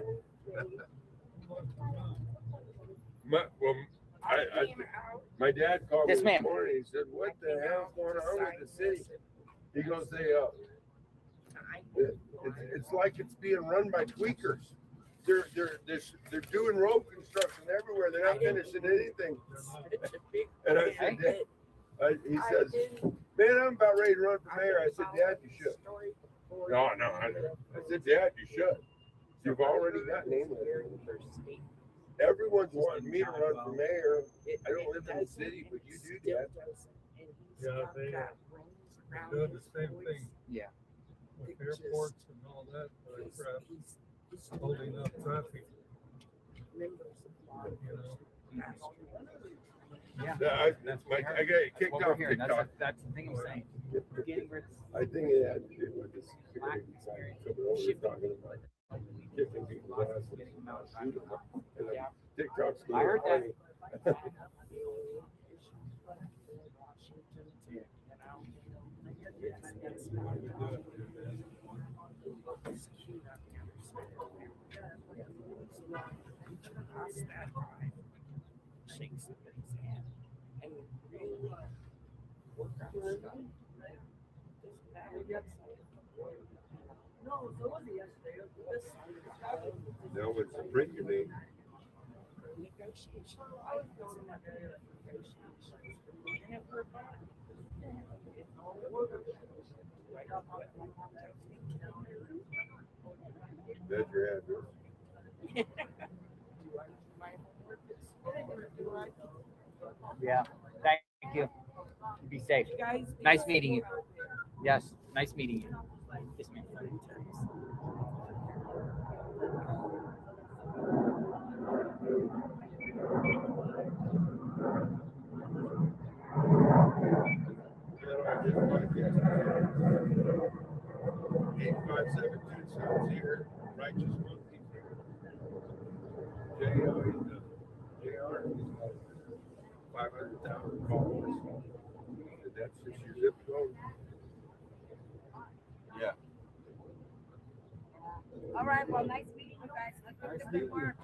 My dad called me Yes, ma'am. this morning. He said, "What the hell's going on with the city?" He goes, it's like it's being run by tweakers. They're doing road construction everywhere. They're not finishing anything. And I said, he says, "Man, I'm about ready to run for mayor." I said, "Dad, you should." No, I said, "Dad, you should. You've already got name. Everyone's wanting me to run for mayor. I don't live in the city, but you do, Dad." Yeah, they are doing the same thing. Yeah. With airports and all that crap, holding up traffic. You know. Yeah. I got kicked off TikTok. That's the thing I'm saying. I think it had to do with this security design. So we're always talking about kicking people's ass and shooting them. And then TikTok's I heard that. Shake somebody's hand and really work on stuff. No, so was it yesterday? No, it's a breaking name. Negotiation. That's your address. Yeah. Thank you. Be safe. Nice meeting you. Yes. Nice meeting you. Yes, ma'am. Here, righteous monkey. JLR, 500,000 followers. That's just your zip code. Yeah. All right, well, nice meeting you guys. Let's get the good work.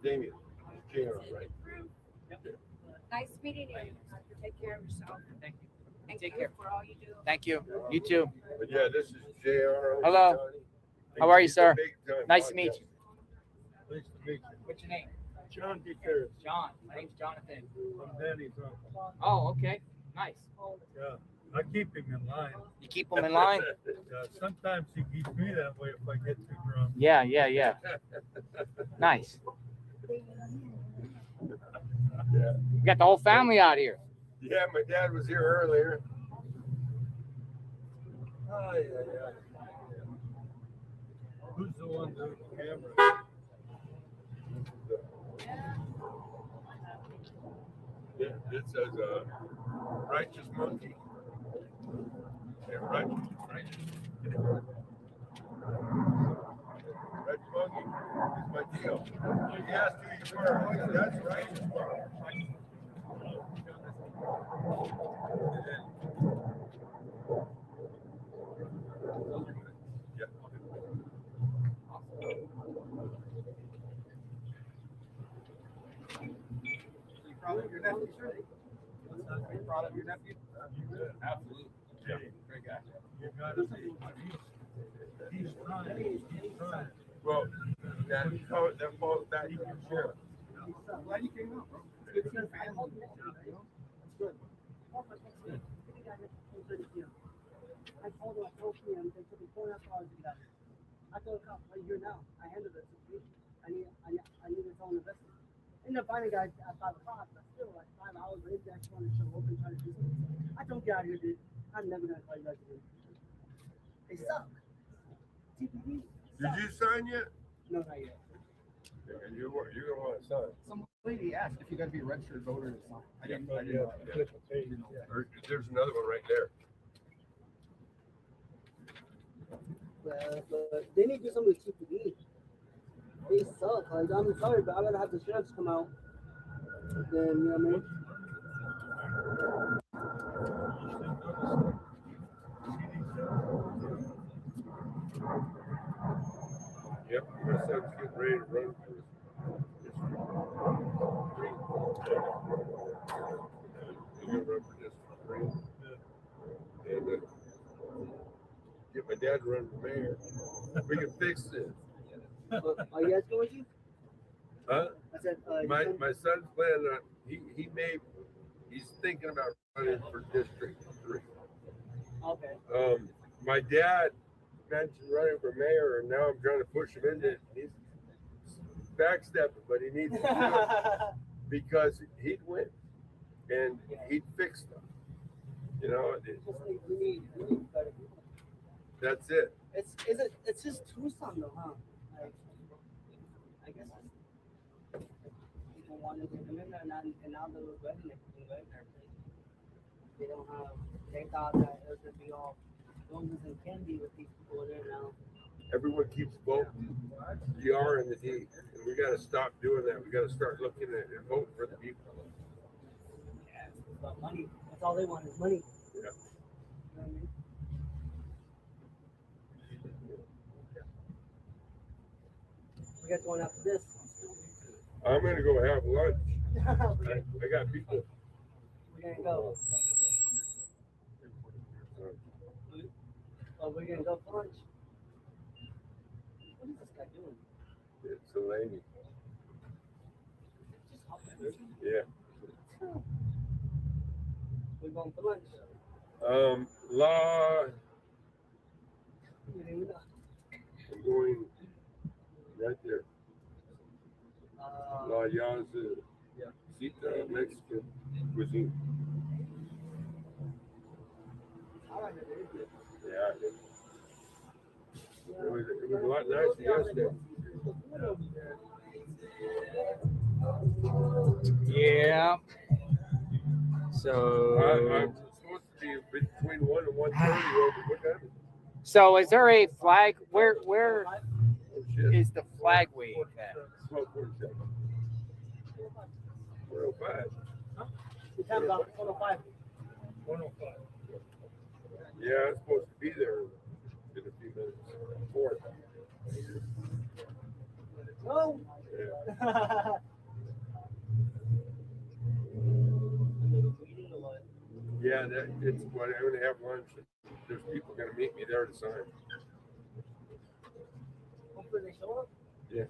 Damien, JLR, right? Nice meeting you. Take care of yourself. Thank you. And Take good care. for all you do. Thank you. You too. But yeah, this is JR. Hello. How are you, sir? Nice to meet you. Nice to meet you. What's your name? John Gutierrez. John. My name's Jonathan. I'm Danny's uncle. Oh, okay. Nice. Yeah, I keep him in line. You keep them in line? Sometimes he keeps me that way if I get too drunk. Yeah. Nice. Yeah. You got the whole family out here. Yeah, my dad was here earlier. Oh, yeah. Who's the one doing the camera? Yeah, it says righteous monkey. Yeah, righteous. Righteous monkey is my deal. He asked who you were. That's righteous monkey. Yeah. You proud of your nephew, sir? Are you proud of your nephew? Absolutely. Yeah, great guy. You got to see. He's trying. Well, that falls back to your sheriff. I'm glad you came out, bro. It's good to see your family. You know? It's good. I told him at 12 p.m. They took me 4.5 hours to get out. I told the cop right here now. I handled it. I need to tell an investor. Ended up finding a guy at 5 o'clock, but still like 5 hours later, they actually wanted to show up and try to do something. I told you out here, dude. I'm never gonna call you guys again. They suck. TPD. Did you sign yet? No, not yet. And you're gonna want to sign. Some lady asked if you got to be a registered voter to sign. I didn't know. There's another one right there. But they need to do something with TPD. They suck. Like, I'm sorry, but I'd rather have the sheriffs come out than, you know what I mean? dad to run for mayor. We can fix this. Are you guys going to? Huh? I said, My son's planning on, he's thinking about running for District 3. okay. My dad mentioned running for mayor, and now I'm trying to push him into it. He's backstepping, but he needs to do it because he'd win and he'd fix stuff. You know, We need better people. that's it. It's just Tucson though, huh? Like, I guess people wanted to come in there, and now they're regretting it. They don't have. They thought that it was gonna be all roses and candy with these people there now. Everyone keeps voting the R and the D, and we got to stop doing that. We got to start looking at and voting for the people. Yeah, it's about money. That's all they want is money. Yeah. You know what I mean? We got going after this. I'm gonna go have lunch. I got people. We're gonna go. Oh, we're gonna go for lunch. What is this guy doing? It's a lady. Just hopping. Yeah. We're going for lunch. Law. You didn't know. I'm going right there. La Yaza, Zita, Mexican cuisine. Yeah, it was a lot nicer yesterday. Yeah. So I'm supposed to be between 1 and 1:30 over what time? So is there a flag? Where Oh, shit. is the flag wave at? 12:47. 105. The time's off. 105. 105. Yeah, I'm supposed to be there in a few minutes. 4. No. Yeah. Yeah, it's when I'm going to have lunch. There's people going to meet me there to sign. Hopefully they show up. Yeah.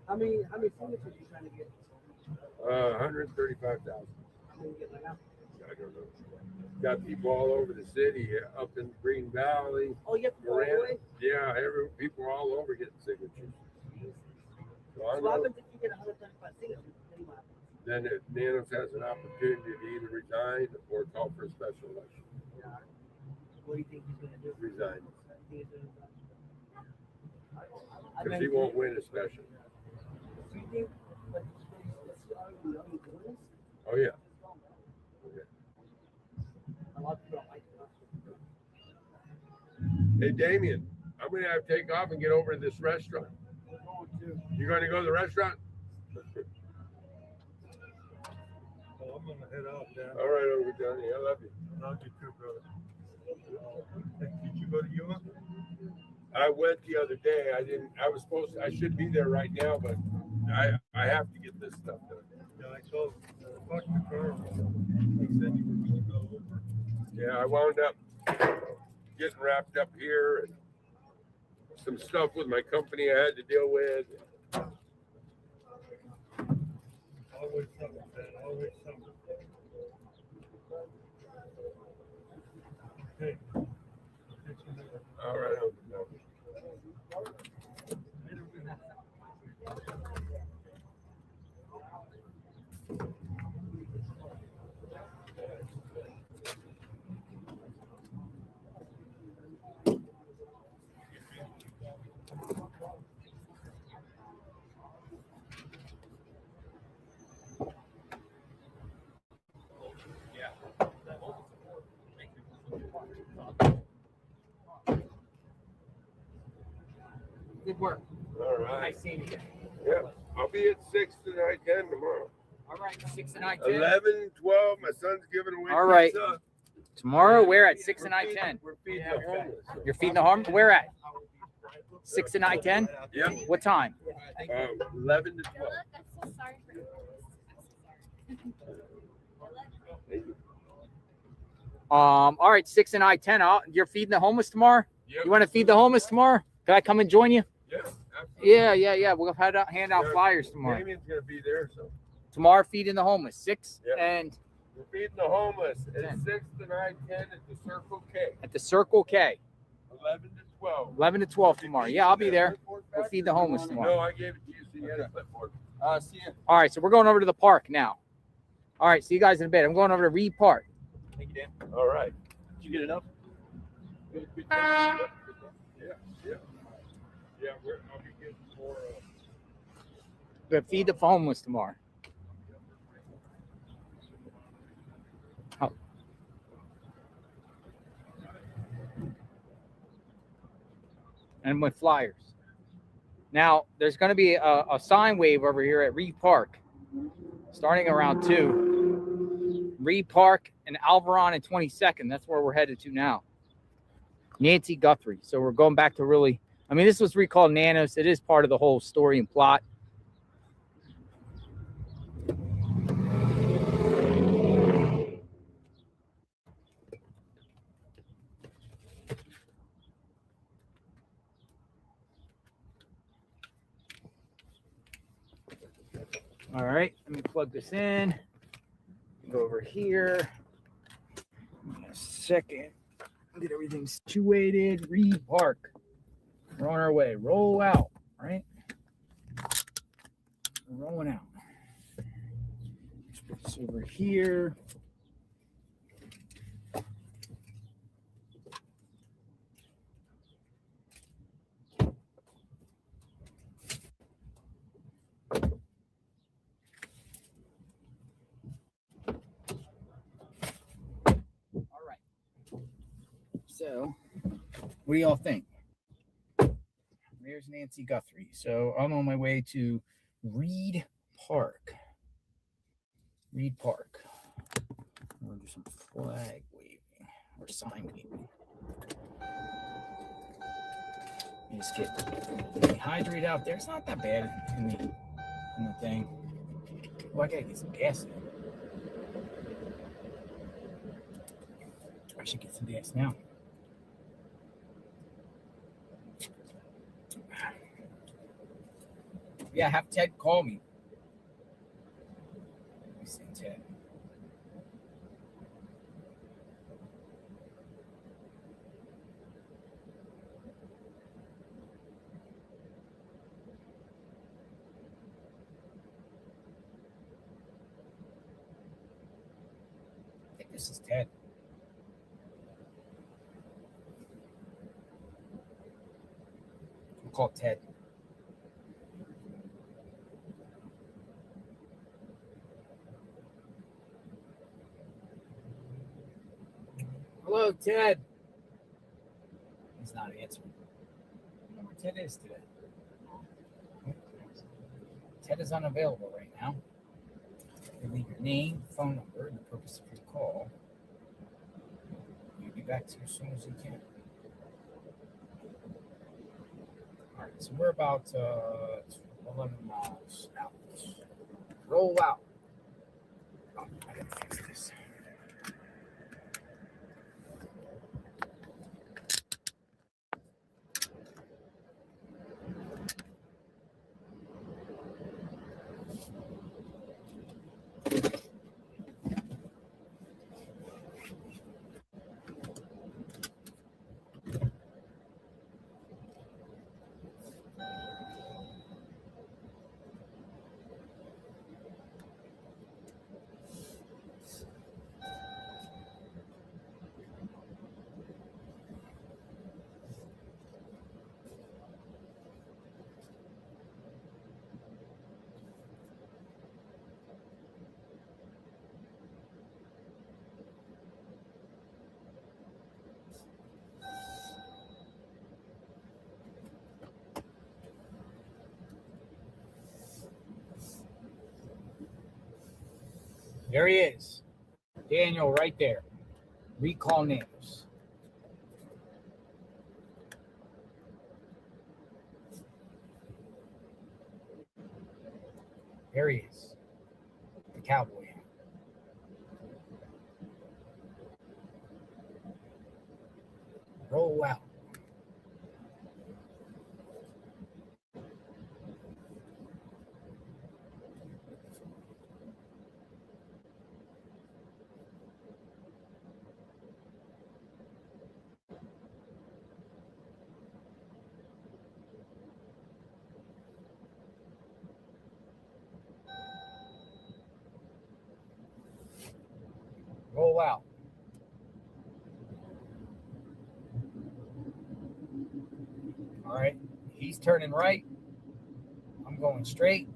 How many signatures are you trying to get? 135,000. How many you get right now? I don't know. Got people all over the city, up in Green Valley. Oh, you have to go all the Miranda. way? Yeah, people all over getting signatures. So So what happens if you get 135 signatures? Then Nanos has an opportunity to either resign or call for a special election. What do you think he's going to do? Resign. Because he won't win a special. Do you think? But he's already doing this? Oh, yeah. A lot of people don't like it. Hey, Damien, I'm going to have to take off and get over to this restaurant. You going to go to the restaurant? Oh, I'm gonna head out, Dad. All right, Uncle Johnny. I love you. Love you too, brother. Did you go to Yuma? I went the other day. I should be there right now, but I have to get this stuff done. Yeah, I talked to Carl. He said you were going to go over. Yeah, I wound up getting wrapped up here and some stuff with my company I had to deal with. Always something, man. Always something. Hey. All right, Uncle Johnny. Good work. All right. Nice seeing you. Yeah, I'll be at 6 tonight, 10 tomorrow. All right, 6 and I 10. 11, 12. My son's giving away All right. pizza. Tomorrow, where at 6 and I 10? We're feeding the homeless. You're feeding the harm? Where at? 6 and I 10? Yeah. What time? 11 to 12. I'm so sorry for you. Thank you. All right, 6 and I-10. You're feeding the homeless tomorrow? Yep. You want to feed the homeless tomorrow? Can I come and join you? Yeah, absolutely. Yeah. We'll hand out flyers tomorrow. Damien's gonna be there, so Tomorrow, feeding the homeless. 6 Yep. and we're feeding the homeless at 10. 6th and I-10 at the Circle K. At the Circle K. 11 to 12. 11 to 12 tomorrow. Yeah, I'll be there. We'll feed the homeless tomorrow. No, I gave it to you, so you had a clipboard. See you. All right, so we're going over to the park now. All right, see you guys in a bit. I'm going over to Reed Park. Thank you, Dan. All right. Did you get enough? Yeah. I'll be getting more. We're gonna feed the homeless tomorrow. Oh. And with flyers. Now, there's going to be a sine wave over here at Reed Park, starting around 2. Reed Park and Alvaron and 22nd. That's where we're headed to now. Nancy Guthrie. So we're going back to really, I mean, this was recalled Nanos. It is part of the whole story and plot. All right, let me plug this in. Go over here. In a second. Get everything situated. Reed Park. We're on our way. Roll out. All right. We're rolling out. Let's put this over here. So, what do y'all think? There's Nancy Guthrie. So, I'm on my way to Reed Park. Reed Park. We'll do some flag waving or sign waving. You just get dehydrated out there. It's not that bad in the thing. Oh, I gotta get some gas in. I should get some gas now. Yeah, have Ted call me. Let me see Ted. I think this is Ted. I'll call Ted. Hello, Ted. He's not answering. I don't know where Ted is today. Ted is unavailable right now. You leave your name, phone number, and the purpose of your call. He'll be back to you as soon as he can. All right, so we're about 11 miles out. Roll out. Oh, I gotta fix this. There he is. Daniel right there. Recall names. There he is. The cowboy. Roll out. Roll out. All right. He's turning right. I'm going straight.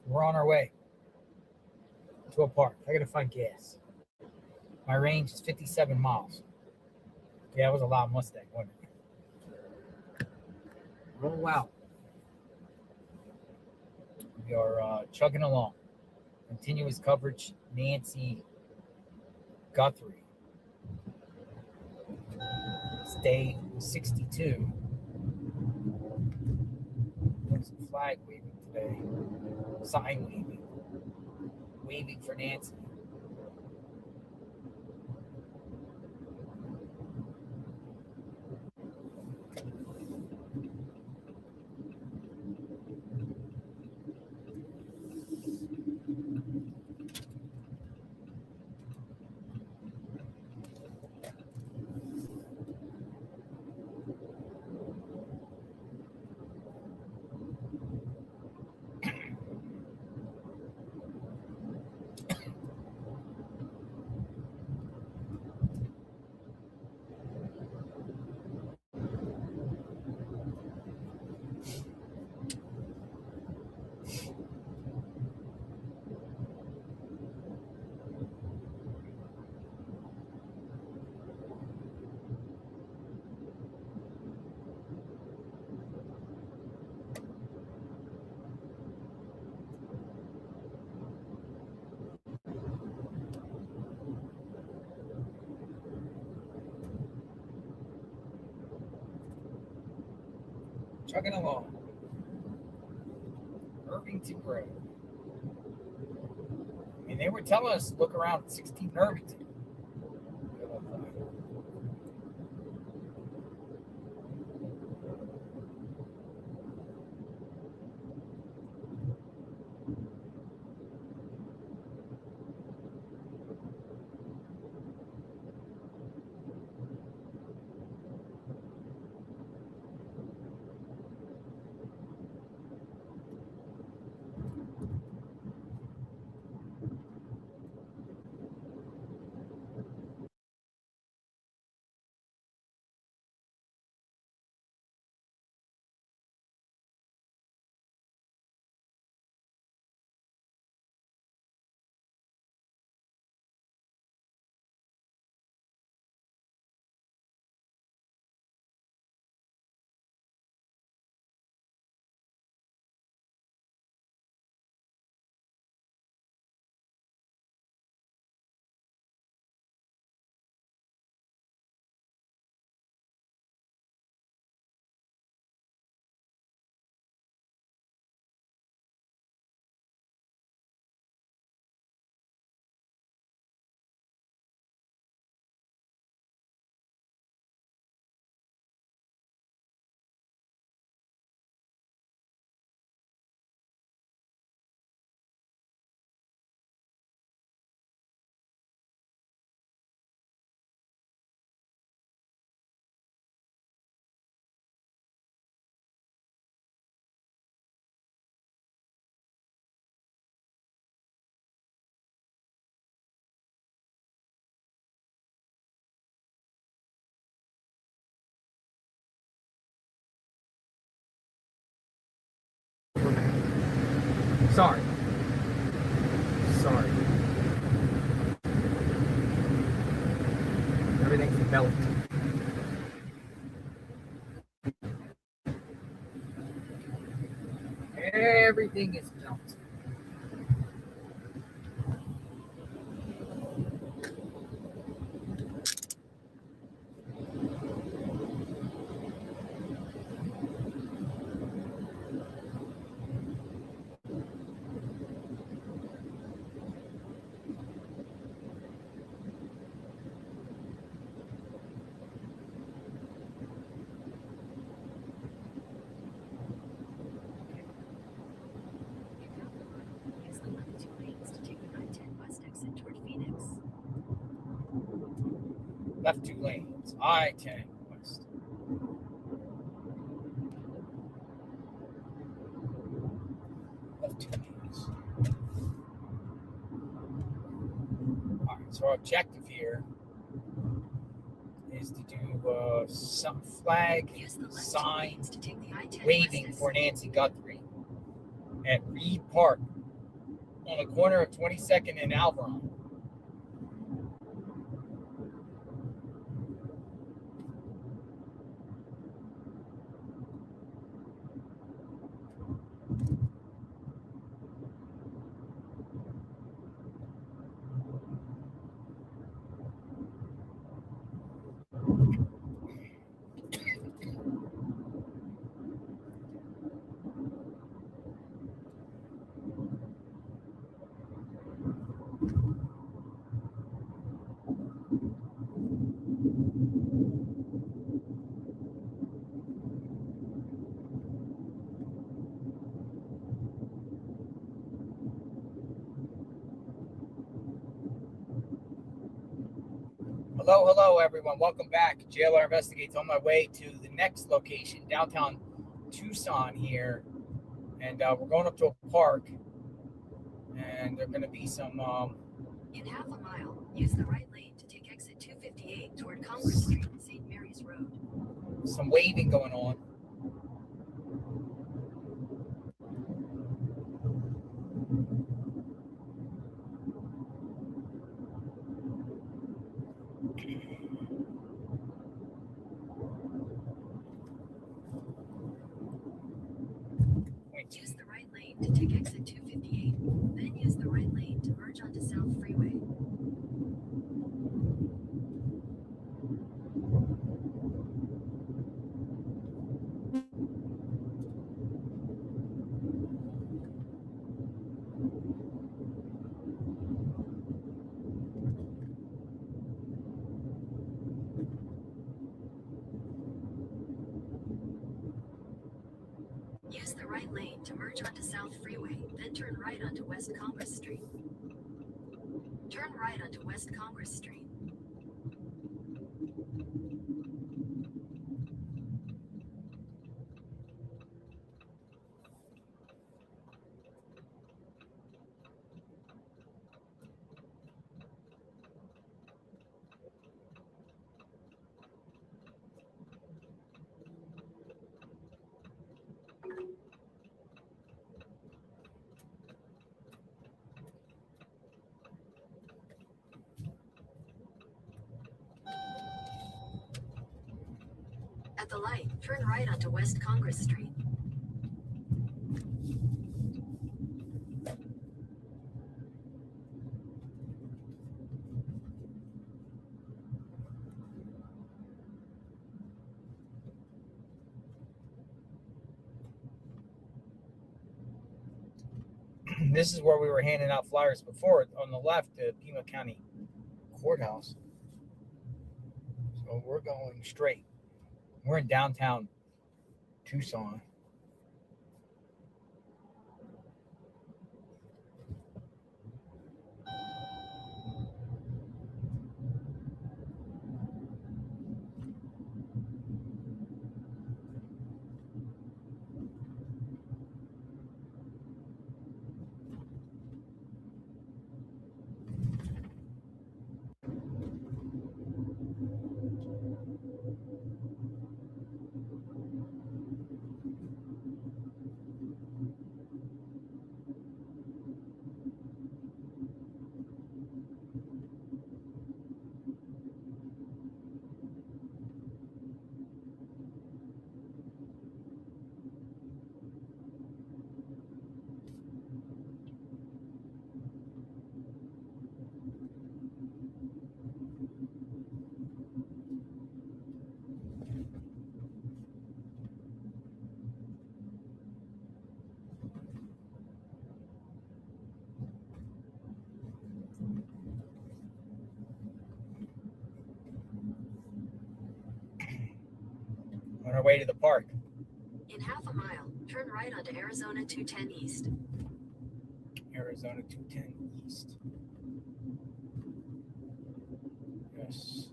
We're on our way to a park. I gotta find gas. My range is 57 miles. Yeah, it was a loud Mustang, wasn't it? Roll out. We are chugging along. Continuous coverage, Nancy Guthrie. Stay 62. There's a flag waving today. Sign waving. Waving for Nancy. Chugging along. Irvington Road. I mean, they were telling us to look around 16th Irvington. Sorry. Everything's melted. Everything is melted. Use the left 2 lanes to take the I-10 west exit toward Phoenix. Left 2 lanes. I-10 west. Left 2 lanes. All right, so our objective here is to do some flag Use the left 2 sign lanes to take the I-10 waving west for exit. Nancy Guthrie at Reed Park on the corner of 22nd and Alveron. Hello, everyone. Welcome back. JLR Investigates on my way to the next location, downtown Tucson here. And we're going up to a park. And there's going to be some... In half a mile, use the right lane to take exit 258 toward Congress Street and St. Mary's Road. some waving going on. Use the right lane to take exit 258. Then use the right lane to merge onto South Freeway. Use the right lane to merge onto South Freeway, then turn right onto West Congress Street. Turn right onto West Congress Street. At the light, turn right onto West Congress Street. This is where we were handing out flyers before. On the left, the Pima County Courthouse. So we're going straight. We're in downtown Tucson. way to the park. In half a mile, turn right onto Arizona 210 East. Arizona 210 East. Yes.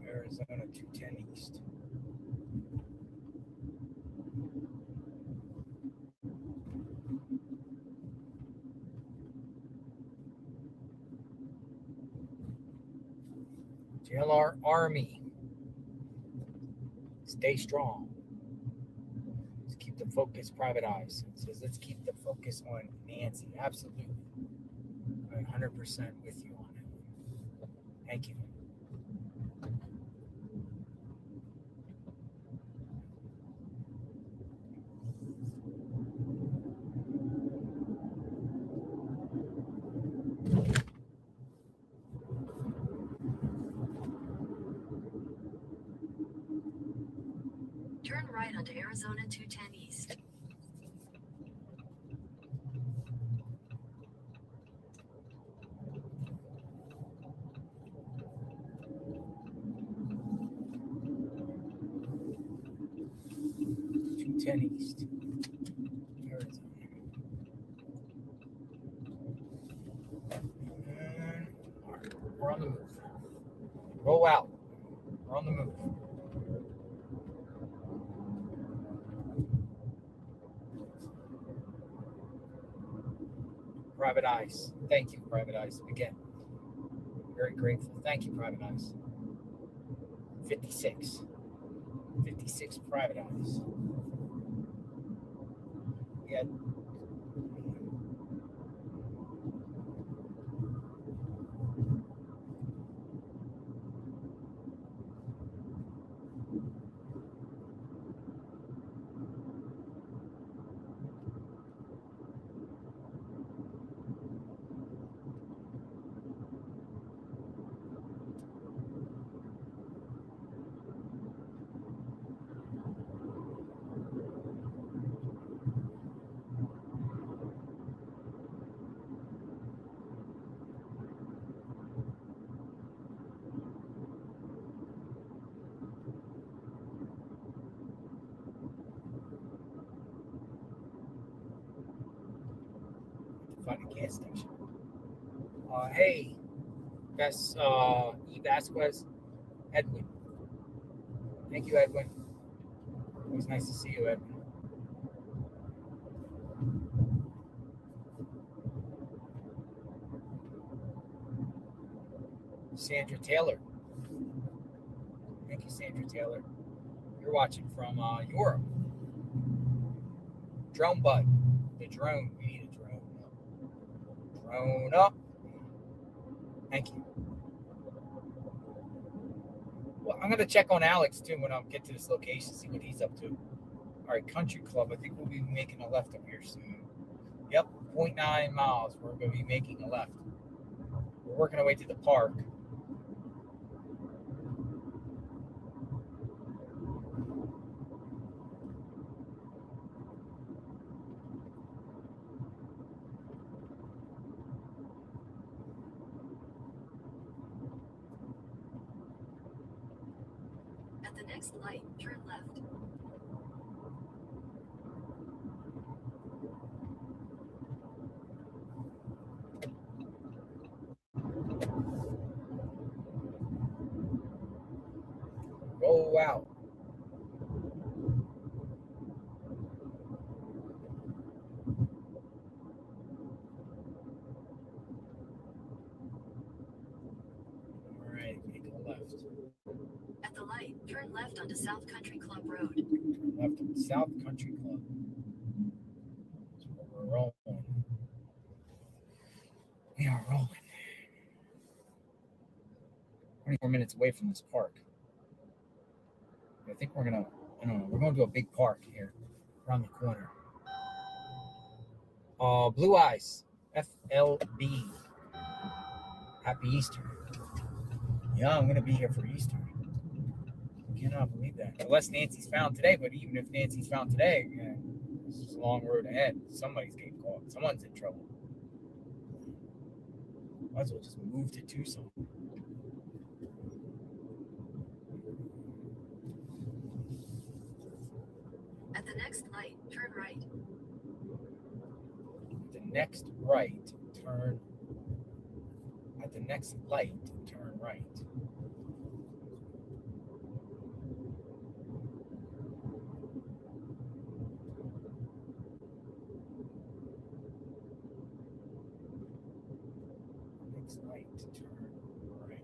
Arizona 210 East. JLR Army. Stay strong. Let's keep the focus, Private Eyes. It says, let's keep the focus on Nancy. Absolutely. I'm 100% with you on it. Thank you. Turn right onto Arizona 210 East. East. Arizona. And we're on the move. Roll out. We're on the move. Private Eyes. Thank you, Private Eyes. Again, very grateful. Thank you, Private Eyes. 56. 56 Private Eyes. We had find a gas station. Hey, that's E. Vasquez, Edwin. Thank you, Edwin. It was nice to see you, Edwin. Sandra Taylor. Thank you, Sandra Taylor. You're watching from Europe. Drone Bud. The drone. We need a drone. Drone up. Thank you. Well, I'm going to check on Alex, too, when I get to this location, see what he's up to. All right, Country Club. I think we'll be making a left up here soon. Yep, 0.9 miles. We're going to be making a left. We're working our way to the park. At the next light, turn left. Roll out. All right, make a left. At the light, turn left onto South Country Club Road. Left on South Country Club. That's where we're rolling. We are rolling. 24 minutes away from this park. I think we're gonna, I don't know, we're going to a big park here around the corner. Blue Eyes, FLB. Happy Easter. Yeah, I'm gonna be here for Easter. I cannot believe that. Unless Nancy's found today, but even if Nancy's found today, yeah, this is a long road ahead. Somebody's getting caught. Someone's in trouble. Might as well just move to Tucson. the next light, turn right. The next right, turn. At the next light, turn right. Next light, turn right.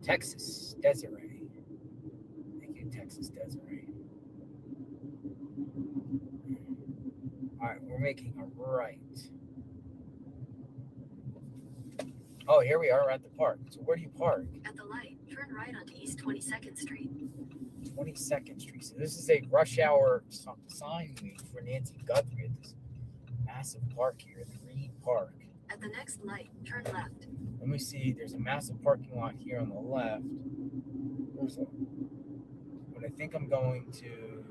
Texas, Desiree. Thank you, Texas, Desiree. All right, we're making a right. Oh, here we are at the park. So where do you park? At the light, turn right onto East 22nd Street. 22nd Street. So this is a rush hour sign week for Nancy Guthrie at this massive park here, the Reed Park. At the next light, turn left. Let me see. There's a massive parking lot here on the left. But I think I'm going to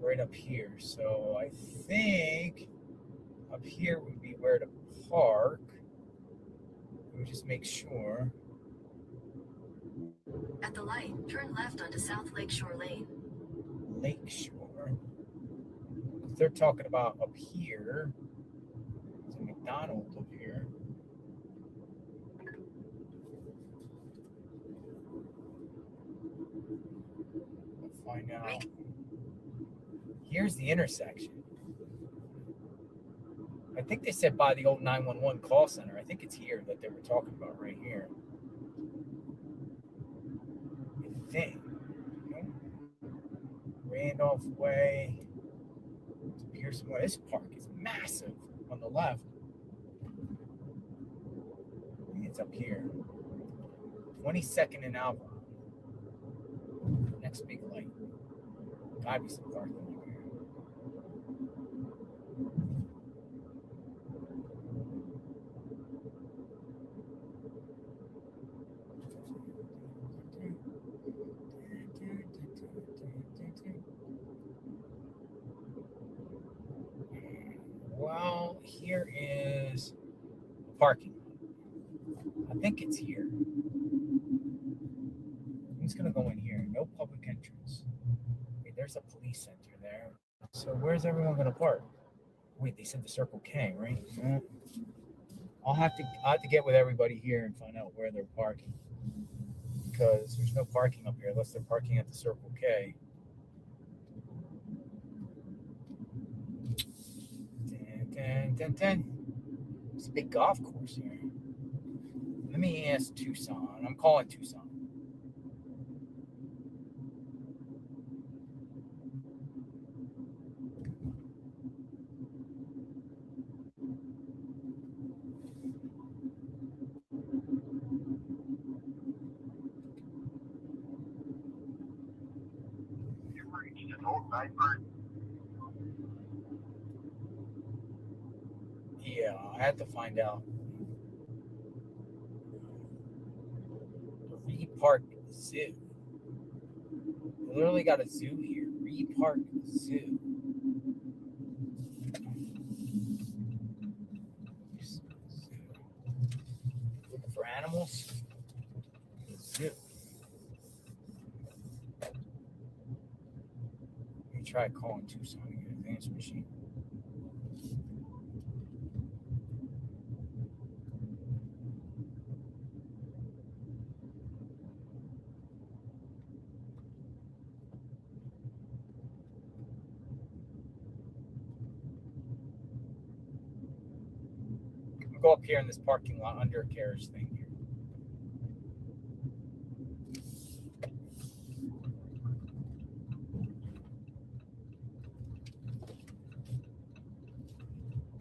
right up here. So I think up here would be where to park. Let me just make sure. At the light, turn left onto South Lakeshore Lane. Lakeshore. They're talking about up here. There's a McDonald's up here. We'll find out. Here's the intersection. I think they said by the old 911 call center. I think it's here that they were talking about right here. I think. Randolph Way to Pearson Way. This park is massive on the left. I think it's up here. 22nd and Alva. Next big light. Gotta be some parking over here. Well, here is a parking lot. I think it's here. I'm just gonna go in here. No public entrance. Wait, there's a police center there. So where's everyone gonna park? Wait, they said the Circle K, right? I'll have to get with everybody here and find out where they're parking, because there's no parking up here unless they're parking at the Circle K. It's a big golf course here. Let me ask Tucson. I'm calling Tucson. Yeah, I had to find out. The Reed Park Zoo. They literally got a zoo here. Reed Park Zoo. Looking for animals? Zoo. Let me try calling Tucson again. Answer machine. Go up here in this parking lot under a carriage thing here.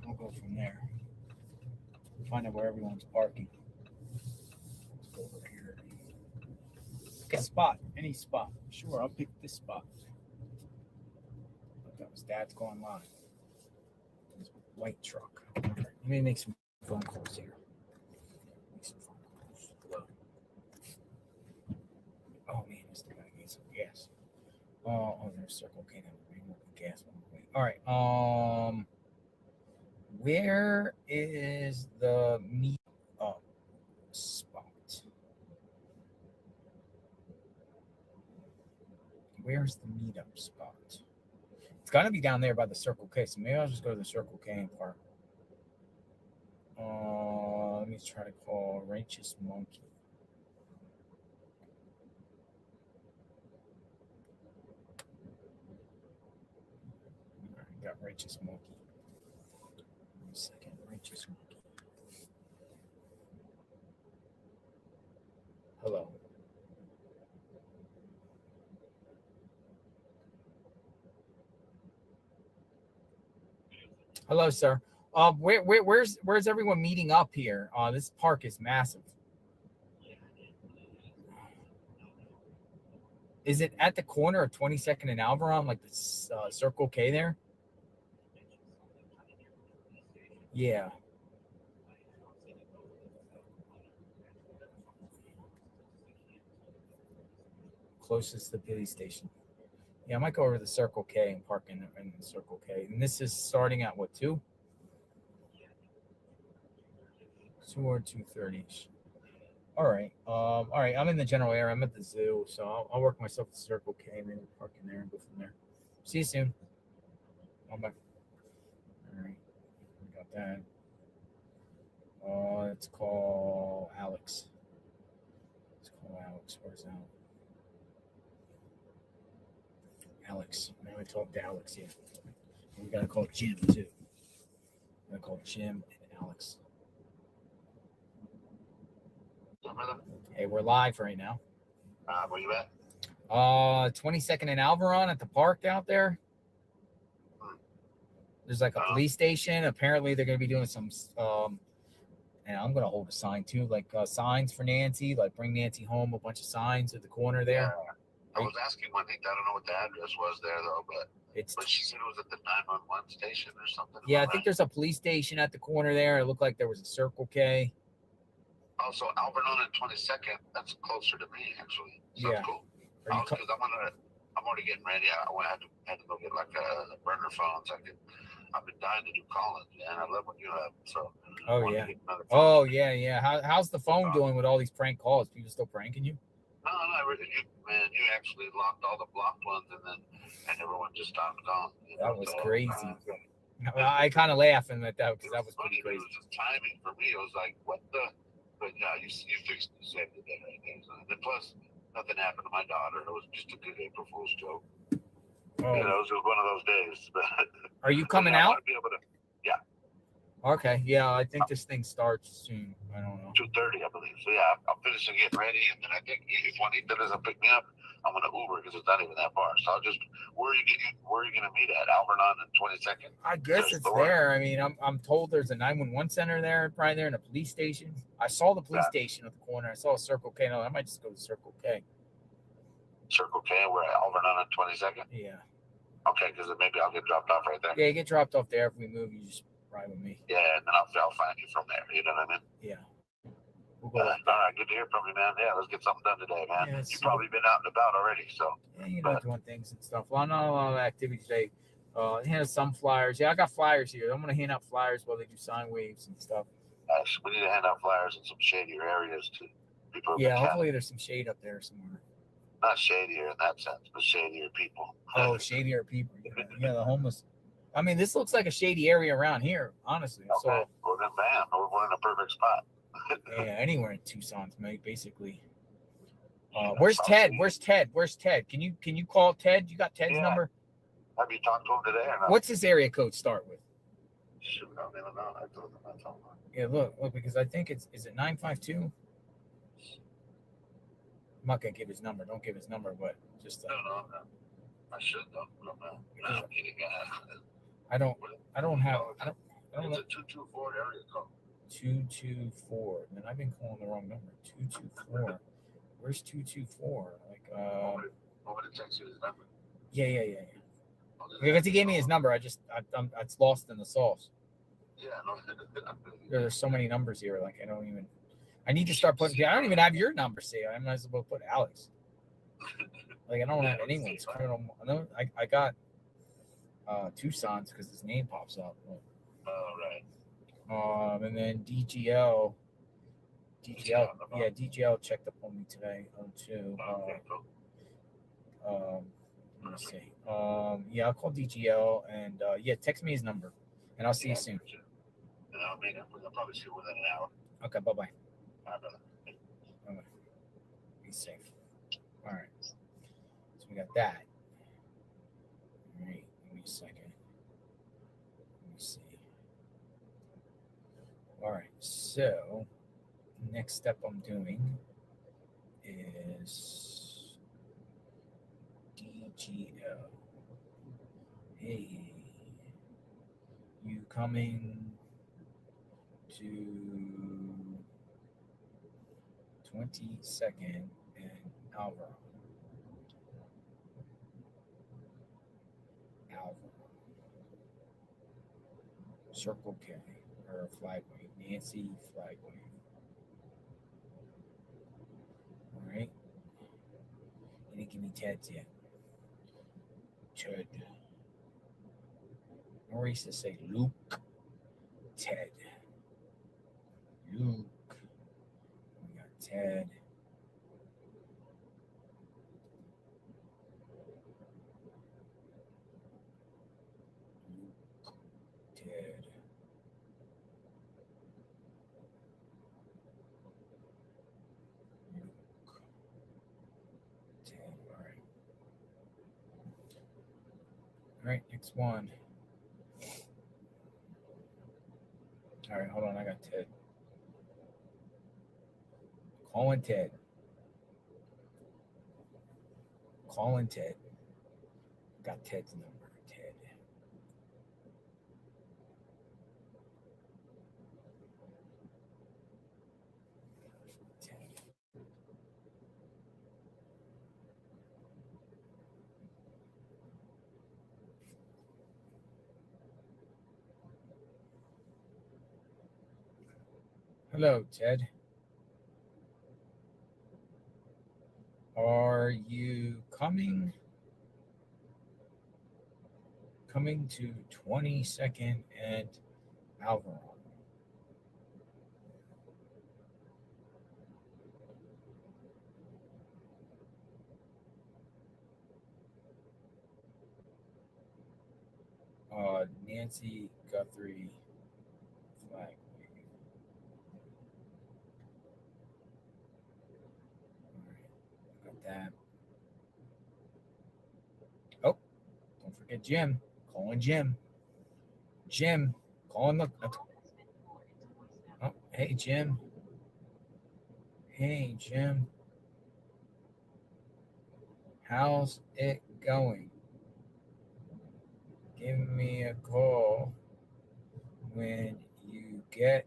I'll go from there. Find out where everyone's parking. Let's go over here. Pick a spot, any spot. Sure, I'll pick this spot. That was Dad's going live. This white truck. Let me make some phone calls here. Make some phone calls. Hello. Oh man, this thing gotta get some gas. Oh, there's Circle K. Gas. All right. Where is the meet up? spot. Where's the meetup spot? It's got to be down there by the Circle K. So maybe I'll just go to the Circle K and park. Let me try to call Righteous Monkey. All right, got Righteous Monkey. 1 second, Righteous Monkey. Hello. Hello, sir. Where's everyone meeting up here? This park is massive. Is it at the corner of 22nd and Alveron, like the Circle K there? Yeah. Closest to the police station. Yeah, I might go over to the Circle K and park in the Circle K. And this is starting at what, 2? 2 or 2:30. All right. All right. I'm in the general area. I'm at the zoo, so I'll work myself to Circle K and then park in there and go from there. See you soon. Bye. All right. We got that. Let's call Alex. Where's Alex? Alex. I haven't talked to Alex yet. We gotta call Jim too. I'm gonna call Jim and Alex. Hey, we're live right now. Where you at? 22nd and Alveron at the park out there. There's like a police station. Apparently, they're gonna be doing some. And I'm gonna hold a sign too, like signs for Nancy, like bring Nancy home. A bunch of signs at the corner there. Yeah. I was asking Juanita. I don't know what the address was there though, but she said it was at the 911 station or something. Yeah, I think there's a police station at the corner there. It looked like there was a Circle K. Also, Alvernon and 22nd. That's closer to me actually. So Yeah. that's cool. Because I'm already getting ready. I had to go get like a burner phone so I've been dying to do Collins, man. I love what you have. So. Oh yeah. Oh yeah. How's the phone doing with all these prank calls? People still pranking you? No, you actually locked all the blocked ones, and everyone just stopped calling. That was crazy. I kind of laughing at that because that was pretty crazy. It was just timing for me. It was like, what the? But yeah, you fixed the same day right there. So, and plus, nothing happened to my daughter. It was just a good April Fool's joke. Oh. It was one of those days. Are you coming out? Be able to, yeah. Okay, yeah, I think this thing starts soon. I don't know. 2:30, I believe. So yeah, I'm finishing getting ready, and then I think if Juanita doesn't pick me up, I'm gonna Uber because it's not even that far. So I'll just where are you gonna meet at? Alvernon and 22nd. I guess it's there. I mean, I'm told there's a 911 center there, probably there, and a police station. I saw the police station at the corner. I saw a Circle K. No, I might just go to Circle K. Circle K, we're at Alvernon and 22nd. Yeah. Okay, because maybe I'll get dropped off right there. Yeah, you get dropped off there. If we move, you just ride with me. Yeah, and then I'll find you from there. You know what I mean? Yeah. We'll all right, good to hear from you, man. Yeah, let's get something done today, man. Yeah, you've probably been out and about already, so. Yeah, doing things and stuff. Well, not a lot of activity today. Hand some flyers. Yeah, I got flyers here. I'm gonna hand out flyers while they do sign waves and stuff. We need to hand out flyers in some shadier areas to people. Yeah, hopefully there's some shade up there somewhere. Not shadier in that sense, but shadier people. Oh, shadier people. Yeah, the homeless. I mean, this looks like a shady area around here, honestly. Okay. So, well, then, bam, we're in a perfect spot. Yeah, anywhere in Tucson, mate, basically. Where's Ted? Where's Ted? Can you call Ted? You got Ted's number? Have you talked to him today or not? What's his area code start with? Shoot, I don't even know. I told him that's all. Yeah, look, because I think is it 952? I'm not gonna give his number. Don't give his number, but just. No. I should though. I'm kidding. I don't have. It's a 224 area code. 224. And I've been calling the wrong number. 224. Where's 224? Like want me to text you his number? Yeah. Because he gave me his number. it's lost in the sauce. Yeah, no. There's so many numbers here. Like I need to start putting. I don't even have your number. See, I might as well put Alex. Like I don't have anyone's. I got Tucson's because his name pops up. Oh, right. And then DGL. DGL, yeah, DGL checked up on me today too. Let me see. Yeah, I'll call DGL and yeah, text me his number, and I'll see you soon. I'll probably see you within an hour. Okay, bye bye. All right, brother. Okay. Be safe. All right. So we got that. All right. Give me a second. Let me see. All right. So next step I'm doing is DGL. Hey, you coming to 22nd and Alvaro? Circle K or flag wave. Nancy flag wave. All right. You didn't give me Ted's yet. Ted. Maurice to say Luke. Ted. Luke. We got Ted. Luke. Ted. All right, next one. All right, hold on. I got Ted. Calling Ted. Calling Ted. Got Ted's number. Ted. Hello, Ted. Are you coming to 22nd and Alvaron? Nancy Guthrie flag wave. All right, got that. Oh, don't forget Jim. Calling Jim. Jim, calling the. Oh, hey Jim. Hey Jim. How's it going? Give me a call when you get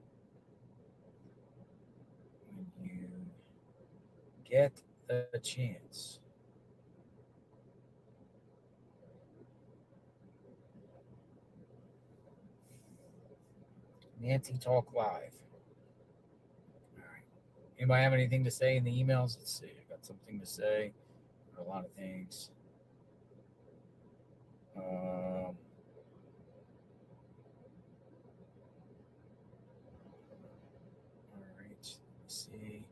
the chance. Nancy Talk Live. All right. Anybody have anything to say in the emails? Let's see. I got something to say. A lot of things. All right. Let's see.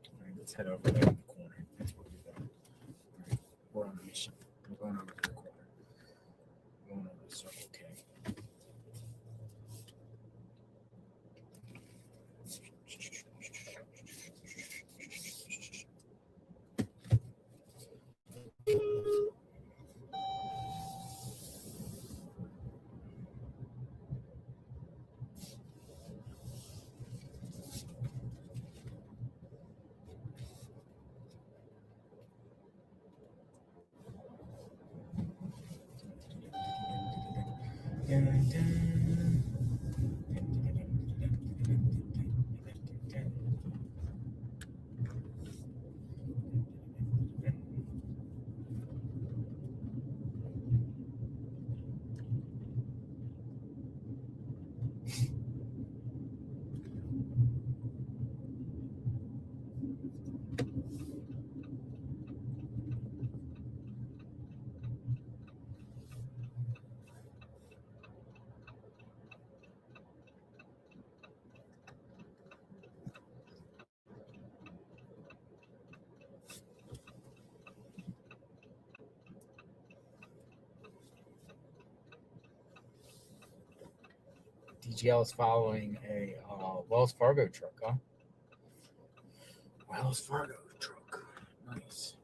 All right, let's head over there in the corner. That's what we're doing. All right, we're on a mission. We're going over to the corner. We're going over to Circle K. CGL is following a Wells Fargo truck, huh? Wells Fargo truck. Nice.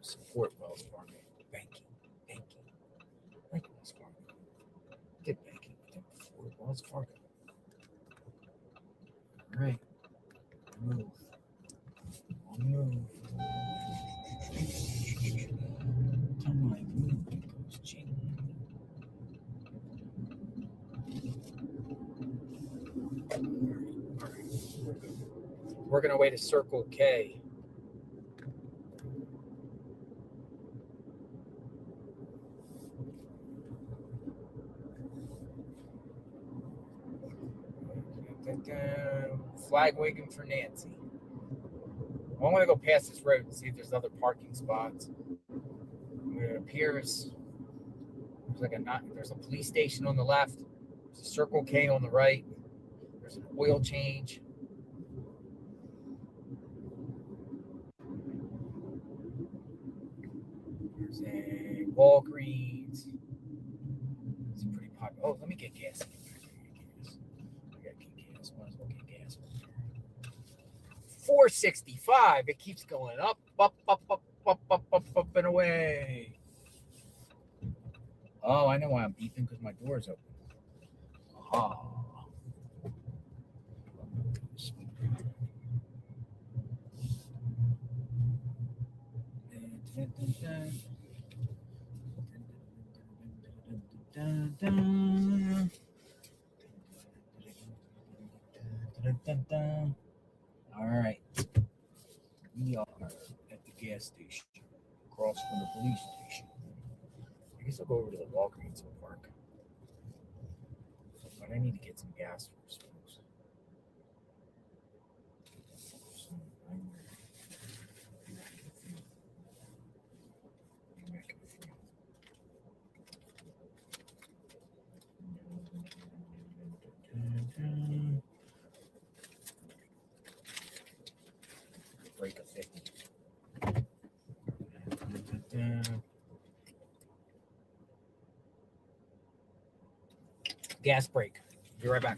Support Wells Fargo. Banking. Like Wells Fargo. Get banking. Support Wells Fargo. All right. Move. I'll move. Time I move, it goes ching. All right. Working our way to Circle K. Flag waving for Nancy. Well, I'm going to go past this road and see if there's other parking spots. It appears there's a police station on the left. There's a Circle K on the right. There's an oil change. There's a Walgreens. It's pretty popular. Oh, let me get gas. I gotta get gas. Might as well get gas. 465. It keeps going up, and away. Oh, I know why I'm beeping, because my door's open. Oh. All right. We are at the gas station, across from the police station. I guess I'll go over to the Walgreens and park. But I need to get some gas first, folks. Break a 50. Gas break. Be right back.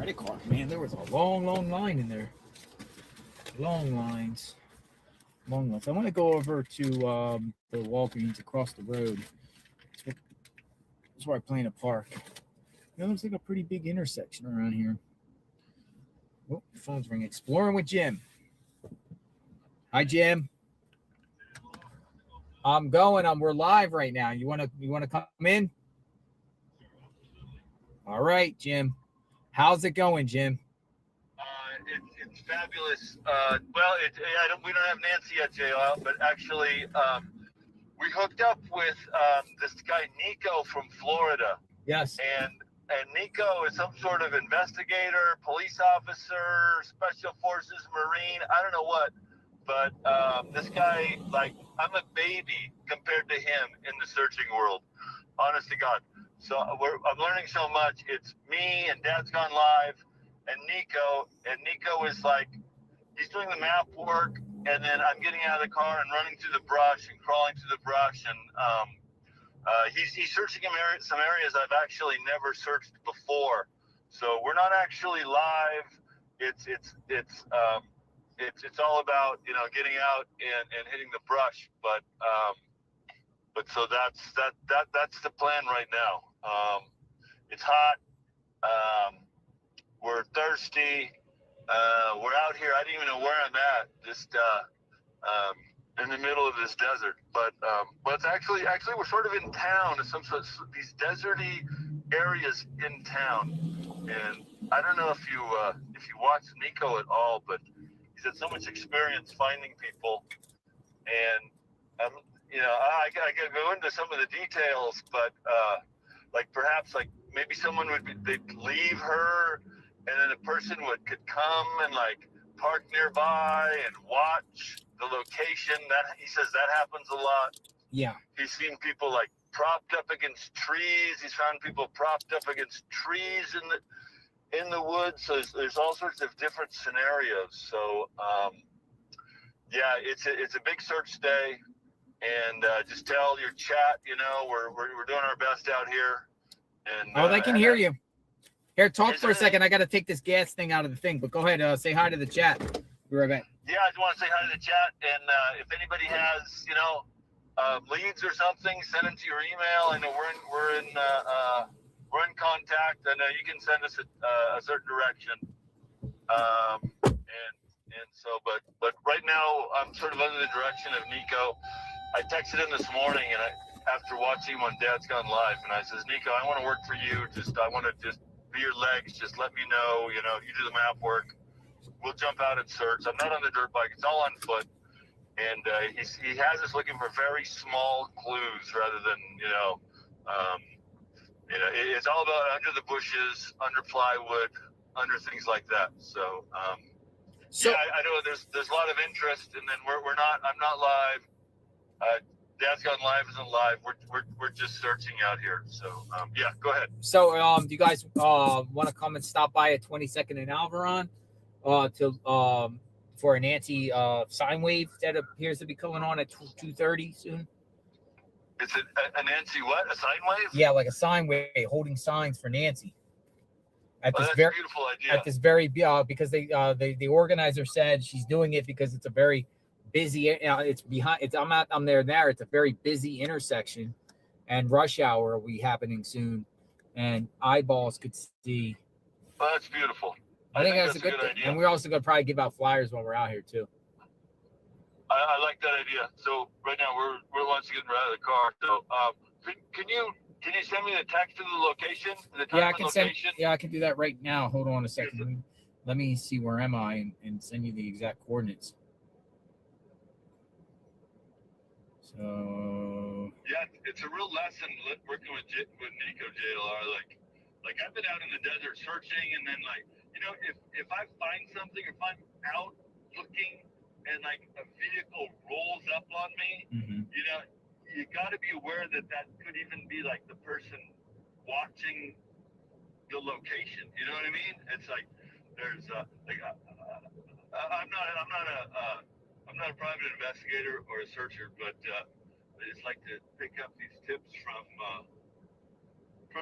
credit card. Man, there was a long line in there. Long lines. I want to go over to the Walgreens across the road. That's where I plan to park. It looks like a pretty big intersection around here. Oh, the phone's ringing. Exploring with Jim. Hi, Jim. I'm going. We're live right now. You wanna come in? All right, Jim. How's it going, Jim? It's fabulous. We don't have Nancy at JLR, but actually, we hooked up with this guy Nico from Florida. Yes. And Nico is some sort of investigator, police officer, special forces, Marine. I don't know what, but this guy, like, I'm a baby compared to him in the searching world. Honest to God. So I'm learning so much. It's me and Dad's Gone Live and Nico is like, he's doing the map work, and then I'm getting out of the car and running through the brush and crawling through the brush, and he's searching some areas I've actually never searched before. So we're not actually live. It's all about, you know, getting out and hitting the brush. But so that's the plan right now. It's hot. We're thirsty. We're out here. I didn't even know where I'm at. Just in the middle of this desert. But it's actually we're sort of in town. Some sort of these deserty areas in town. And I don't know if you watch Nico at all, but he's had so much experience finding people. And you know, I gotta go into some of the details, but like perhaps like maybe someone they'd leave her, and then a person could come and like park nearby and watch the location. That he says that happens a lot. Yeah. He's seen people like propped up against trees. He's found people propped up against trees in the woods. So there's all sorts of different scenarios. So yeah, it's a big search day, and just tell your chat, you know, we're doing our best out here. And they can hear you. Here, talk for a second. I got to take this gas thing out of the thing, but go ahead. Say hi to the chat. Be right back. Yeah, I just want to say hi to the chat, and if anybody has, you know, leads or something, send them to your email. I know we're in contact, and you can send us a certain direction. And so, but right now I'm sort of under the direction of Nico. I texted him this morning, and after watching him on Dad's Gone Live, and I says, Nico, I want to work for you. I want to just be your legs. Just let me know. You know, you do the map work. We'll jump out and search. I'm not on the dirt bike. It's all on foot. And he has us looking for very small clues rather than, it's all about under the bushes, under plywood, under things like that. So, yeah, I know there's a lot of interest, and then I'm not live. Dad's Gone Live isn't live. We're just searching out here. So, yeah, go ahead. So, do you guys want to come and stop by at 22nd and Alvaron for an anti sine wave that appears to be coming on at 2:30 soon? It's a Nancy what? A sine wave? Yeah, like a sine wave holding signs for Nancy. That's a beautiful idea. At this very because the organizer said she's doing it because it's a very busy. It's behind. I'm there. It's a very busy intersection, and rush hour will be happening soon, and eyeballs could see. Well, that's beautiful. I think that's a good thing. Idea. And we're also going to probably give out flyers while we're out here too. I like that idea. So right now we're once getting out of the car. So can you send me the text of the location? I can do that right now. Hold on a second. Let me see where am I and send you the exact coordinates. So yeah, it's a real lesson working with Nico JLR. Like I've been out in the desert searching, and then if I find something, if I'm out looking and like a vehicle rolls up on me, you got to be aware that could even be like the person watching the location. You know what I mean? It's like there's I'm not a private investigator or a searcher, but I just like to pick up these tips from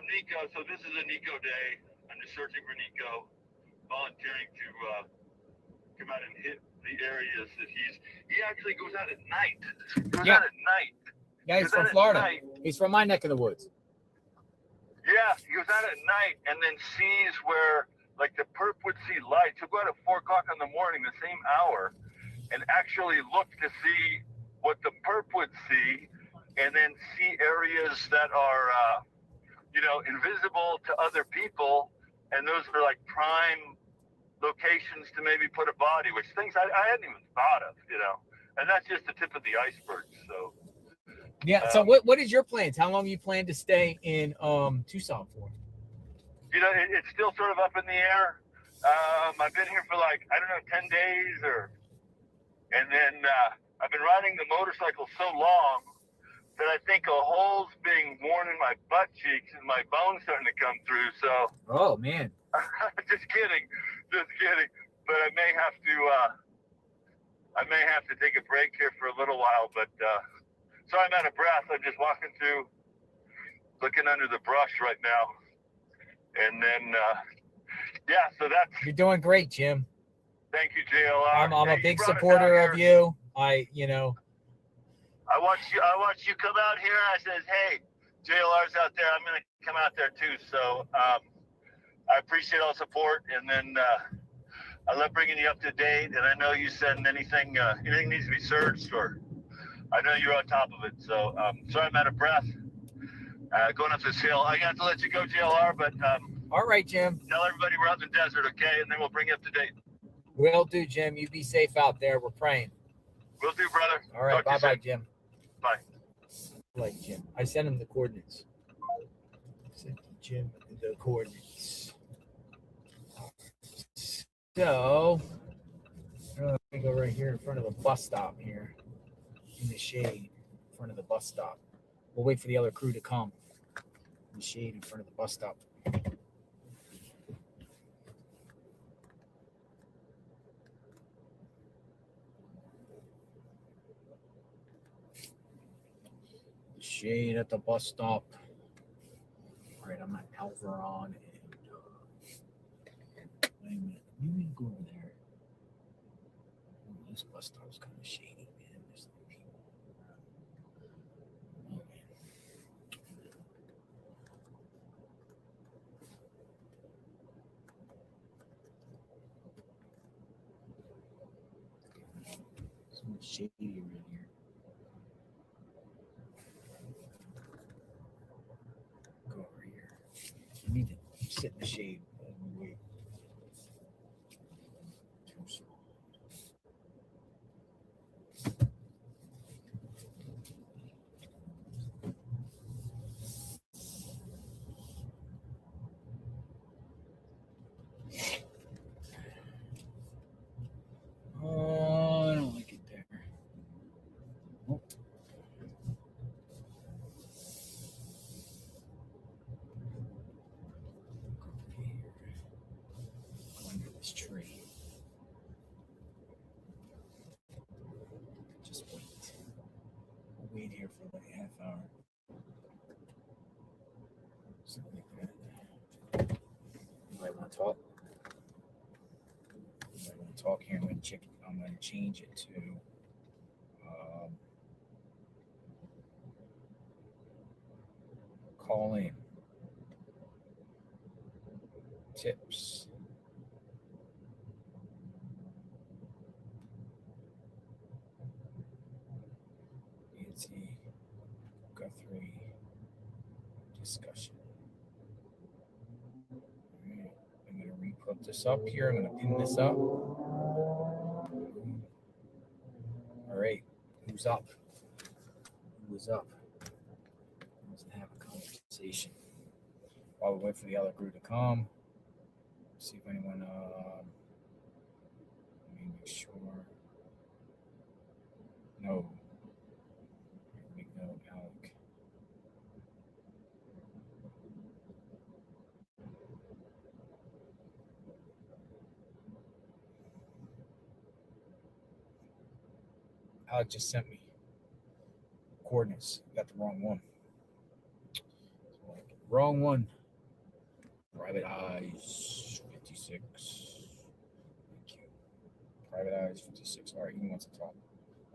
Nico. So this is a Nico day. I'm just searching for Nico. volunteering to come out and hit the areas that he actually goes out at night. Yeah. Out at night. Yeah, he's from Florida. Night. He's from my neck of the woods. Yeah, he goes out at night and then sees where, like, the perp would see lights. He'll go out at 4 o'clock in the morning, the same hour, and actually look to see what the perp would see, and then see areas that are, invisible to other people, and those are like prime locations to maybe put a body, which things I hadn't even thought of, and that's just the tip of the iceberg. So. Yeah. So what is your plans? How long you plan to stay in Tucson for? It's still sort of up in the air. I've been here for 10 days and then I've been riding the motorcycle so long that I think a hole's being worn in my butt cheeks and my bones starting to come through. So. Oh man. Just kidding. But I may have to take a break here for a little while, but so I'm out of breath. I'm just walking through, looking under the brush right now. And then, so that's... You're doing great, Jim. Thank you, JLR. I'm a big supporter of you. I watched you come out here. I says, hey, JLR's out there. I'm going to come out there too. So I appreciate all the support. And then I love bringing you up to date. And I know you send anything needs to be searched, or I know you're on top of it. So sorry I'm out of breath. Going up this hill. I got to let you go, JLR, but all right, Jim. Tell everybody we're out in the desert, okay? And then we'll bring you up to date. Will do, Jim. You be safe out there. We're praying. Will do, brother. All right. Bye-bye, Jim. Bye. Like Jim. I sent him the coordinates. Sent Jim the coordinates. So, let me go right here in front of the bus stop here. In the shade in front of the bus stop. We'll wait for the other crew to come. In the shade in front of the bus stop. Shade at the bus stop. All right, I'm at Alveron and wait a minute. Maybe go over there. This bus stop's kind of shady, man. There's no people. Oh, man. So much shady around here. Go over here. You need to sit in the shade. Wait. Too small. Oh, I don't like it there. Oh. Go under this tree. Just wait. We'll wait here for like a half hour. Something like that. You might want to talk. You might want to talk here. I'm going to change it to call in. Tips. Nancy Guthrie discussion. All right. I'm going to re-put this up here. I'm going to pin this up. All right. Who's up? Who is up? Let's have a conversation. While we wait for the other group to come. See if anyone, let me make sure. No. Make no Alec. Alec just sent me coordinates. Got the wrong one. Wrong one. Private Eyes 56. Private Eyes 56. All right, he wants to talk.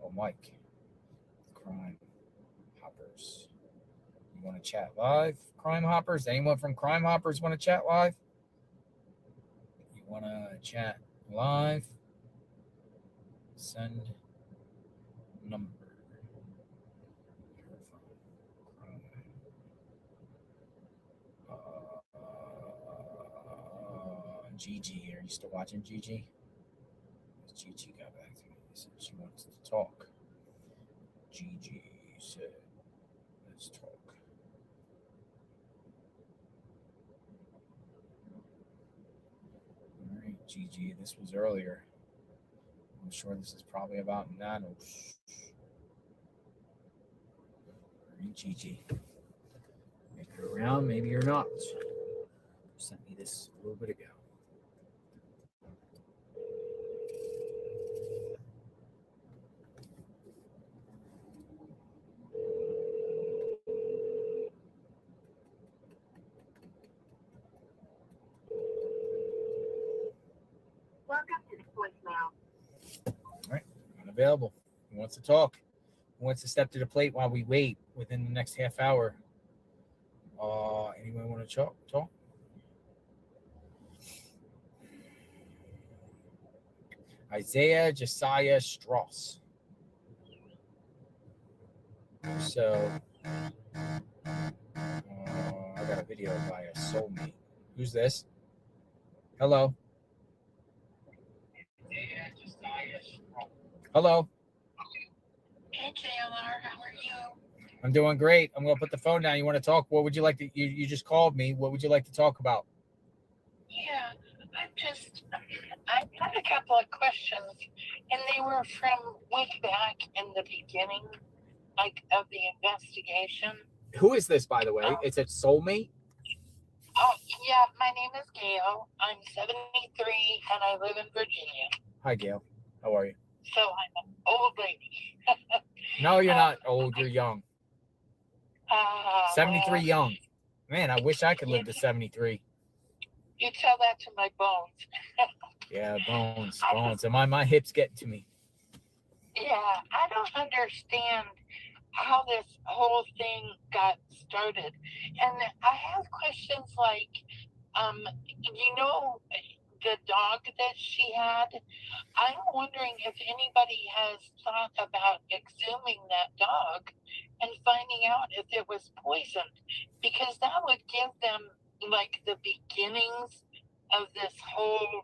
Oh, Mike. Crime Hoppers. You want to chat live? Crime Hoppers? Anyone from Crime Hoppers want to chat live? You want to chat live? Send number. Gigi, are you still watching Gigi? Gigi got back to me. Said she wants to talk. Gigi said, let's talk. All right, Gigi, this was earlier. I'm sure this is probably about nanos. All right, Gigi. Maybe you're around, maybe you're not. You sent me this a little bit ago. Welcome to the voicemail. All right, unavailable. Who wants to talk? Who wants to step to the plate while we wait within the next half hour? Anyone want to talk? Isaiah Josiah Strauss. So, I got a video by a soulmate. Who's this? Hello. Hello. Hey, JLR, how are you? I'm doing great. I'm going to put the phone down. You want to talk? What would you like to, you just called me. What would you like to talk about? Yeah, I've got a couple of questions, and they were from way back in the beginning, like, of the investigation. Who is this, by the way? It's a soulmate? Oh, yeah, my name is Gail. I'm 73, and I live in Virginia. Hi, Gail. How are you? So I'm an old lady. No, you're not old. You're young. 73 well, young. Man, I wish I could live to 73. You tell that to my bones. Yeah, bones. And my hips getting to me. Yeah, I don't understand how this whole thing got started. And I have questions like, the dog that she had, I'm wondering if anybody has thought about exhuming that dog and finding out if it was poisoned, because that would give them like the beginnings of this whole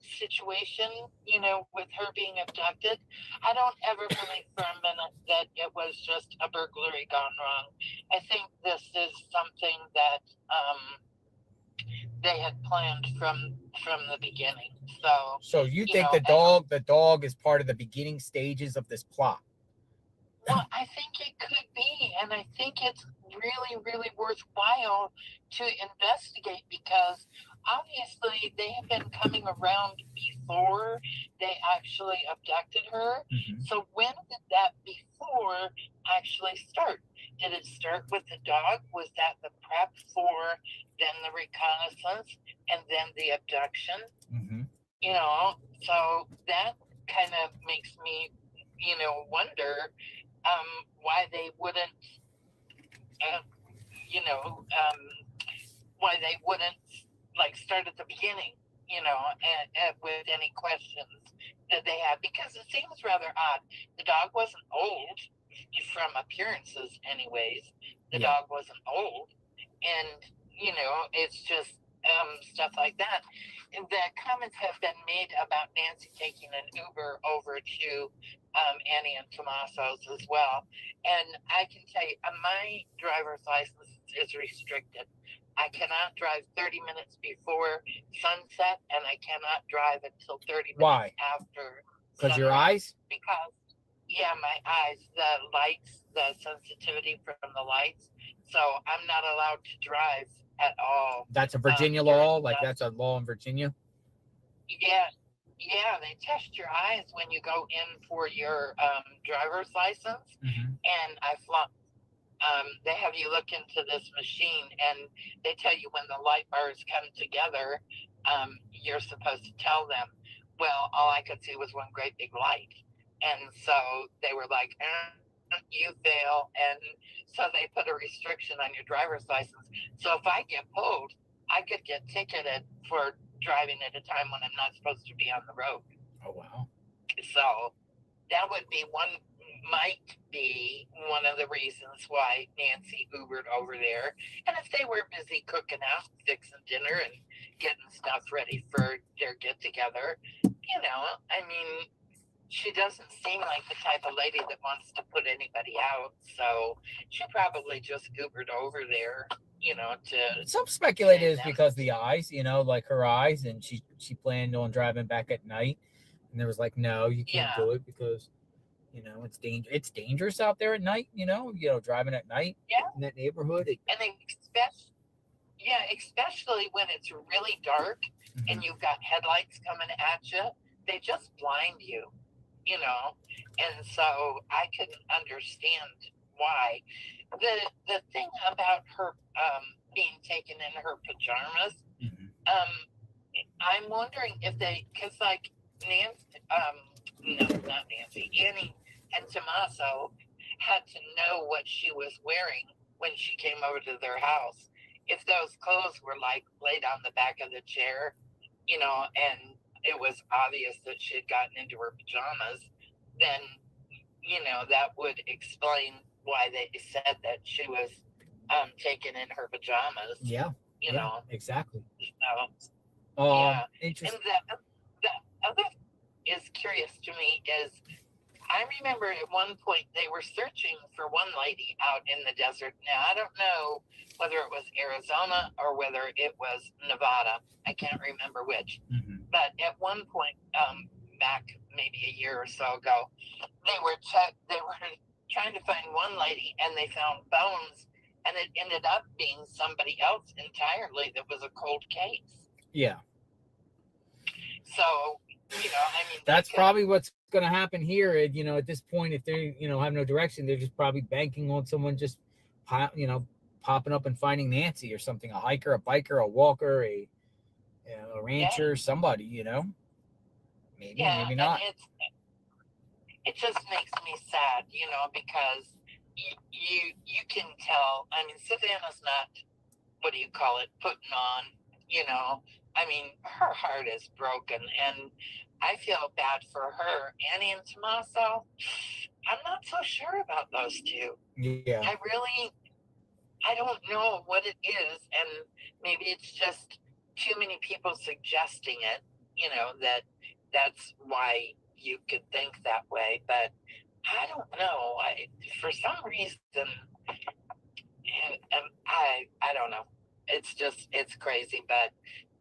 situation, with her being abducted. I don't ever believe for a minute that it was just a burglary gone wrong. I think this is something that they had planned from the beginning. So you think the dog is part of the beginning stages of this plot? Well, I think it could be, and I think it's really, really worthwhile to investigate, because obviously they have been coming around before they actually abducted her. Mm-hmm. So when did that before actually start? Did it start with the dog? Was that the prep for then the reconnaissance and then the abduction? Mm-hmm. So that kind of makes me, wonder why they wouldn't, why they wouldn't start at the beginning, and with any questions that they had, because it seems rather odd. The dog wasn't old from appearances anyways. The dog wasn't old, and it's just stuff like that. And the comments have been made about Nancy taking an Uber over to Annie and Tommaso's as well. And I can tell you, my driver's license is restricted. I cannot drive 30 minutes before sunset, and I cannot drive until 30 minutes after. Because your eyes? Because, my eyes, the lights, the sensitivity from the lights. So I'm not allowed to drive at all. That's a Virginia law? That's a law in Virginia? Yeah, they test your eyes when you go in for your driver's license. Mm-hmm. And I flunked. They have you look into this machine, and they tell you when the light bars come together, you're supposed to tell them. Well, all I could see was one great big light. And so they were like, you fail. And so they put a restriction on your driver's license. So if I get pulled, I could get ticketed for driving at a time when I'm not supposed to be on the road. Oh, wow. So that might be one of the reasons why Nancy Ubered over there. And if they were busy cooking out, fixing dinner and getting stuff ready for their get together, I mean, she doesn't seem like the type of lady that wants to put anybody out. So she probably just Ubered over there, to. Some speculate is because the eyes, like her eyes, and she planned on driving back at night, and there was like, no, you can't do it because it's dangerous out there at night. Driving at night in that neighborhood. And especially when it's really dark and you've got headlights coming at you, they just blind you, and so I can understand why. The thing about her being taken in her pajamas, I'm wondering if because like Annie and Tommaso had to know what she was wearing when she came over to their house. If those clothes were like laid on the back of the chair, and it was obvious that she had gotten into her pajamas, then, that would explain why they said that she was taken in her pajamas. Yeah. Yeah, exactly. Yeah. Interesting. And the other is curious to me is I remember at one point they were searching for one lady out in the desert. Now, I don't know whether it was Arizona or whether it was Nevada. I can't remember which. But at one point, back maybe a year or so ago, they were trying to find one lady, and they found bones, and it ended up being somebody else entirely that was a cold case. Yeah. So, that's probably what's going to happen here. At this point, if they, have no direction, they're just probably banking on someone just, popping up and finding Nancy or something, a hiker, a biker, a walker, a rancher, somebody, maybe, maybe not. It just makes me sad, because you can tell. I mean, Savannah's not, what do you call it, putting on, I mean, her heart is broken, and I feel bad for her. Annie and Tommaso, I'm not so sure about those two. Yeah. I don't know what it is, and maybe it's just too many people suggesting it, that's why you could think that way, but I don't know. For some reason, I don't know. It's crazy, but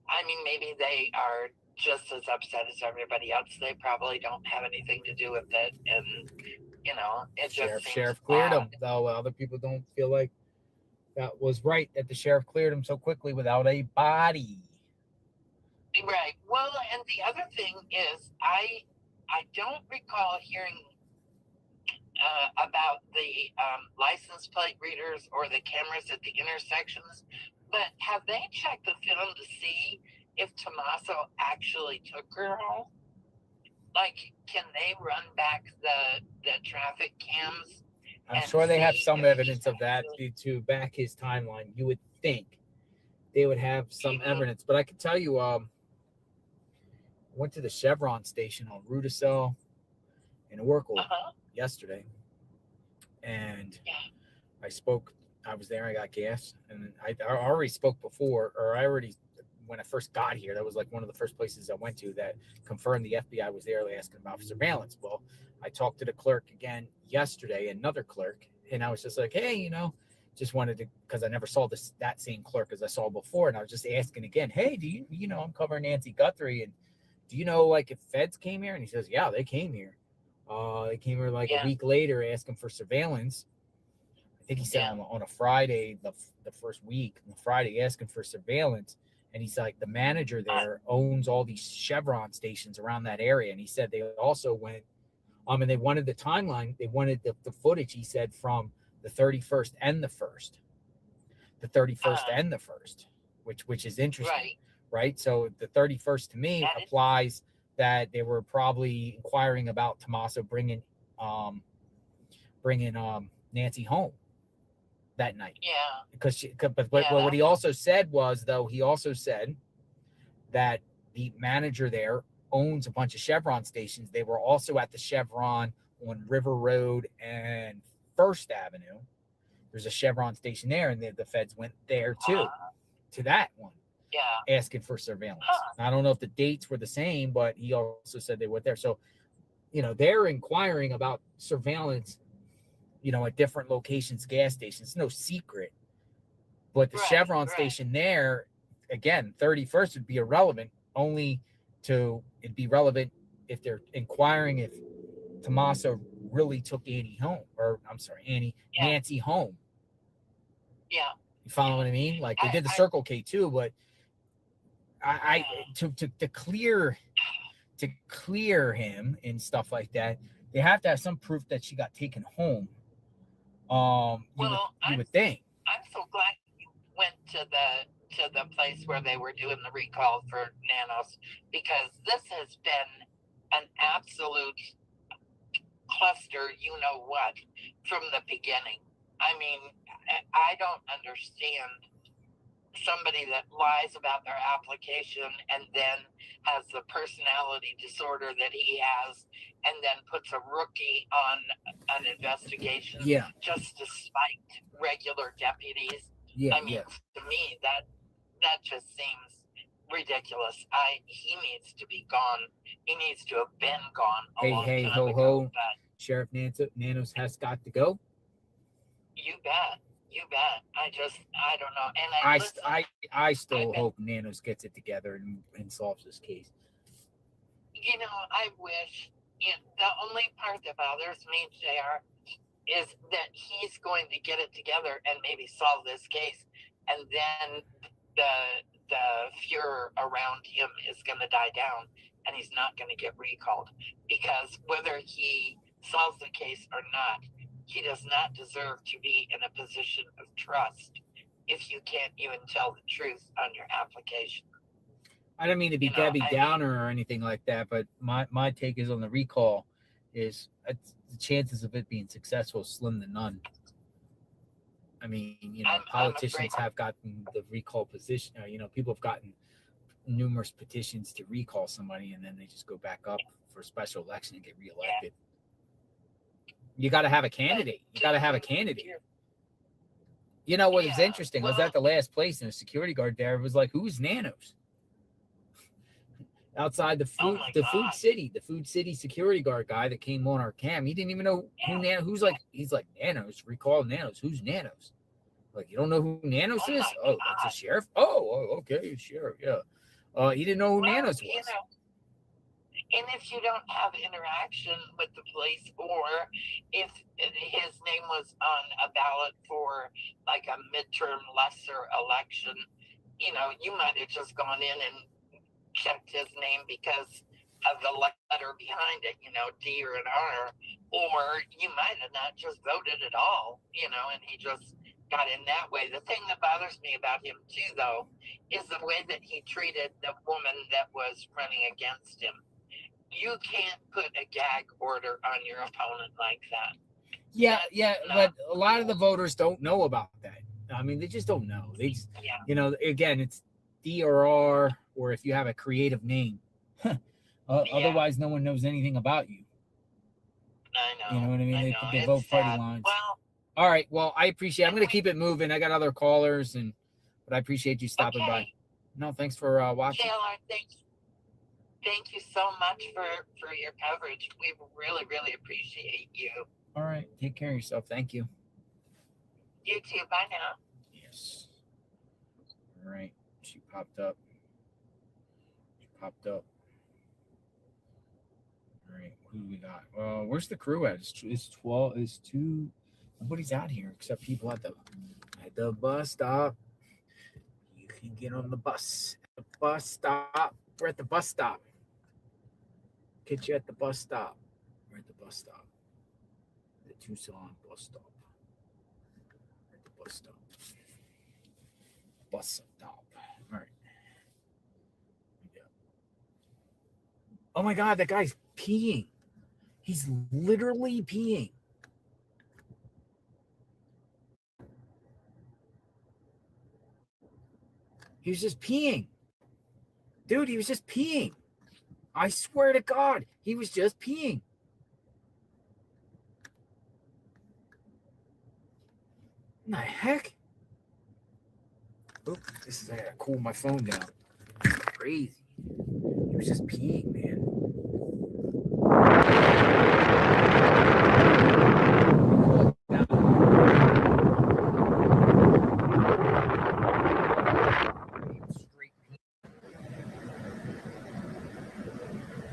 I mean, maybe they are just as upset as everybody else. They probably don't have anything to do with it, and it just sheriff cleared them, though. Other people don't feel like that was right that the sheriff cleared him so quickly without a body. Right. Well, and the other thing is, I don't recall hearing about the license plate readers or the cameras at the intersections, but have they checked the film to see if Tommaso actually took her home? Like, can they run back the traffic cams? I'm sure they have some evidence of that to back his timeline. You would think they would have some evidence, but I can tell you, went to the Chevron station on Rudisell in Oracle yesterday, and I was there, I got gas, and I already spoke before, or when I first got here, that was like one of the first places I went to that confirmed the FBI was there asking about surveillance. Well, I talked to the clerk again yesterday, another clerk, and I was just like, hey, just wanted to, because I never saw that same clerk as I saw before, and I was just asking again, hey, do you I'm covering Nancy Guthrie, and do you know, like, if feds came here? And he says, yeah, they came here. They came here like a week later asking for surveillance. I think he said on a Friday, the first week, on Friday, asking for surveillance. And he's like, the manager there owns all these Chevron stations around that area. And he said they also went, and they wanted the timeline. They wanted the footage, he said, from the 31st and the 1st. The 31st and the 1st, which is interesting. Right. So the 31st to me applies that they were probably inquiring about Tommaso bringing Nancy home that night. Yeah. Because what he also said was, though, he also said that the manager there owns a bunch of Chevron stations. They were also at the Chevron on River Road and First Avenue. There's a Chevron station there, and the feds went there too, to that one. Yeah. Asking for surveillance. I don't know if the dates were the same, but he also said they went there. So, they're inquiring about surveillance, at different locations, gas stations. It's no secret. But the Chevron station there, again, 31st would be irrelevant. It'd be relevant if they're inquiring if Tommaso really took Nancy home. Yeah. You follow what I mean? Like they did the Circle K too, but to clear him and stuff like that, they have to have some proof that she got taken home. You would think. I'm so glad you went to the place where they were doing the recall for Nanos, because this has been an absolute cluster, from the beginning. I mean, I don't understand somebody that lies about their application and then has the personality disorder that he has, and then puts a rookie on an investigation just to spite regular deputies. To me, that just seems ridiculous. He needs to be gone. He needs to have been gone a long time ago. Sheriff Nanos has got to go. You bet. I don't know. And I still hope Nanos gets it together and solves this case. I wish. The only part that bothers me, JR, is that he's going to get it together and maybe solve this case, and then the furor around him is going to die down, and he's not going to get recalled, because whether he solves the case or not, he does not deserve to be in a position of trust if you can't even tell the truth on your application. I don't mean to be Debbie Downer or anything like that, but my take is on the recall is the chances of it being successful is slim to none. I mean, politicians have gotten the recall position. People have gotten numerous petitions to recall somebody, and then they just go back up for a special election and get reelected. You got to have a candidate. You know what is interesting? I was at the last place, and a security guard there was like, "Who's Nanos?" Outside the Food City security guard guy that came on our cam, he didn't even know who Nanos. He's like Nanos. Recall Nanos. Who's Nanos? Like, you don't know who Nanos is? Oh, that's a sheriff. Oh, okay, sheriff. Yeah. He didn't know who Nanos was. And if you don't have interaction with the police, or if his name was on a ballot for like a midterm lesser election, you might have just gone in and checked his name because of the letter behind it, D or an R, or you might have not just voted at all, and he just got in that way. The thing that bothers me about him too, though, is the way that he treated the woman that was running against him. You can't put a gag order on your opponent like that. But a lot of the voters don't know about that. I mean, they just don't know. They just, again, it's D or R, or if you have a creative name. Otherwise, no one knows anything about you. I know. You know what I mean? They vote party lines. Well, all right. Well, I appreciate it. I'm going to keep it moving. I got other callers, but I appreciate you stopping by. No, thanks for watching. JLR, thank you so much for your coverage. We really, really appreciate you. All right. Take care of yourself. Thank you. You too. Bye now. Yes. All right. She popped up. All right. Who do we got? Where's the crew at? It's 12. It's 2. Nobody's out here except people at the bus stop. You can get on the bus. At the bus stop. We're at the bus stop. Get you at the bus stop. We're at the bus stop. The Tucson bus stop. At the bus stop. Bus stop. All right. Oh my God, that guy's peeing. He's literally peeing. He was just peeing. Dude, he was just peeing. I swear to God, he was just peeing. What the heck? Oop, this is, I gotta cool my phone down. Crazy. He was just peeing, man.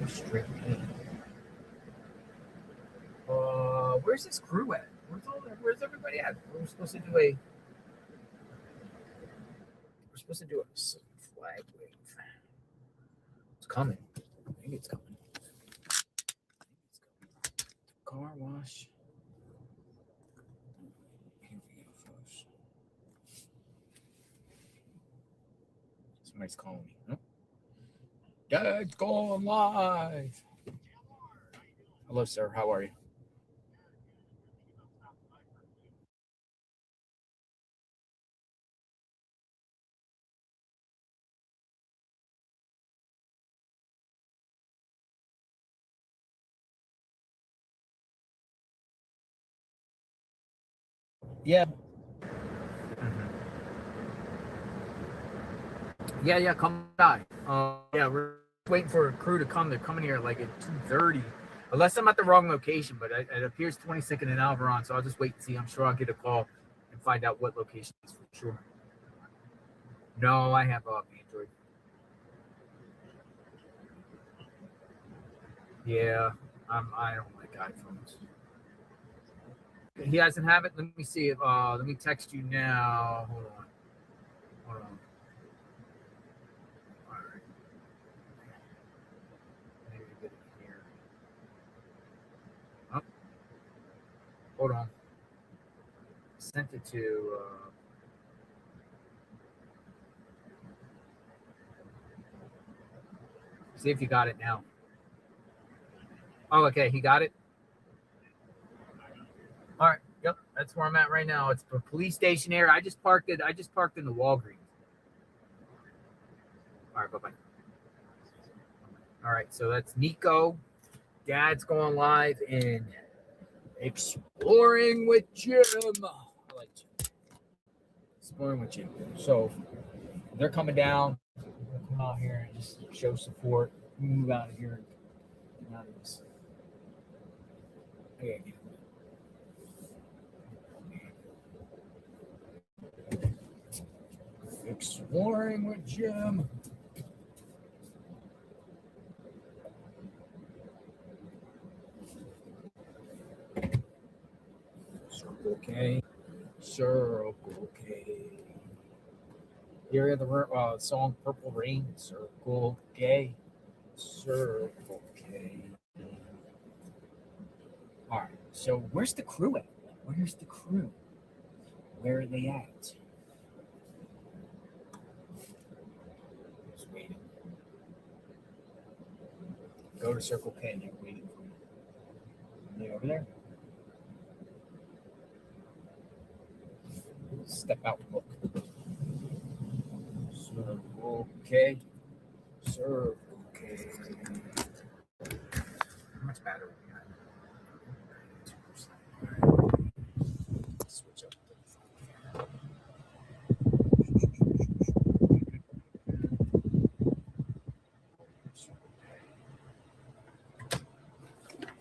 Straight peeing. Where's this crew at? Where's everybody at? We're supposed to do a flag wave. It's coming. Maybe it's coming. Car wash. Somebody's calling me. Nope. Dad's going live. Hello, sir. How are you? Yeah. Yeah, come by. Yeah, we're waiting for a crew to come. They're coming here like at 2:30. Unless I'm at the wrong location, but it appears 22nd and Alvaron, so I'll just wait and see. I'm sure I'll get a call and find out what location it is for sure. No, I have Android. Yeah, I don't like iPhones. He doesn't have it. Let me see if let me text you now. Hold on. All right. Maybe get it here. Oh, hold on. Sent it to see if you got it now. Oh, okay, he got it. All right. Yep, that's where I'm at right now. It's the police station area. I just parked in the Walgreens. All right, bye-bye. All right, so that's Nico. Dad's going live in Exploring with Jim. I like Jim. Exploring with Jim. So they're coming down. They'll come out here and just show support. Move out of here. Get out of this. Okay. Exploring with Jim. Circle K. Circle K. Here in the song Purple Rain. Circle K. Circle K. All right. So where's the crew at? Where's the crew? Where are they at? Just waiting. Go to Circle K. They're waiting for you. Are they over there? Step out and look. Circle K. Circle K. How much battery we got? 2%. Switch up.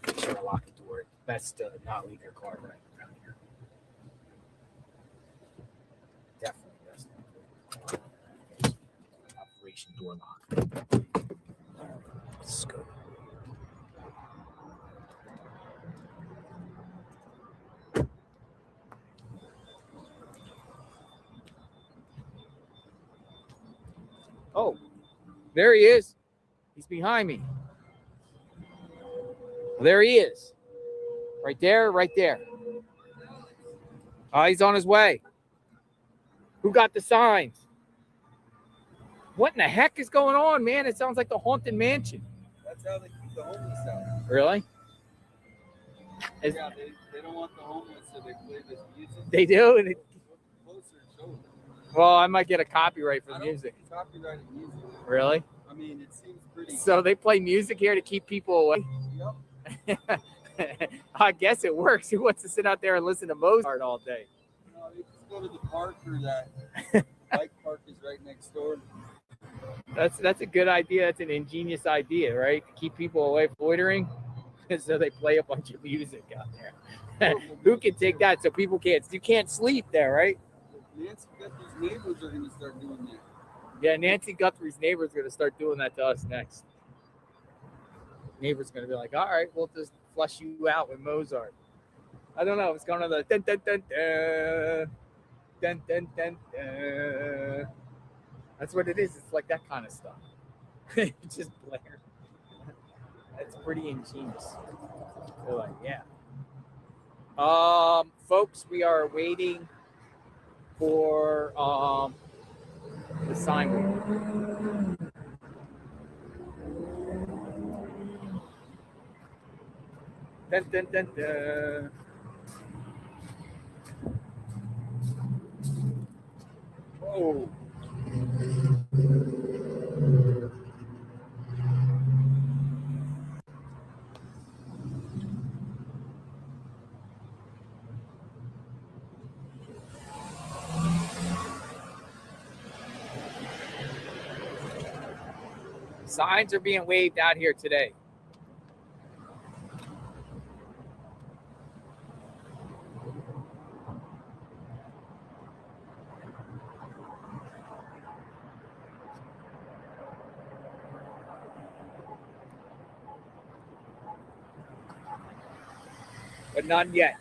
Make sure I lock the door. Best to not leave your car right around here. Definitely best not leave your car. Operation door lock. Let's go. Oh, there he is. He's behind me. There he is. Right there, right there. Oh, he's on his way. Who got the signs? What in the heck is going on, man? It sounds like the Haunted Mansion. That's how they keep the homeless out. Really? Yeah, they don't want the homeless, so they play this music. They do? And Closer and show them. well, I might get a copyright for I the don't music. think copyrighted music. Really? I mean, it seems pretty. So they play music here to keep people away? Yep. I guess it works. Who wants to sit out there and listen to Mozart all day? No, they just go to the park, or that bike park is right next door. That's a good idea. That's an ingenious idea, right? To keep people away from loitering. So they play a bunch of music out there. Who can take that? So people can't sleep there, right? Nancy Guthrie's neighbors are going to start doing that. Yeah, Nancy Guthrie's neighbors are going to start doing that to us next. Neighbor's going to be like, all right, we'll just flush you out with Mozart. I don't know. It's going to the dun dun dun dun dun dun dun dun. That's what it is. It's like that kind of stuff. It's just blare. That's pretty ingenious. They're like, yeah. Folks, we are waiting for the sign wheel. Dun, dun, dun, dun. Whoa. Signs are being waved out here today. But none yet.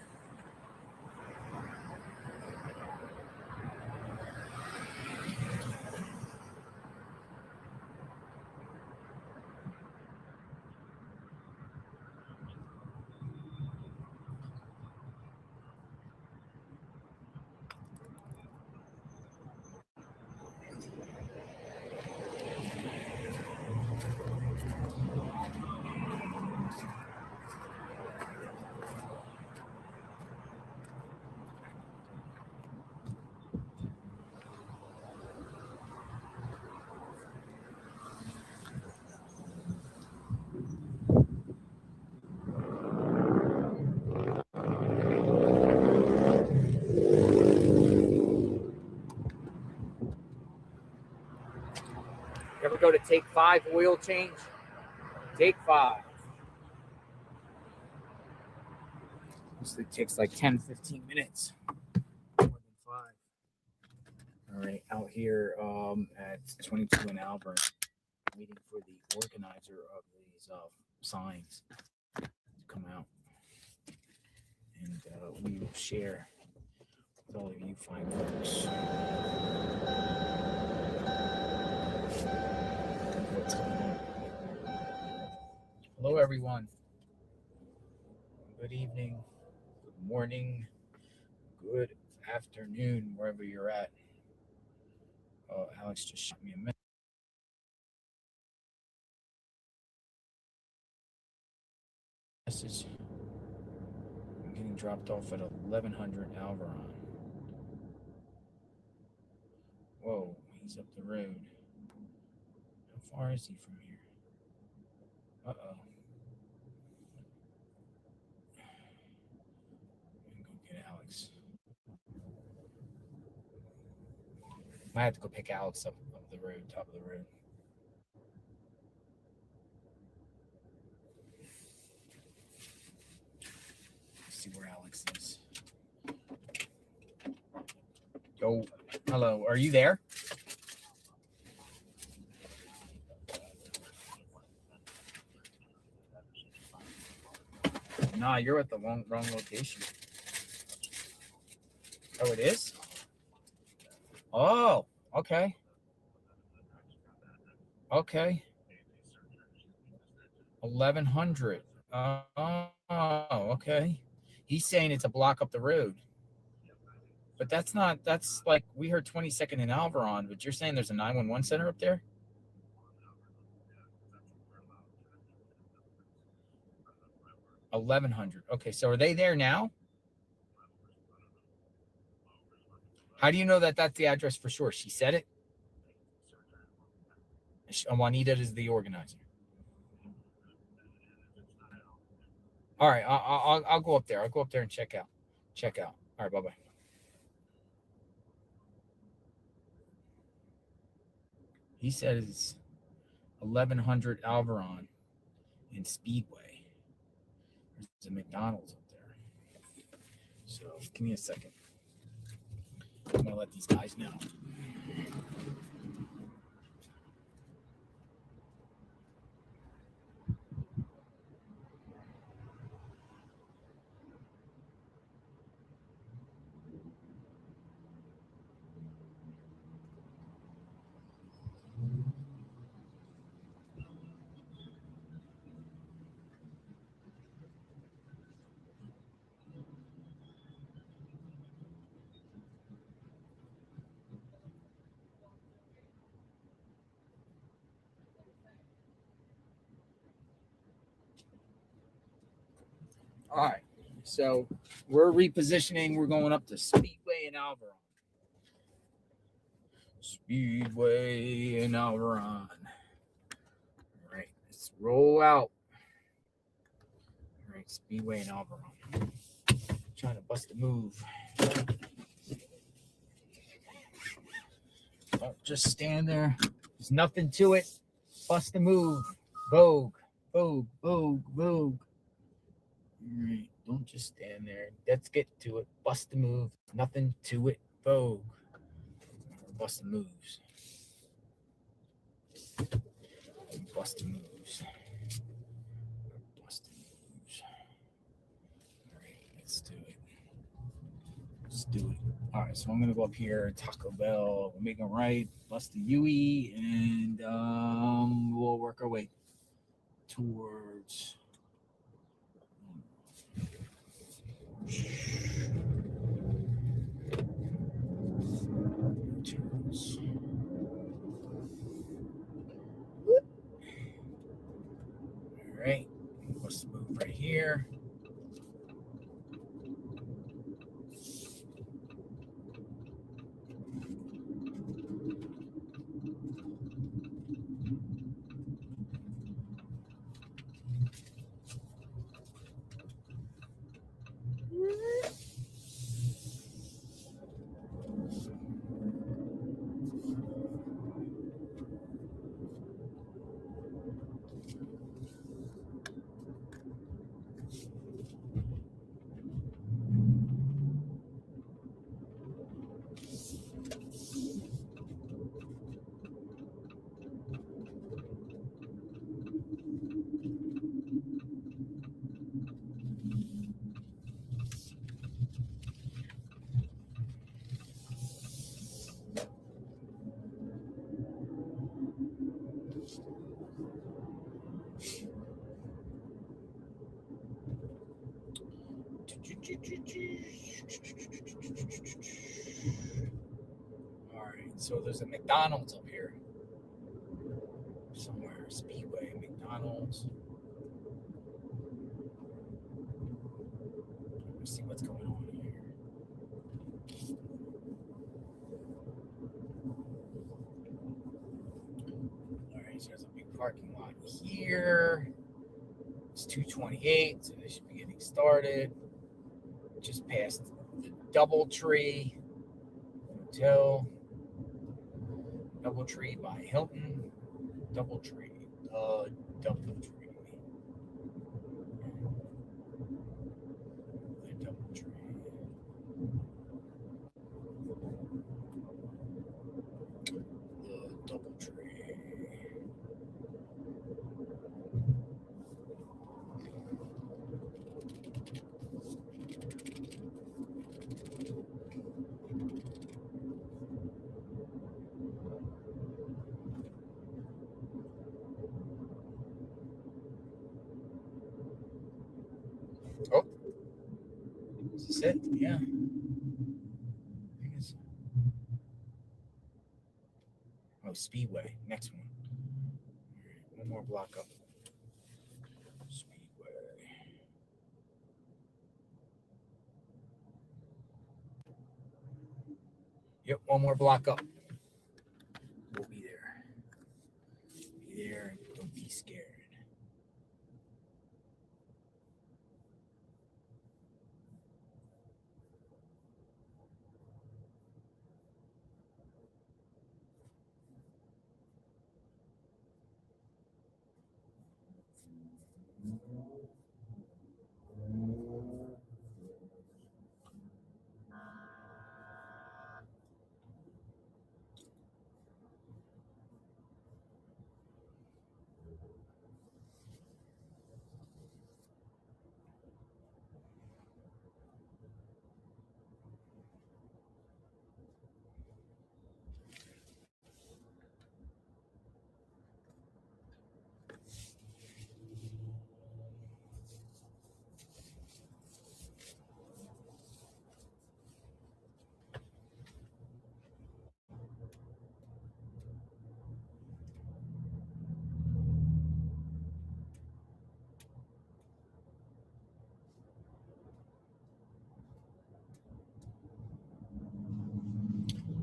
You ever go to Take 5 oil change? Take 5. Usually takes like 10, 15 minutes. More than 5. All right, out here at 22 in Auburn, waiting for the organizer of these signs to come out. And we will share with all of you fine folks what's going on. Hello, everyone. Good evening, good morning, good afternoon, wherever you're at. Oh, Alex just shot me a message. I'm getting dropped off at 1100 Alvaron. Whoa, he's up the road. How far is he from here? Uh-oh. I'm gonna go get Alex. Might have to go pick Alex up the road, top of the road. Let's see where Alex is. Yo, hello, are you there? Nah, you're at the wrong location. Oh, it is? Oh, okay. Okay. 1100. Oh, okay. He's saying it's a block up the road. But that's like, we heard 22nd and Alvaron, but you're saying there's a 911 center up there? 1100. Okay, so are they there now? How do you know that that's the address for sure? She said it? Juanita is the organizer. All right, I'll go up there. I'll go up there and check out. All right, bye-bye. He says 1100 Alvaron in Speedway. There's a McDonald's up there. So give me a second. I'm going to let these guys know. All right. So we're repositioning. We're going up to Speedway and Alvaron. Speedway and Alvaron. All right. Let's roll out. All right. Speedway and Alvaron. Trying to bust a move. Don't just stand there. There's nothing to it. Bust a move. Vogue. Vogue. Vogue. Vogue. All right. Don't just stand there. Let's get to it. Bust a move. Nothing to it. Vogue. Bust the moves. Bust the moves. Bust the moves. All right. Let's do it. Let's do it. All right. So I'm going to go up here. Taco Bell. We'll make a right. Bust the UE. And we'll work our way towards... All right, let's move right here. All right, so there's a McDonald's up here somewhere. Speedway, McDonald's. Let's see what's going on here. All right, so there's a big parking lot here. It's 2:28, so they should be getting started. Just past the DoubleTree Hotel. DoubleTree by Hilton. DoubleTree. DoubleTree. Oh, is this it? Yeah. Oh, Speedway. Next one. All right, one more block up. Speedway. Yep, one more block up. We'll be there. Be there and don't be scared.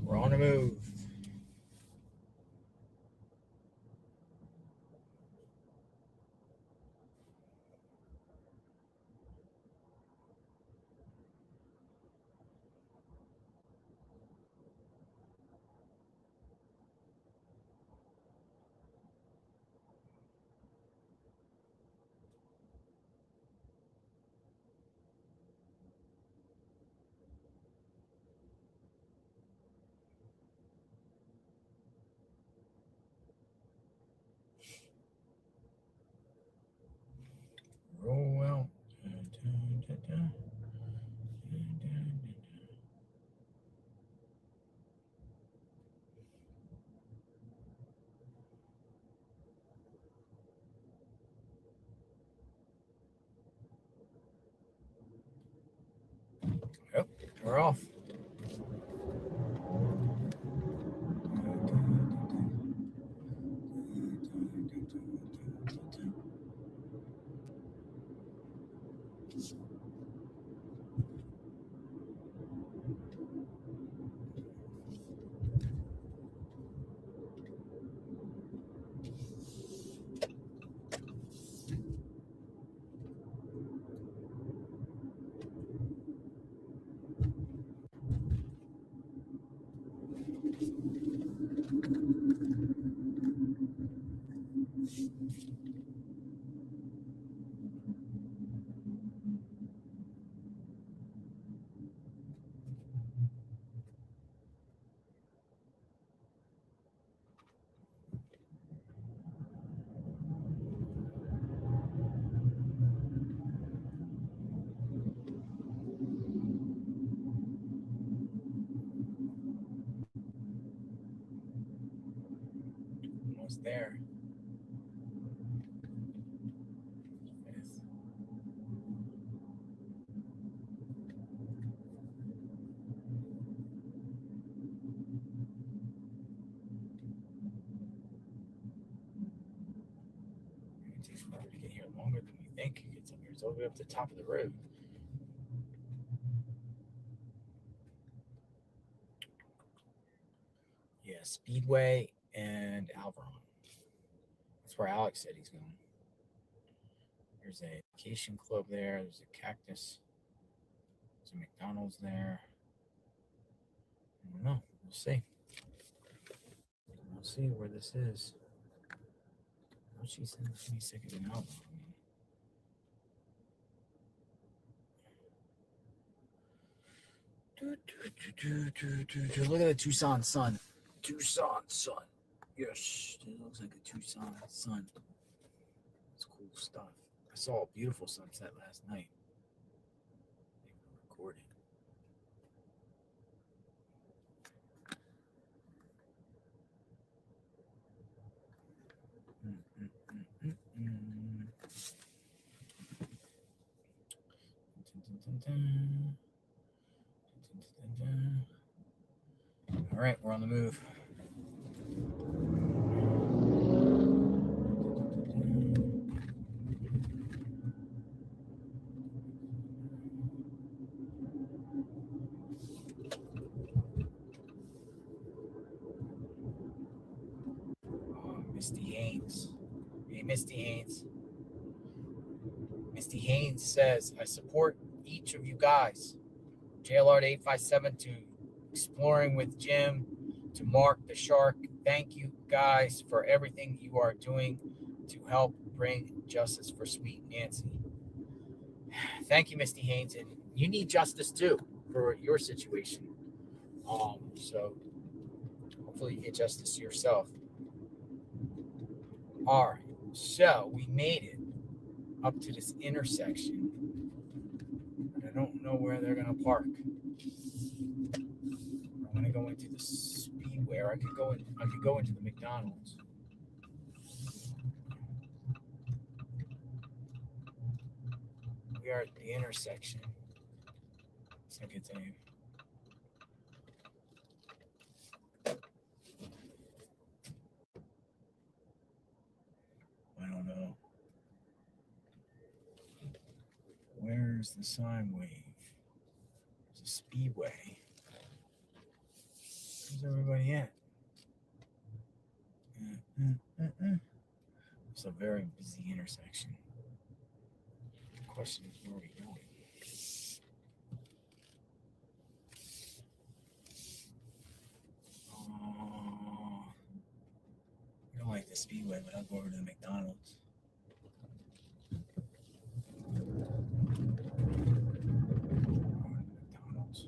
We're on the move. Roll out. Yep, we're off. Almost there. Yes. It takes forever to get here, longer than we think. It gets up here. It's all the way up to the top of the road. Yeah, Speedway and Alveron. That's where Alex said he's going. There's a vacation club there. There's a cactus. There's a McDonald's there. I don't know. We'll see. We'll see where this is. Oh, she said 22nd and Alveron. Look at the Tucson sun. Tucson sun. Yes, it looks like a Tucson sun. It's cool stuff. I saw a beautiful sunset last night. They were recording. All right, we're on the move. Misty Haynes. Hey, Misty Haynes. Misty Haynes says, I support each of you guys. JLR to 857 to Exploring with Jim to Mark the Shark. Thank you guys for everything you are doing to help bring justice for Sweet Nancy. Thank you, Misty Haynes. And you need justice too for your situation. So hopefully you get justice yourself. All right. So we made it up to this intersection. I don't know where they're going to park. I'm going to go into the Speedway, or I could go into the McDonald's. We are at the intersection. Second time. I don't know. Where's the sine wave? There's a Speedway. Where's everybody at? It's a very busy intersection. The question is, where are we going? I don't like the Speedway, but I'll go over to the McDonald's. McDonald's.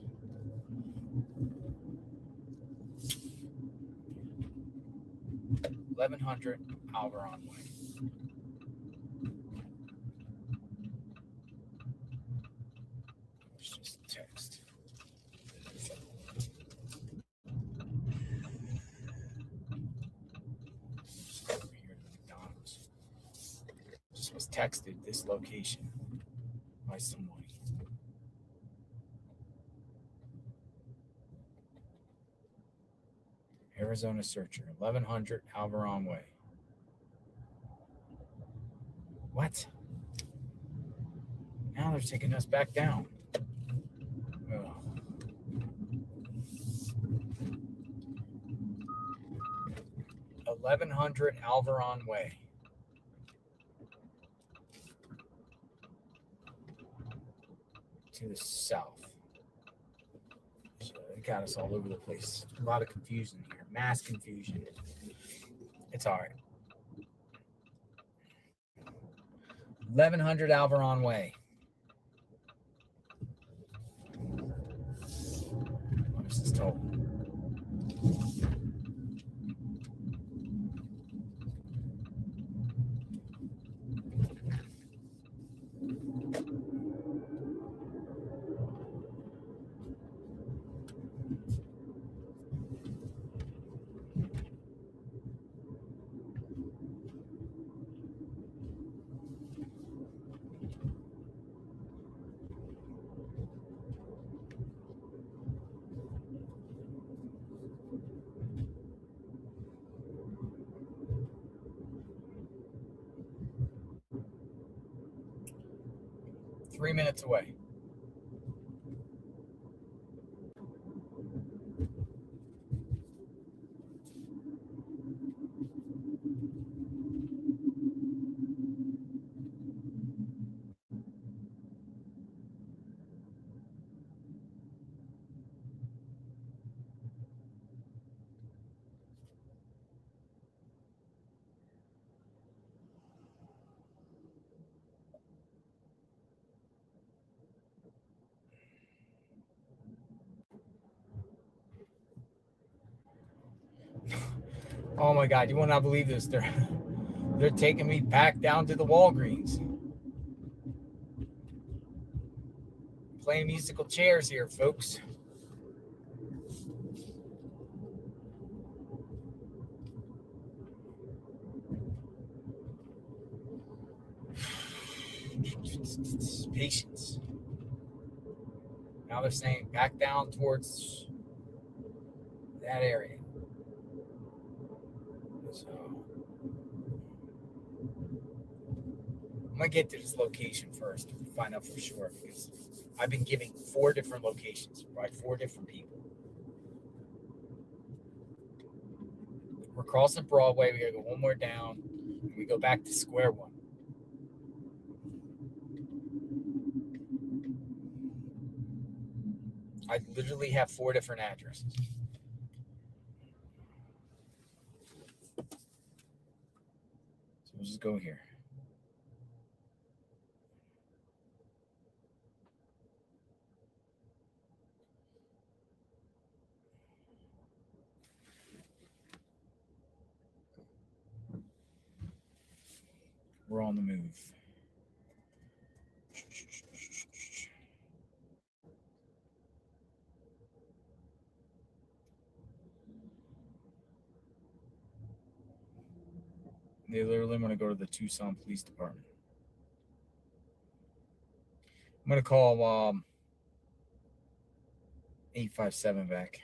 $1,100 Alvaron Way. It's just text. Over here to McDonald's. Just was texted this location by somebody. Arizona Searcher, 1100 Alvaron Way. What? Now they're taking us back down. Oh. $1,100 Alvaron Way. To the south. So they got us all over the place. A lot of confusion here. Mass confusion. It's all right. 1100 Alvaron Way. What is this total? Three minutes away. Oh my God, you will not believe this. They're taking me back down to the Walgreens. Playing musical chairs here, folks. Patience. Now they're saying back down towards that area. So I'm gonna get to this location first to find out for sure, because I've been giving 4 different locations by 4 different people. We're crossing Broadway. We gotta go one more down. And we go back to square one. I literally have 4 different addresses. So we'll just go here. We're on the move. They literally want to go to the Tucson Police Department. I'm going to call 857 back.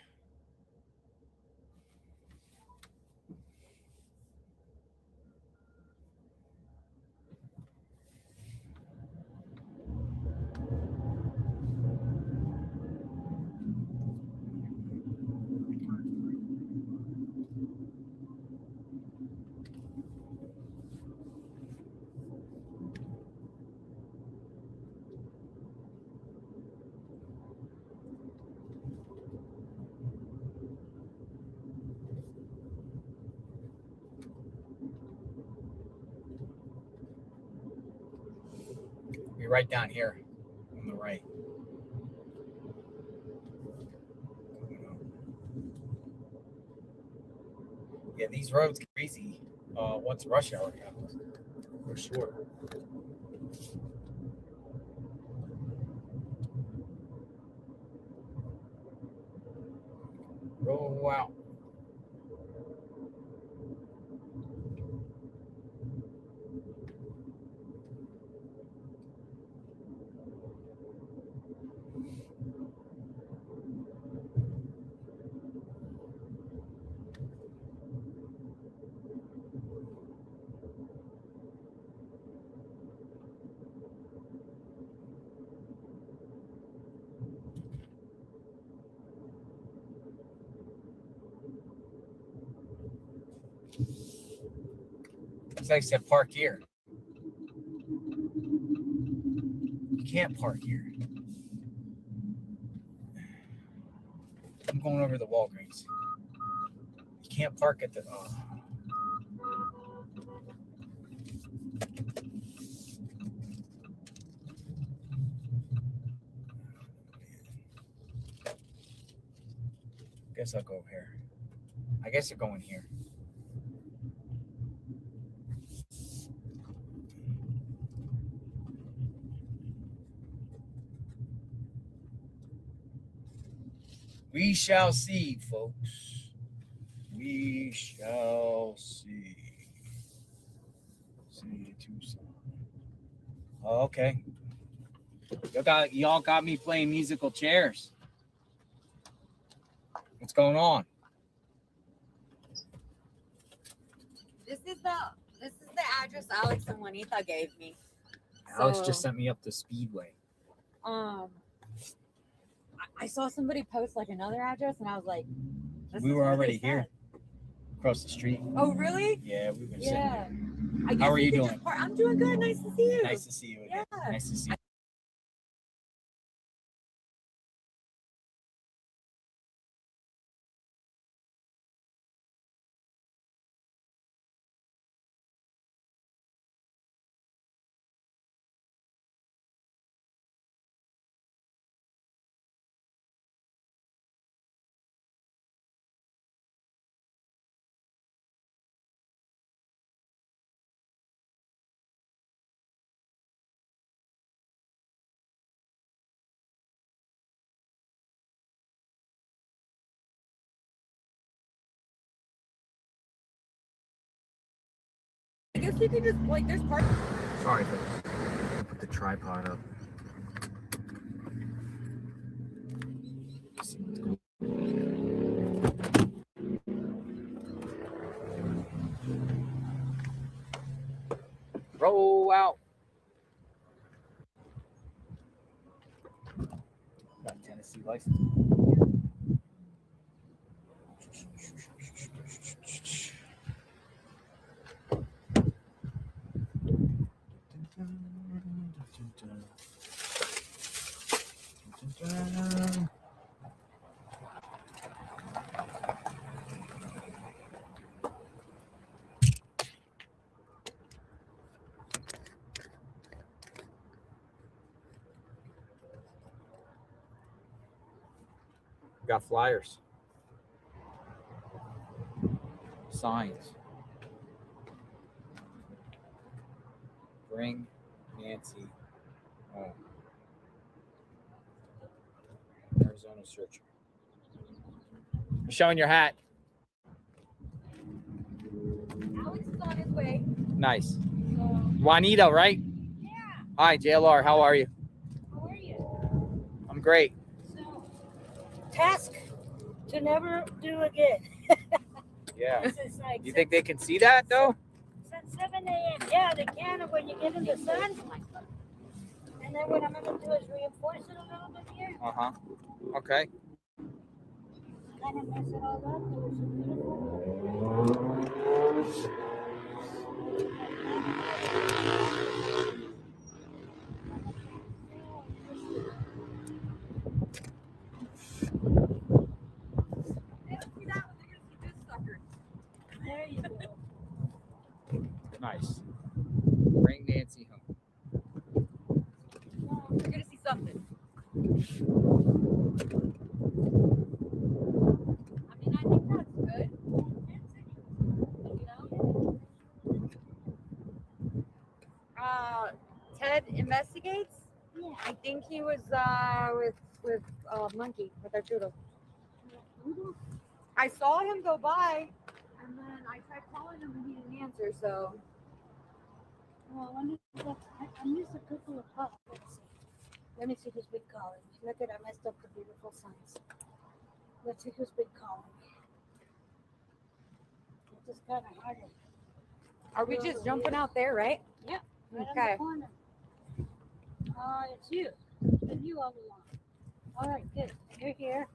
Be right down here on the right. Yeah, these roads get crazy once rush hour comes. For sure. Roll out. It's like I said, park here. You can't park here. I'm going over to the Walgreens. You can't park at the. Guess I'll go here. I guess they're going here. We shall see, folks. We shall see. See Tucson. Oh, okay. Y'all got me playing musical chairs. What's going on? This is the address Alex and Juanita gave me. Alex just sent me up the Speedway. I saw somebody post like another address, and I was like, we were already here, across the street. Oh, really? Yeah, we've been sitting here. How are you doing? I'm doing good. Nice to see you. Nice to see you again. Yeah. Nice to see you. I guess you can just, like, there's parts. Sorry, folks. Put the tripod up. Roll out. Got Tennessee license. Got flyers, signs. Bring Nancy home. Arizona searcher. You're showing your hat. Alex is on his way. Nice. Juanita, right? Yeah. Hi, JLR. How are you? How are you? I'm great. So, task to never do again. Yeah. This is like You think they can see that though? since 7 a.m. Yeah, they can when you get in the sun. And then what I'm going to do is reinforce it a little bit here. Uh-huh. Okay. Kind of mess it all up. There you go. Nice. Bring Nancy home. You're gonna see something. I mean, I think that's good. Ted investigates. Yeah. I think he was with Monkey with Arturo. I saw him go by, and then I tried calling him and he didn't answer. So. Well, I missed a couple of calls. Let's see. Let me see who's been calling me. Look at I messed up the beautiful signs. Let's see who's been calling me. It's just kind of hard. Are we just jumping out there, right? Yep. Right Okay. on the corner. It's you. It's been you all along. All right, good. You're here.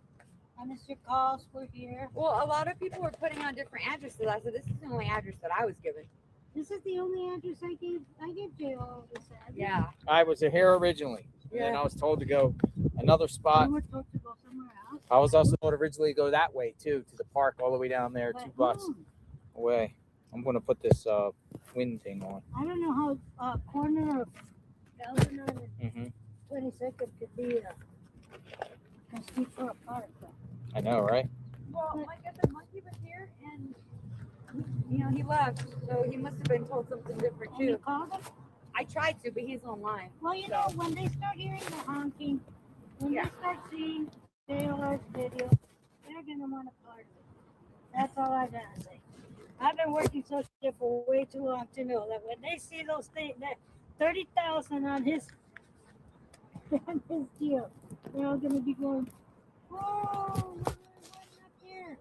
I missed your calls. We're here. Well, a lot of people were putting on different addresses. I said, this is the only address that I was given. This is the only address I gave JLR this address. Yeah. I was here originally. And then I was told to go another spot. You were told to go somewhere else. I was also told originally to go that way too, to the park all the way down there, But 2 blocks away. I'm gonna put this wind thing on. I don't know how corner of Algernon and 22nd could be a street for a park. I know, right? Well, like I said, Monkey was here and he left, so he must have been told something different too. You called him? I tried to, but he's online. Well, you know, when they start hearing the honking, when they start seeing JLR's video, they're gonna want a part of it. That's all I gotta say. I've been working social media for way too long to know that when they see those things, that 30,000 on his deal, they're all gonna be going, "Whoa, what up here?"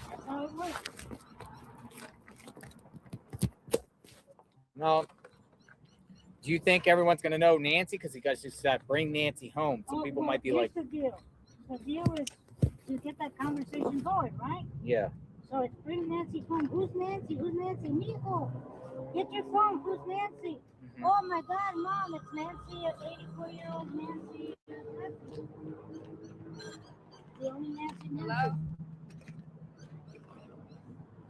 That's how it works. No. Do you think everyone's gonna know Nancy? Because you guys just said bring Nancy home. Some people might be like, here's the deal. The deal is to get that conversation going, right? yeah. So it's bring Nancy home. Who's Nancy? Who's Nancy? Mijo, get your phone. Who's Nancy? Oh my God, Mom, it's Nancy, 84-year-old Nancy. The only Nancy. Hello?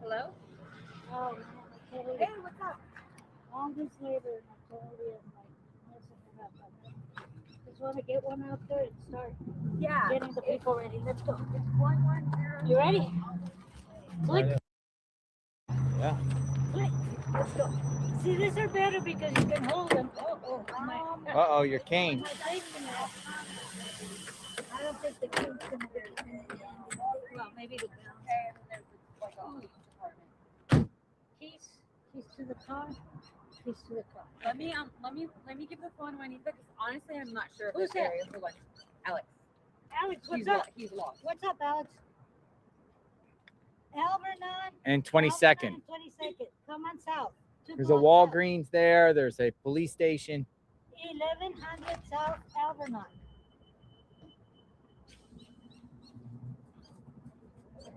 Hello? Oh man, I totally. Hey, what's up? All this later, and I totally am like messing it up. I just want to get one out there and start getting the people ready. Let's go. It's 110. You ready? Click. Yeah. Click. Let's go. See, these are better because you can hold them. Uh-oh, your cane. I don't think the cane's going to be. Well, maybe the keys to the car. Keys to the car. Let me give the phone to Juanita because honestly I'm not sure if Who's this that? area for like Alex. Alex, what's He's up? He's lost. What's up, Alex? Alvernon. And 22nd. And 22nd. Come on south. There's a Walgreens there. There's a police station. 1100 South Alvernon.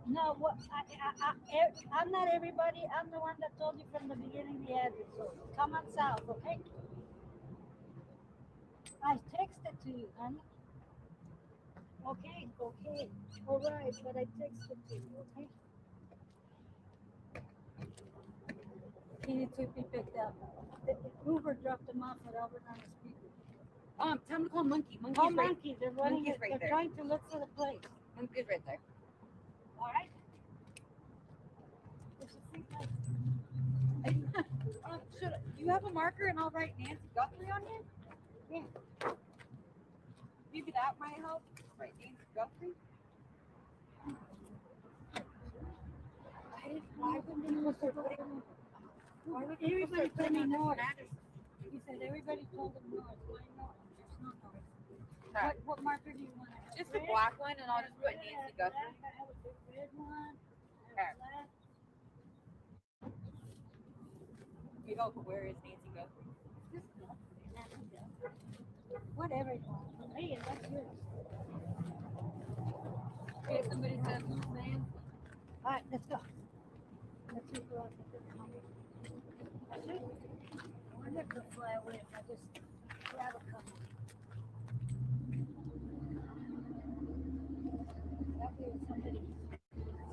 No, what? I'm not everybody. I'm the one that told you from the beginning the address. So come on south, okay? I texted to you, honey. Okay. All right, but I texted to you, okay? He needs to be picked up. The Uber dropped him off at Alvernon Speaker. Tell them to call Monkey. Call Monkey's right, Monkey. They're running Monkey's it. right They're there. trying to look for the place. Monkey's right there. All right. There's a free place. Should you have a marker and I'll write Nancy Guthrie on here? Yeah. Maybe that might help. Write Nancy Guthrie. Why wouldn't people start putting? Why would everybody tell me north? He said everybody told him north. Why north? It's not north. What marker do you want? Just a black one, and I'll just put Nancy Guthrie. I have a big red one. You go, where is Nancy Guthrie? Whatever you want. Hey, that's yours. Okay, somebody says who's man. All right, let's go. Let's just go out to the county. I wonder if they'll fly away if I just grab a couple. That way somebody.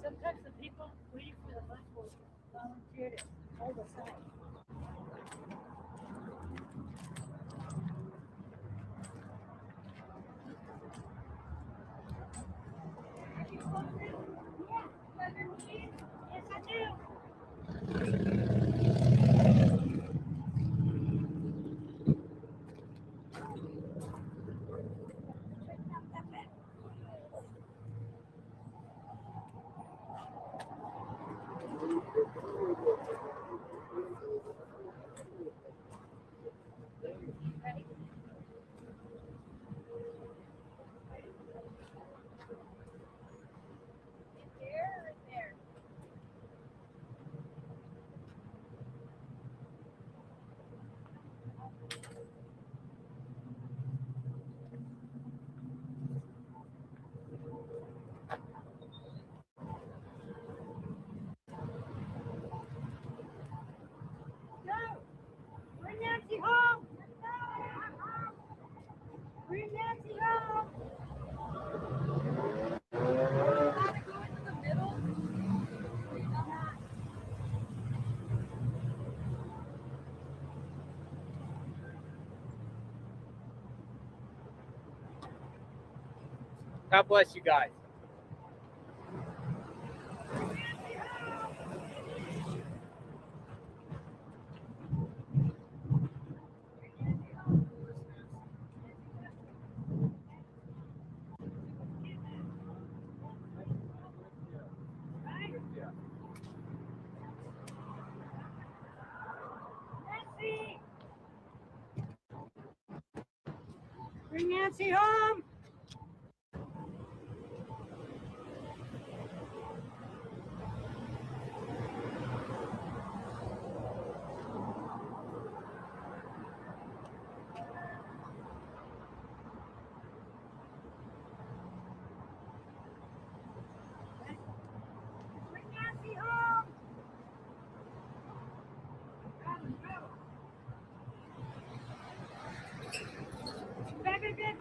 Sometimes the people waiting for the bus will volunteer to hold the sign. Yes, I do. Ready? There or there? Go! Bring Nancy home! Bring Nancy home! Gotta go into the middle. God bless you guys. Nancy! Bring Nancy home! Bring Nancy home! Back again!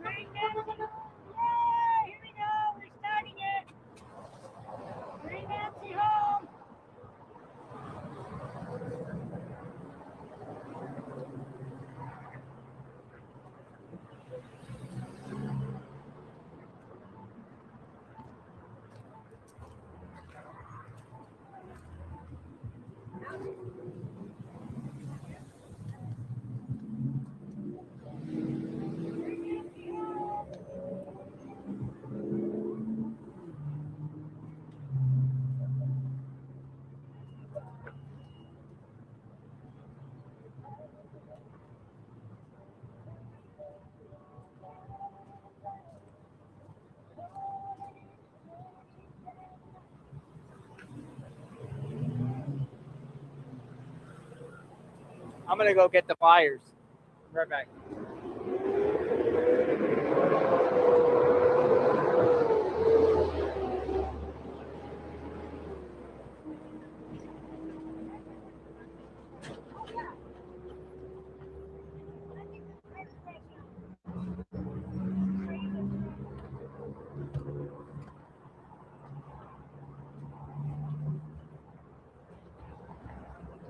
Bring Nancy home! Yay! Here we go! We're starting it! Bring Nancy home! I'm gonna go get the flyers. Right back.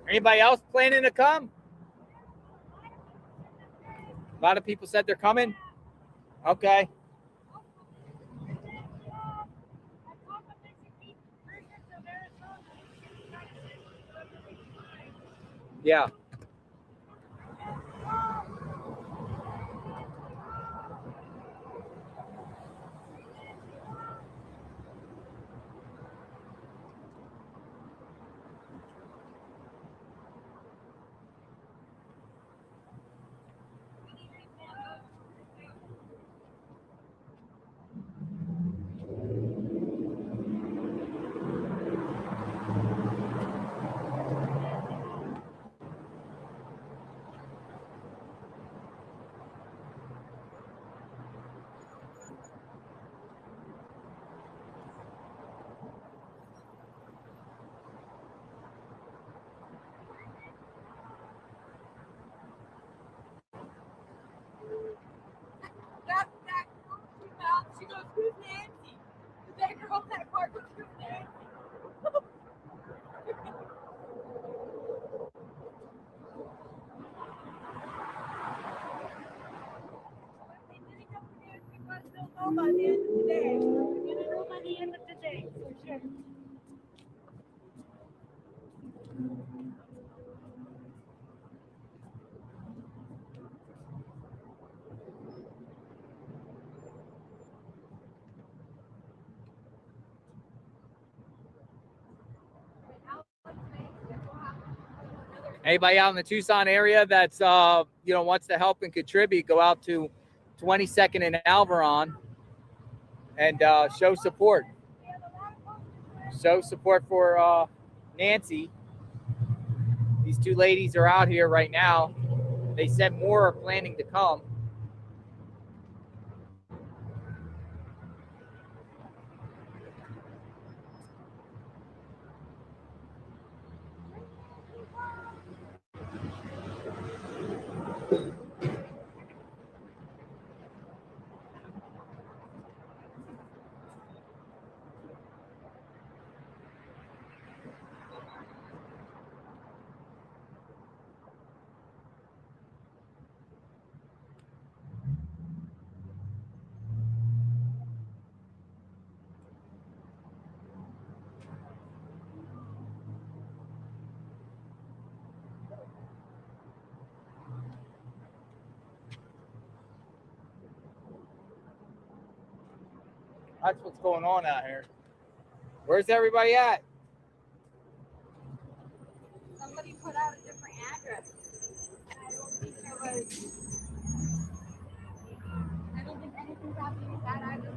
Anybody else planning to come? A lot of people said they're coming. Okay. Yeah. That girl, she goes, who's Nancy? That girl at that park goes, who's Nancy? By the end of today. We're gonna know by the end of the day, for sure. Anybody out in the Tucson area that's wants to help and contribute, go out to 22nd and Alveron and show support. Show support for Nancy. These two ladies are out here right now. They said more are planning to come. That's what's going on out here. Where's everybody at? Somebody put out a different address. And I don't think anything's happening with that address.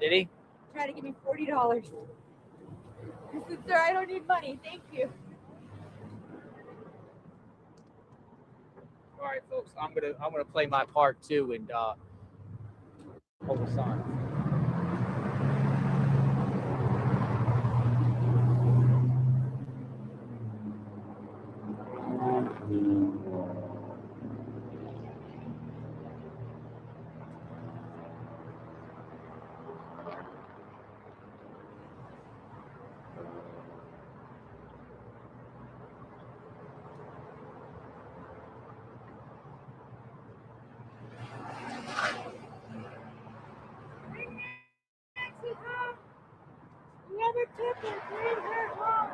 Did he? Try to give me $40. I said, sir, I don't need money. Thank you. All right, folks. I'm gonna play my part too and hold us on. Never took it. Bring her home.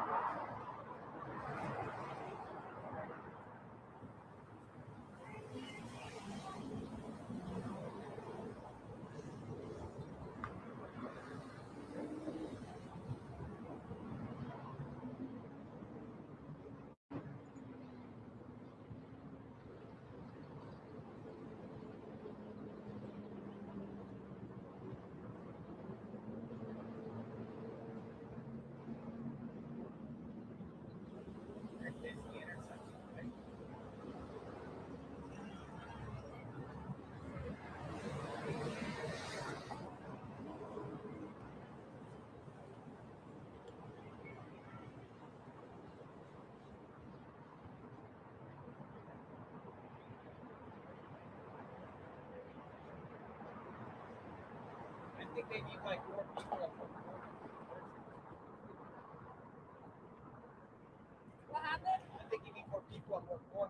I think they need like more people. What happened? I think you need more people on one floor.